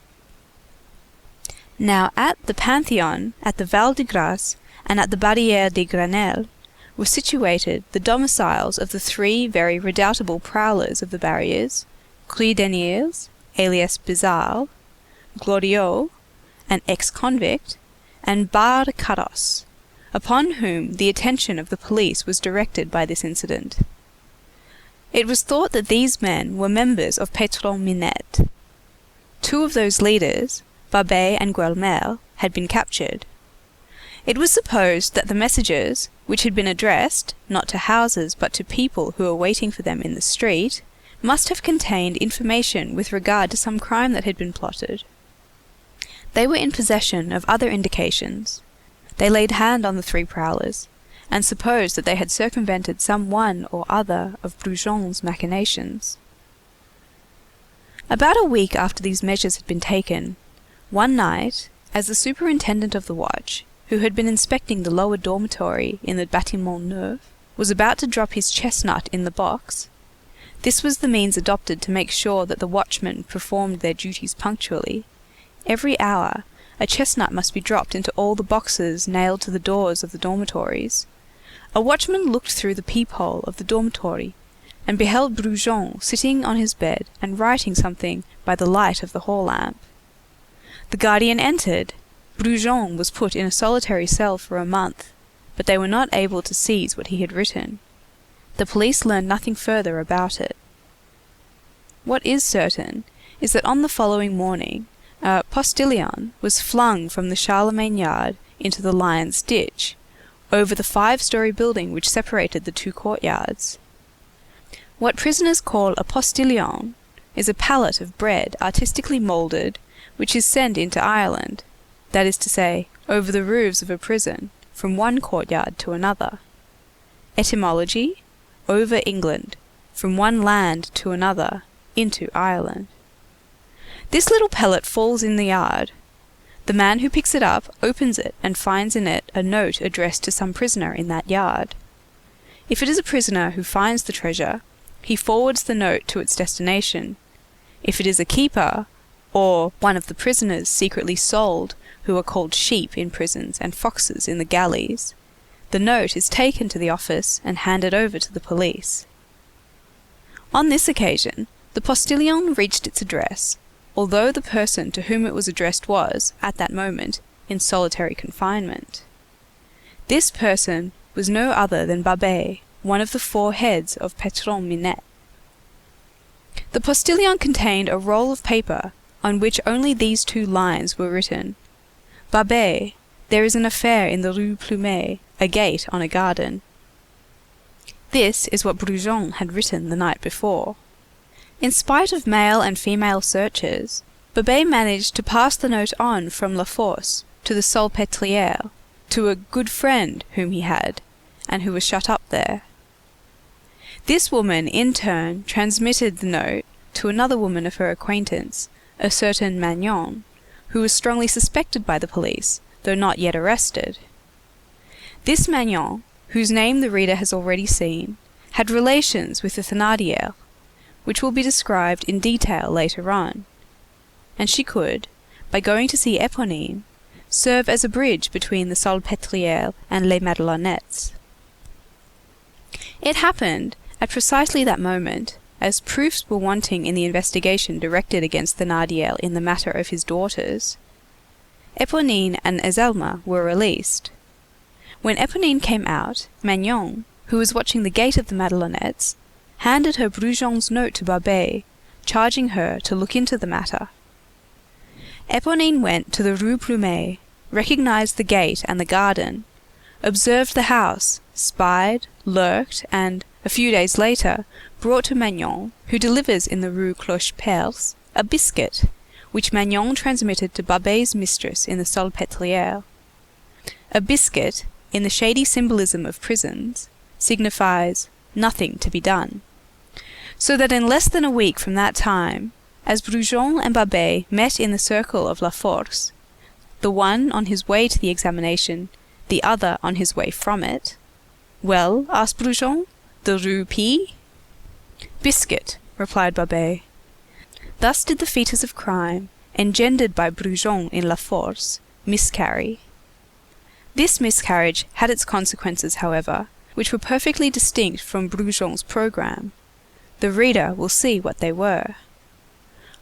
Now at the Pantheon, at the Val de Grace, and at the Barrière des Grenelles were situated the domiciles of the 3 very redoubtable prowlers of the barriers, Cruy-Daniels, alias Bizarre, Glorieux, an ex-convict, and Bar Caros, upon whom the attention of the police was directed by this incident. It was thought that these men were members of Patron Minette. 2 of those leaders, Babet and Guelmel, had been captured. It was supposed that the messages, which had been addressed, not to houses but to people who were waiting for them in the street, must have contained information with regard to some crime that had been plotted. They were in possession of other indications. They laid hand on the 3 prowlers, and supposed that they had circumvented some one or other of Brujon's machinations. About a week after these measures had been taken, one night, as the superintendent of the watch, who had been inspecting the lower dormitory in the Bâtiment Neuf, was about to drop his chestnut in the box, this was the means adopted to make sure that the watchmen performed their duties punctually. Every hour, a chestnut must be dropped into all the boxes nailed to the doors of the dormitories. A watchman looked through the peephole of the dormitory and beheld Brujon sitting on his bed and writing something by the light of the hall lamp. The guardian entered. Brujon was put in a solitary cell for a month, but they were not able to seize what he had written. The police learned nothing further about it. What is certain is that on the following morning, a postilion was flung from the Charlemagne yard into the Lion's Ditch, over the 5-story building which separated the two courtyards. What prisoners call a postilion is a pallet of bread artistically moulded, which is sent into Ireland, that is to say, over the roofs of a prison, from one courtyard to another. Etymology, over England, from one land to another, into Ireland. This little pellet falls in the yard. The man who picks it up opens it and finds in it a note addressed to some prisoner in that yard. If it is a prisoner who finds the treasure, he forwards the note to its destination. If it is a keeper, or one of the prisoners secretly sold, who are called sheep in prisons and foxes in the galleys, the note is taken to the office and handed over to the police. On this occasion, the postilion reached its address, although the person to whom it was addressed was, at that moment, in solitary confinement. This person was no other than Babet, one of the 4 heads of Patron Minette. The postilion contained a roll of paper on which only these 2 lines were written: Babet, there is an affair in the Rue Plumet, a gate on a garden. This is what Brujon had written the night before. In spite of male and female searchers, Babet managed to pass the note on from La Force to the Salpêtrière, to a good friend whom he had, and who was shut up there. This woman, in turn, transmitted the note to another woman of her acquaintance, a certain Magnon, who was strongly suspected by the police, though not yet arrested. This Magnon, whose name the reader has already seen, had relations with the Thénardier, which will be described in detail later on, and she could, by going to see Éponine, serve as a bridge between the Salpêtrière and les Madelonettes. It happened, at precisely that moment, as proofs were wanting in the investigation directed against Thénardier in the matter of his daughters, Éponine and Azelma were released. When Éponine came out, Magnon, who was watching the gate of the Madelonettes, handed her Brujon's note to Babet, charging her to look into the matter. Éponine went to the Rue Plumet, recognized the gate and the garden, observed the house, spied, lurked, and, a few days later, brought to Magnon, who delivers in the Rue Cloche-Perce, a biscuit, which Magnon transmitted to Babet's mistress in the Salpêtrière. A biscuit, in the shady symbolism of prisons, signifies nothing to be done. So that in less than a week from that time, as Brujon and Babet met in the circle of La Force, the one on his way to the examination, the other on his way from it. Well, asked Brujon, the Rue P? Biscuit, replied Babet. Thus did the fetus of crime, engendered by Brujon in La Force, miscarry. This miscarriage had its consequences, however, which were perfectly distinct from Brujon's programme. The reader will see what they were.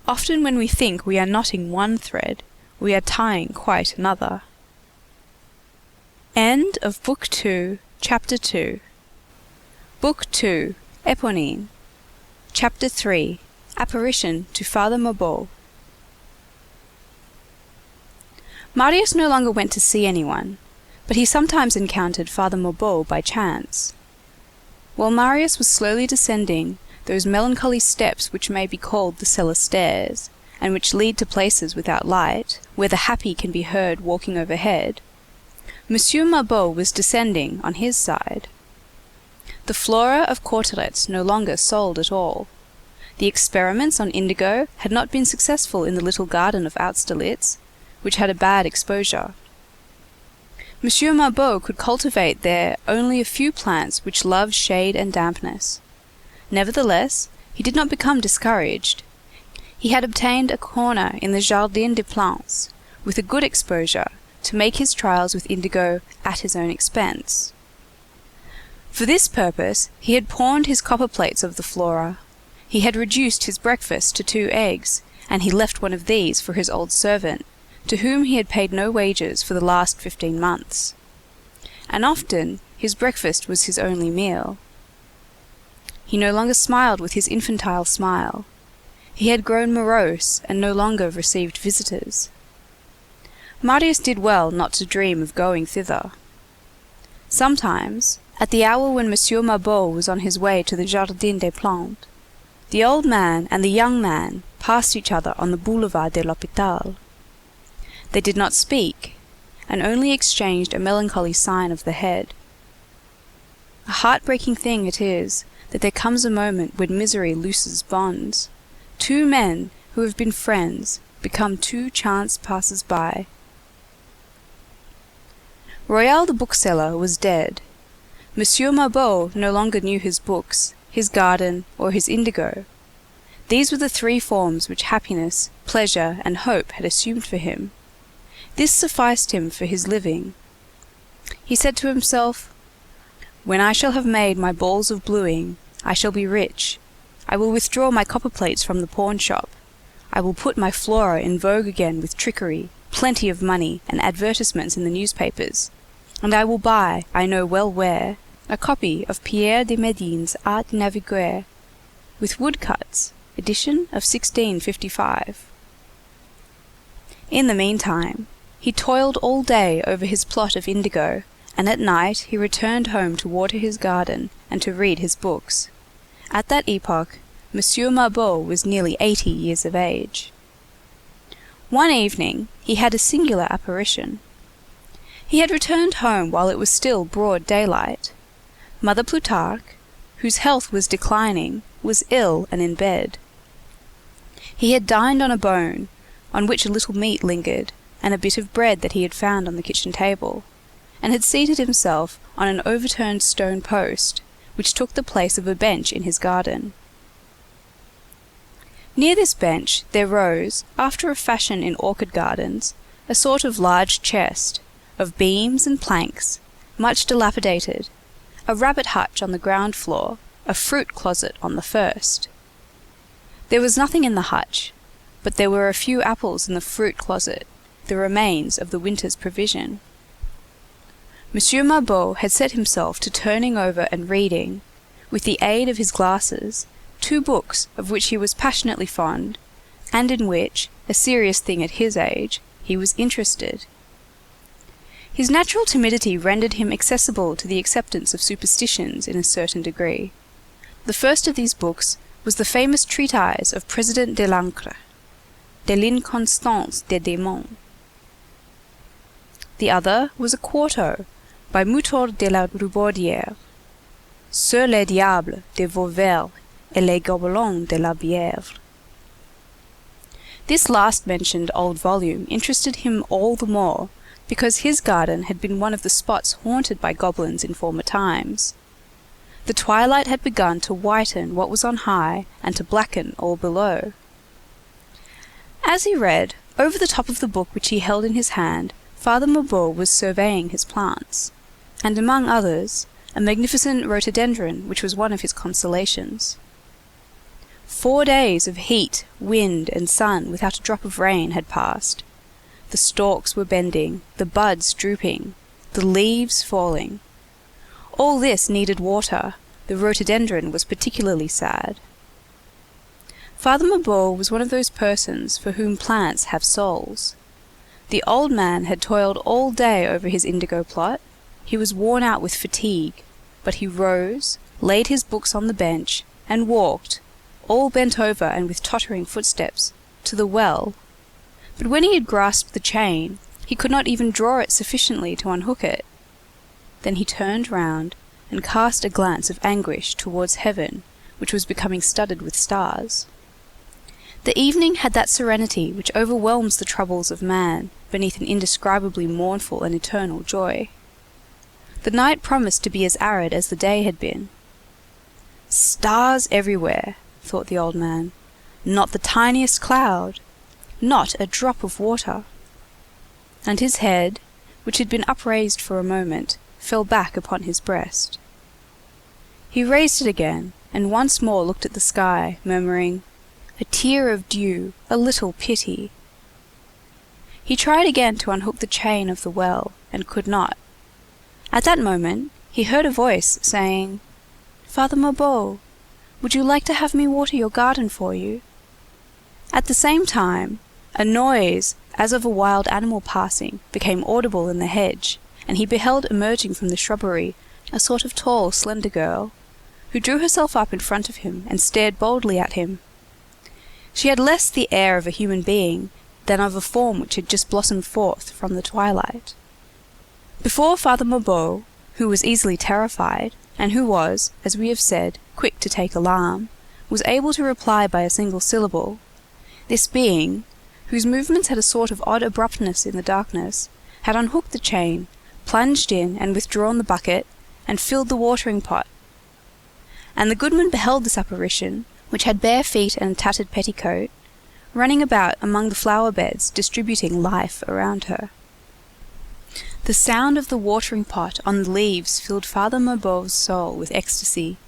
Often when we think we are knotting one thread, we are tying quite another. End of Book 2, Chapter 2. Book 2, Éponine. Chapter 3, Apparition to Father Mabeuf. Marius no longer went to see anyone, but he sometimes encountered Father Mabeuf by chance. While Marius was slowly descending those melancholy steps which may be called the cellar stairs, and which lead to places without light, where the happy can be heard walking overhead, Monsieur Mabeuf was descending on his side. The flora of Cauteretz no longer sold at all. The experiments on indigo had not been successful in the little garden of Austerlitz, which had a bad exposure. Monsieur Mabeuf could cultivate there only a few plants which loved shade and dampness. Nevertheless, he did not become discouraged. He had obtained a corner in the Jardin des Plantes, with a good exposure, to make his trials with indigo at his own expense. For this purpose, he had pawned his copper plates of the flora. He had reduced his breakfast to 2 eggs, and he left one of these for his old servant, to whom he had paid no wages for the last 15 months. And often his breakfast was his only meal. He no longer smiled with his infantile smile. He had grown morose and no longer received visitors. Marius did well not to dream of going thither. Sometimes, at the hour when Monsieur Mabeuf was on his way to the Jardin des Plantes, the old man and the young man passed each other on the Boulevard de l'Hôpital. They did not speak, and only exchanged a melancholy sign of the head. A heart-breaking thing it is that there comes a moment when misery looses bonds. Two men who have been friends become two chance passers-by. Royal the bookseller was dead. Monsieur Mabeuf no longer knew his books, his garden, or his indigo. These were the three forms which happiness, pleasure, and hope had assumed for him. This sufficed him for his living. He said to himself, "When I shall have made my balls of bluing, I shall be rich. I will withdraw my copper plates from the pawn shop. I will put my flora in vogue again with trickery, plenty of money, and advertisements in the newspapers. And I will buy, I know well where, a copy of Pierre de Médine's Art de Naviguer, with woodcuts, edition of 1655. In the meantime, he toiled all day over his plot of indigo, and at night he returned home to water his garden and to read his books. At that epoch, Monsieur Mabeuf was nearly 80 years of age. One evening he had a singular apparition. He had returned home while it was still broad daylight. Mother Plutarque, whose health was declining, was ill and in bed. He had dined on a bone, on which a little meat lingered, and a bit of bread that he had found on the kitchen table, and had seated himself on an overturned stone post, which took the place of a bench in his garden. Near this bench there rose, after a fashion in orchid gardens, a sort of large chest, of beams and planks, much dilapidated, a rabbit hutch on the ground floor, a fruit closet on the first. There was nothing in the hutch, but there were a few apples in the fruit closet, the remains of the winter's provision. Monsieur Mabeuf had set himself to turning over and reading, with the aid of his glasses, two books of which he was passionately fond, and in which, a serious thing at his age, he was interested. His natural timidity rendered him accessible to the acceptance of superstitions in a certain degree. The first of these books was the famous treatise of President de l'Ancre, De l'inconstance des démons. The other was a quarto by Mutor de la Rubaudière, Sur les diables de Vauvert et les gobelins de la Bièvre. This last mentioned old volume interested him all the more because his garden had been one of the spots haunted by goblins in former times. The twilight had begun to whiten what was on high and to blacken all below. As he read, over the top of the book which he held in his hand, Father Mabeuf was surveying his plants, and among others, a magnificent rhododendron which was one of his consolations. 4 days of heat, wind, and sun without a drop of rain had passed. The stalks were bending, the buds drooping, the leaves falling. All this needed water. The rhododendron was particularly sad. Father Mabeuf was one of those persons for whom plants have souls. The old man had toiled all day over his indigo plot. He was worn out with fatigue, but he rose, laid his books on the bench, and walked, all bent over and with tottering footsteps, to the well. But when he had grasped the chain, he could not even draw it sufficiently to unhook it. Then he turned round and cast a glance of anguish towards heaven, which was becoming studded with stars. The evening had that serenity which overwhelms the troubles of man beneath an indescribably mournful and eternal joy. The night promised to be as arid as the day had been. Stars everywhere, thought the old man, not the tiniest cloud, not a drop of water. And his head, which had been upraised for a moment, fell back upon his breast. He raised it again, and once more looked at the sky, murmuring, "A tear of dew, a little pity." He tried again to unhook the chain of the well, and could not. At that moment, he heard a voice saying, "Father Mabeuf, would you like to have me water your garden for you?" At the same time, a noise, as of a wild animal passing, became audible in the hedge, and he beheld emerging from the shrubbery a sort of tall, slender girl, who drew herself up in front of him and stared boldly at him. She had less the air of a human being than of a form which had just blossomed forth from the twilight. Before Father Mabeuf, who was easily terrified, and who was, as we have said, quick to take alarm, was able to reply by a single syllable, this being, whose movements had a sort of odd abruptness in the darkness, had unhooked the chain, plunged in and withdrawn the bucket, and filled the watering pot. And the goodman beheld this apparition, which had bare feet and a tattered petticoat, running about among the flower beds, distributing life around her. The sound of the watering pot on the leaves filled Father Mabeuf's soul with ecstasy.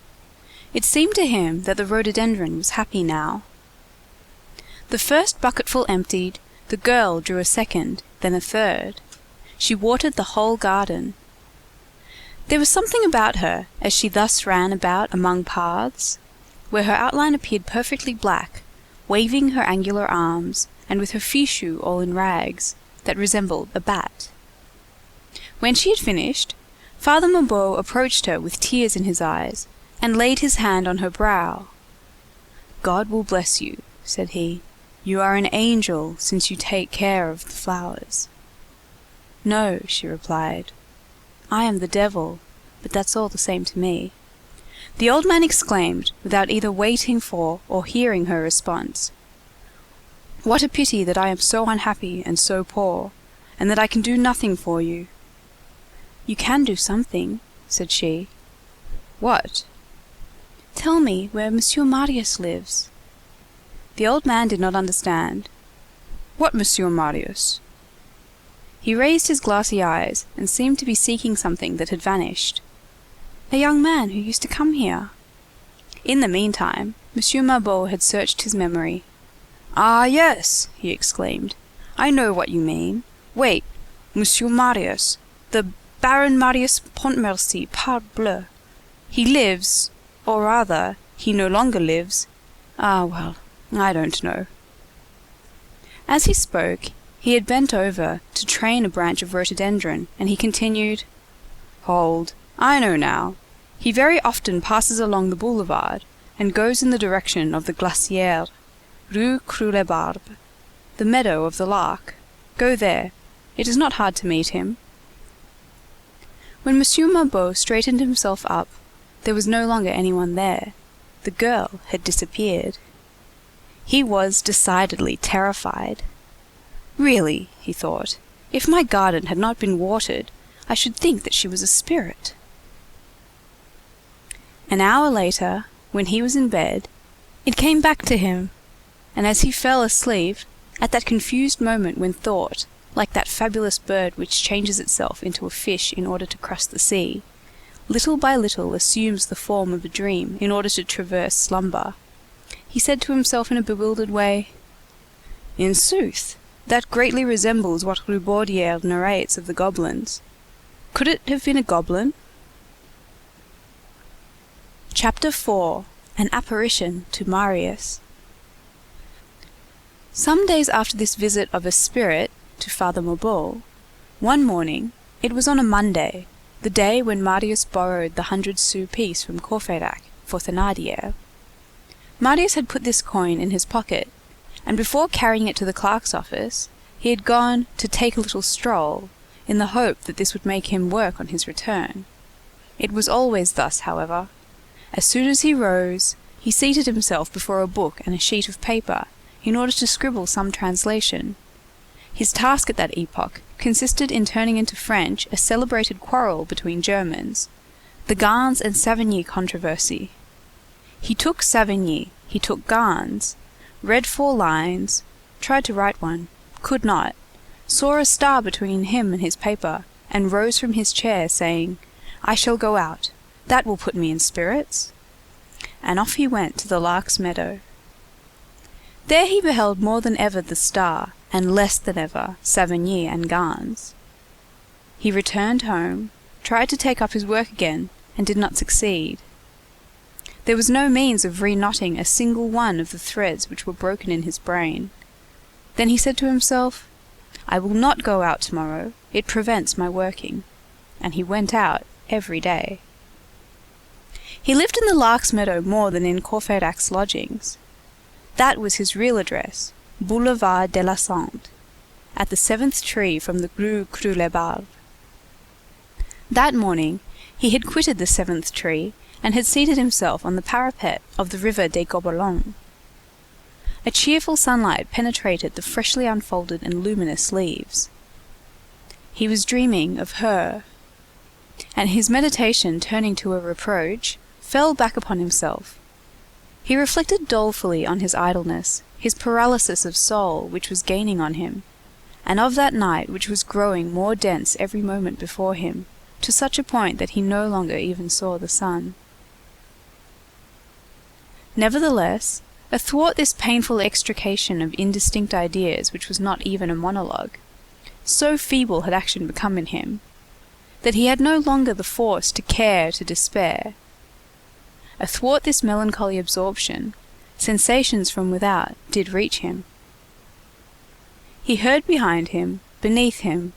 It seemed to him that the rhododendron was happy now. The first bucketful emptied, the girl drew a second, then a third. She watered the whole garden. There was something about her, as she thus ran about among paths, where her outline appeared perfectly black, waving her angular arms, and with her fichu all in rags, that resembled a bat. When she had finished, Father Mabeuf approached her with tears in his eyes, and laid his hand on her brow. "God will bless you," said he. "You are an angel, since you take care of the flowers." "No," she replied. "I am the devil, but that's all the same to me." The old man exclaimed, without either waiting for or hearing her response, "What a pity that I am so unhappy and so poor, and that I can do nothing for you." "You can do something," said she. "What?" "Tell me where Monsieur Marius lives." The old man did not understand. "What Monsieur Marius?" He raised his glassy eyes and seemed to be seeking something that had vanished. "A young man who used to come here." In the meantime, Monsieur Mabeuf had searched his memory. "Ah, yes," he exclaimed. "I know what you mean. Wait, Monsieur Marius, the Baron Marius Pontmercy, parbleu. He lives, or rather, he no longer lives. Ah, well, I don't know." As he spoke, he had bent over to train a branch of rhododendron, and he continued, "Hold, I know now. He very often passes along the boulevard, and goes in the direction of the Glacière, Rue Croulebarbe, the meadow of the Lark. Go there. It is not hard to meet him." When Monsieur Mabeuf straightened himself up, there was no longer anyone there. The girl had disappeared. He was decidedly terrified. Really, he thought, if my garden had not been watered, I should think that she was a spirit. An hour later, when he was in bed, it came back to him, and as he fell asleep, at that confused moment when thought, like that fabulous bird which changes itself into a fish in order to cross the sea, little by little assumes the form of a dream in order to traverse slumber, he said to himself in a bewildered way, "In sooth, that greatly resembles what Rubaudière narrates of the goblins. Could it have been a goblin?" Chapter 4. An Apparition to Marius. Some days after this visit of a spirit to Father Mabeuf, one morning, it was on a Monday, the day when Marius borrowed the 100-sou piece from Courfeyrac for Thénardier. Marius had put this coin in his pocket, and before carrying it to the clerk's office, he had gone to take a little stroll, in the hope that this would make him work on his return. It was always thus, however. As soon as he rose, he seated himself before a book and a sheet of paper in order to scribble some translation. His task at that epoch consisted in turning into French a celebrated quarrel between Germans, the Gans and Savigny controversy. He took Savigny, he took Gans, read 4 lines, tried to write one, could not, saw a star between him and his paper, and rose from his chair, saying, "I shall go out. That will put me in spirits." And off he went to the Lark's meadow. There he beheld more than ever the star, and less than ever Savigny and Gans. He returned home, tried to take up his work again, and did not succeed. There was no means of reknotting a single one of the threads which were broken in his brain. Then he said to himself, "I will not go out tomorrow, it prevents my working." And he went out every day. He lived in the Lark's meadow more than in Courfeyrac's lodgings. That was his real address, Boulevard de la Sante, at the 7th tree from the Rue Creux-les-Barres. That morning he had quitted the 7th tree and had seated himself on the parapet of the river des Gobelins. A cheerful sunlight penetrated the freshly unfolded and luminous leaves. He was dreaming of her, and his meditation turning to a reproach, fell back upon himself. He reflected dolefully on his idleness, his paralysis of soul which was gaining on him, and of that night which was growing more dense every moment before him, to such a point that he no longer even saw the sun. Nevertheless, athwart this painful extrication of indistinct ideas which was not even a monologue, so feeble had action become in him, that he had no longer the force to care to despair. Athwart this melancholy absorption, sensations from without did reach him. He heard behind him, beneath him,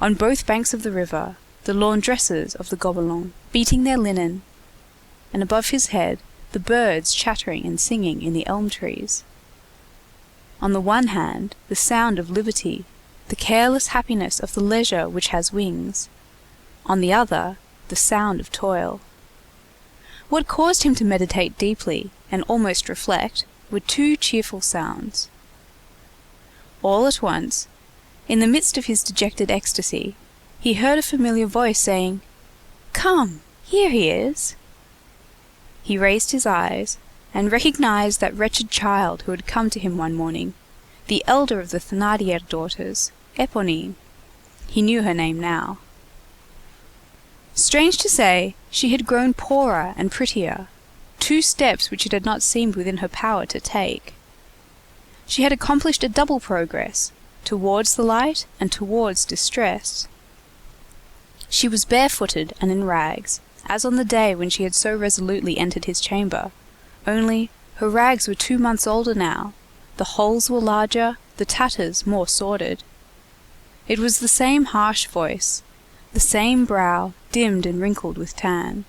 on both banks of the river, the laundresses of the Gobelins beating their linen, and above his head the birds chattering and singing in the elm trees. On the one hand, the sound of liberty, the careless happiness of the leisure which has wings. On the other, the sound of toil. What caused him to meditate deeply and almost reflect were two cheerful sounds. All at once, in the midst of his dejected ecstasy, he heard a familiar voice saying, "Come, here he is." He raised his eyes and recognized that wretched child who had come to him one morning, the elder of the Thénardier daughters, Éponine. He knew her name now. Strange to say, she had grown poorer and prettier, 2 steps which it had not seemed within her power to take. She had accomplished a double progress, towards the light and towards distress. She was barefooted and in rags, as on the day when she had so resolutely entered his chamber, only her rags were 2 months older now, the holes were larger, the tatters more sordid. It was the same harsh voice, the same brow dimmed and wrinkled with tan,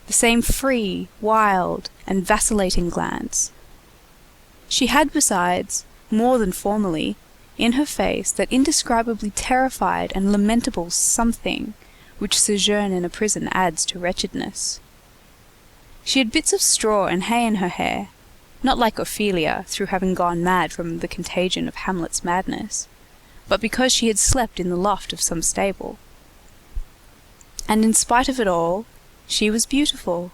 the same free, wild, and vacillating glance. She had besides, more than formerly, in her face that indescribably terrified and lamentable something which sojourn in a prison adds to wretchedness. She had bits of straw and hay in her hair, not like Ophelia through having gone mad from the contagion of Hamlet's madness, but because she had slept in the loft of some stable. And in spite of it all, she was beautiful.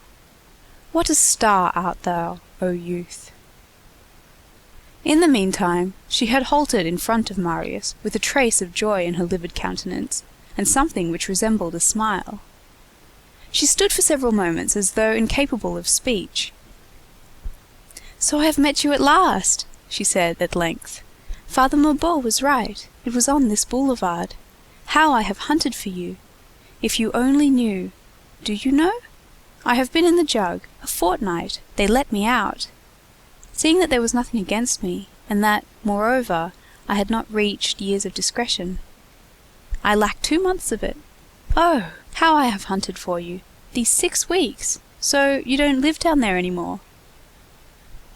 What a star art thou, O youth! In the meantime, she had halted in front of Marius with a trace of joy in her livid countenance, and something which resembled a smile. She stood for several moments as though incapable of speech. "So I have met you at last," she said at length. "Father Mabeuf was right. It was on this boulevard. How I have hunted for you! If you only knew. Do you know? I have been in the jug a fortnight. They let me out. Seeing that there was nothing against me, and that, moreover, I had not reached years of discretion. I lacked 2 months of it. Oh, how I have hunted for you! These 6 weeks! So you don't live down there any more?"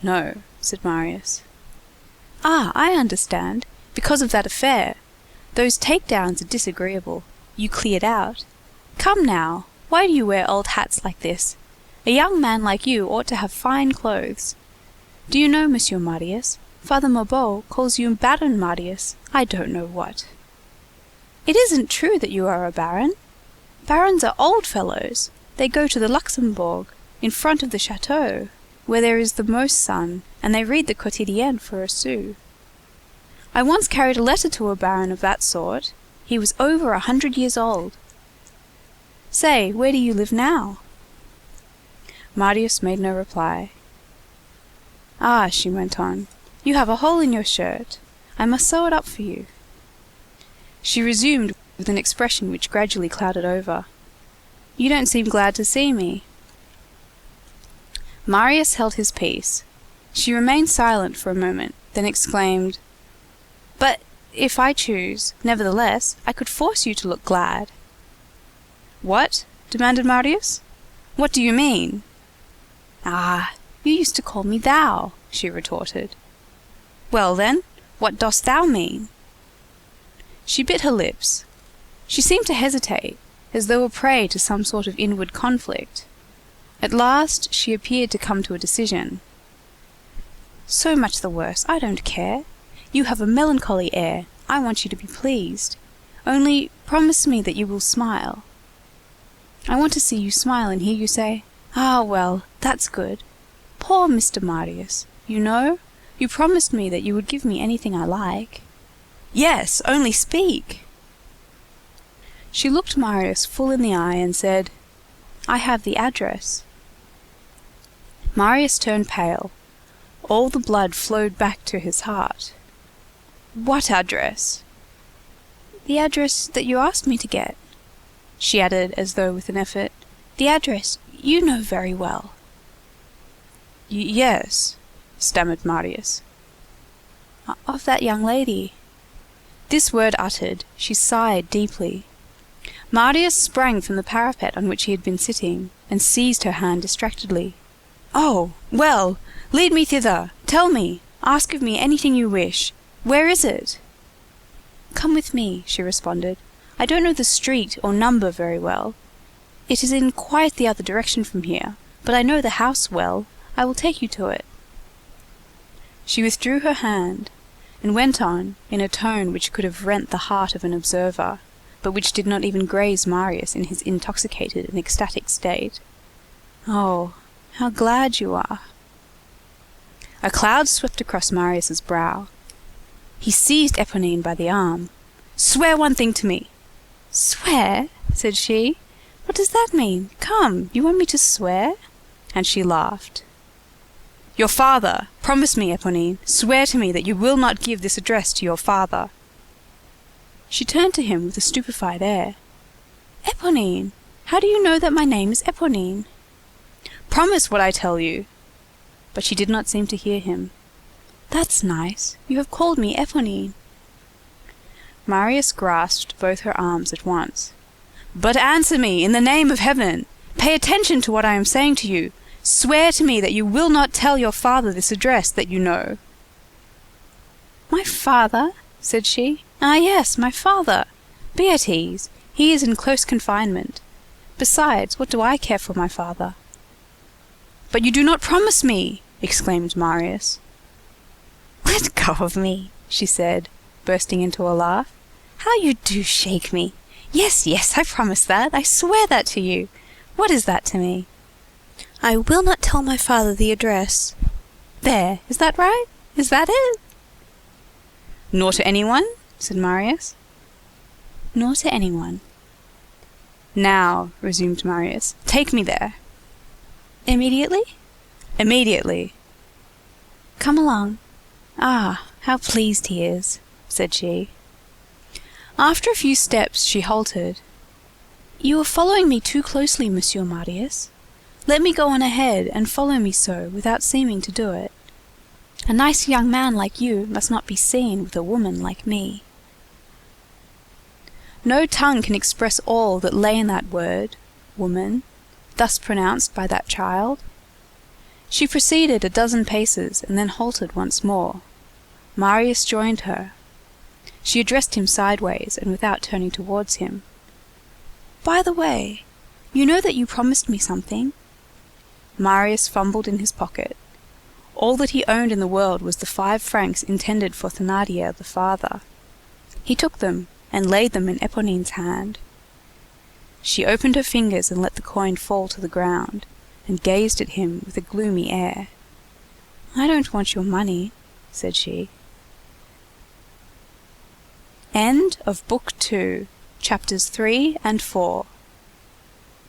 "No," said Marius. "Ah, I understand. Because of that affair. Those takedowns are disagreeable. You cleared out. Come now, why do you wear old hats like this? A young man like you ought to have fine clothes. Do you know, Monsieur Marius, Father Mabeuf calls you Baron Marius, I don't know what." "It isn't true that you are a baron. Barons are old fellows. They go to the Luxembourg, in front of the chateau, where there is the most sun, and they read the Quotidienne for a sou. I once carried a letter to a baron of that sort. He was over 100 years old. Say, where do you live now?" Marius made no reply. "Ah," she went on, "you have a hole in your shirt. I must sew it up for you." She resumed with an expression which gradually clouded over. "You don't seem glad to see me." Marius held his peace. She remained silent for a moment, then exclaimed, "But if I choose, nevertheless, I could force you to look glad." "What?" demanded Marius. "What do you mean?" "Ah, you used to call me thou," she retorted. "Well, then, what dost thou mean?" She bit her lips. She seemed to hesitate, as though a prey to some sort of inward conflict. At last she appeared to come to a decision. "So much the worse, I don't care. You have a melancholy air, I want you to be pleased. Only promise me that you will smile. I want to see you smile and hear you say, 'Ah, well, that's good. Poor Mr. Marius, you know, you promised me that you would give me anything I like.' Yes, only speak." She looked Marius full in the eye and said, "I have the address." Marius turned pale. All the blood flowed back to his heart. "What address?" "The address that you asked me to get," she added as though with an effort. "The address you know very well." Yes," stammered Marius. "Of that young lady." This word uttered, she sighed deeply. Marius sprang from the parapet on which he had been sitting, and seized her hand distractedly. "Oh, well, lead me thither. Tell me. Ask of me anything you wish. Where is it?" "Come with me," she responded. "I don't know the street or number very well. It is in quite the other direction from here, but I know the house well. I will take you to it." She withdrew her hand, and went on, in a tone which could have rent the heart of an observer, but which did not even graze Marius in his intoxicated and ecstatic state. "Oh, how glad you are!" A cloud swept across Marius's brow. He seized Éponine by the arm. "Swear one thing to me." "Swear?" said she. "What does that mean? Come, you want me to swear?" And she laughed. "Your father! Promise me, Éponine. Swear to me that you will not give this address to your father." She turned to him with a stupefied air. "Éponine, how do you know that my name is Éponine?" "Promise what I tell you." But she did not seem to hear him. "That's nice. You have called me Éponine." Marius grasped both her arms at once. "But answer me, in the name of heaven! Pay attention to what I am saying to you. Swear to me that you will not tell your father this address that you know." "My father?" said she. "Ah, yes, my father. Be at ease. He is in close confinement. Besides, what do I care for my father?" "But you do not promise me!" exclaimed Marius. "Let go of me," she said, bursting into a laugh. "How you do shake me! Yes, yes, I promise that. I swear that to you. What is that to me? I will not tell my father the address. There, is that right? Is that it?" "Nor to anyone?" said Marius. "Nor to anyone." "Now," resumed Marius, "take me there." "Immediately?" "Immediately." "Come along." "Ah, how pleased he is," said she. After a few steps she halted. "You are following me too closely, Monsieur Marius. Let me go on ahead and follow me so without seeming to do it. A nice young man like you must not be seen with a woman like me." No tongue can express all that lay in that word, woman, thus pronounced by that child. She proceeded a dozen paces and then halted once more. Marius joined her. She addressed him sideways and without turning towards him. "By the way, you know that you promised me something?" Marius fumbled in his pocket. All that he owned in the world was the 5 francs intended for Thénardier the father. He took them and laid them in Éponine's hand. She opened her fingers and let the coin fall to the ground, and gazed at him with a gloomy air. "I don't want your money," said she. End of Book 2, Chapters 3 and 4.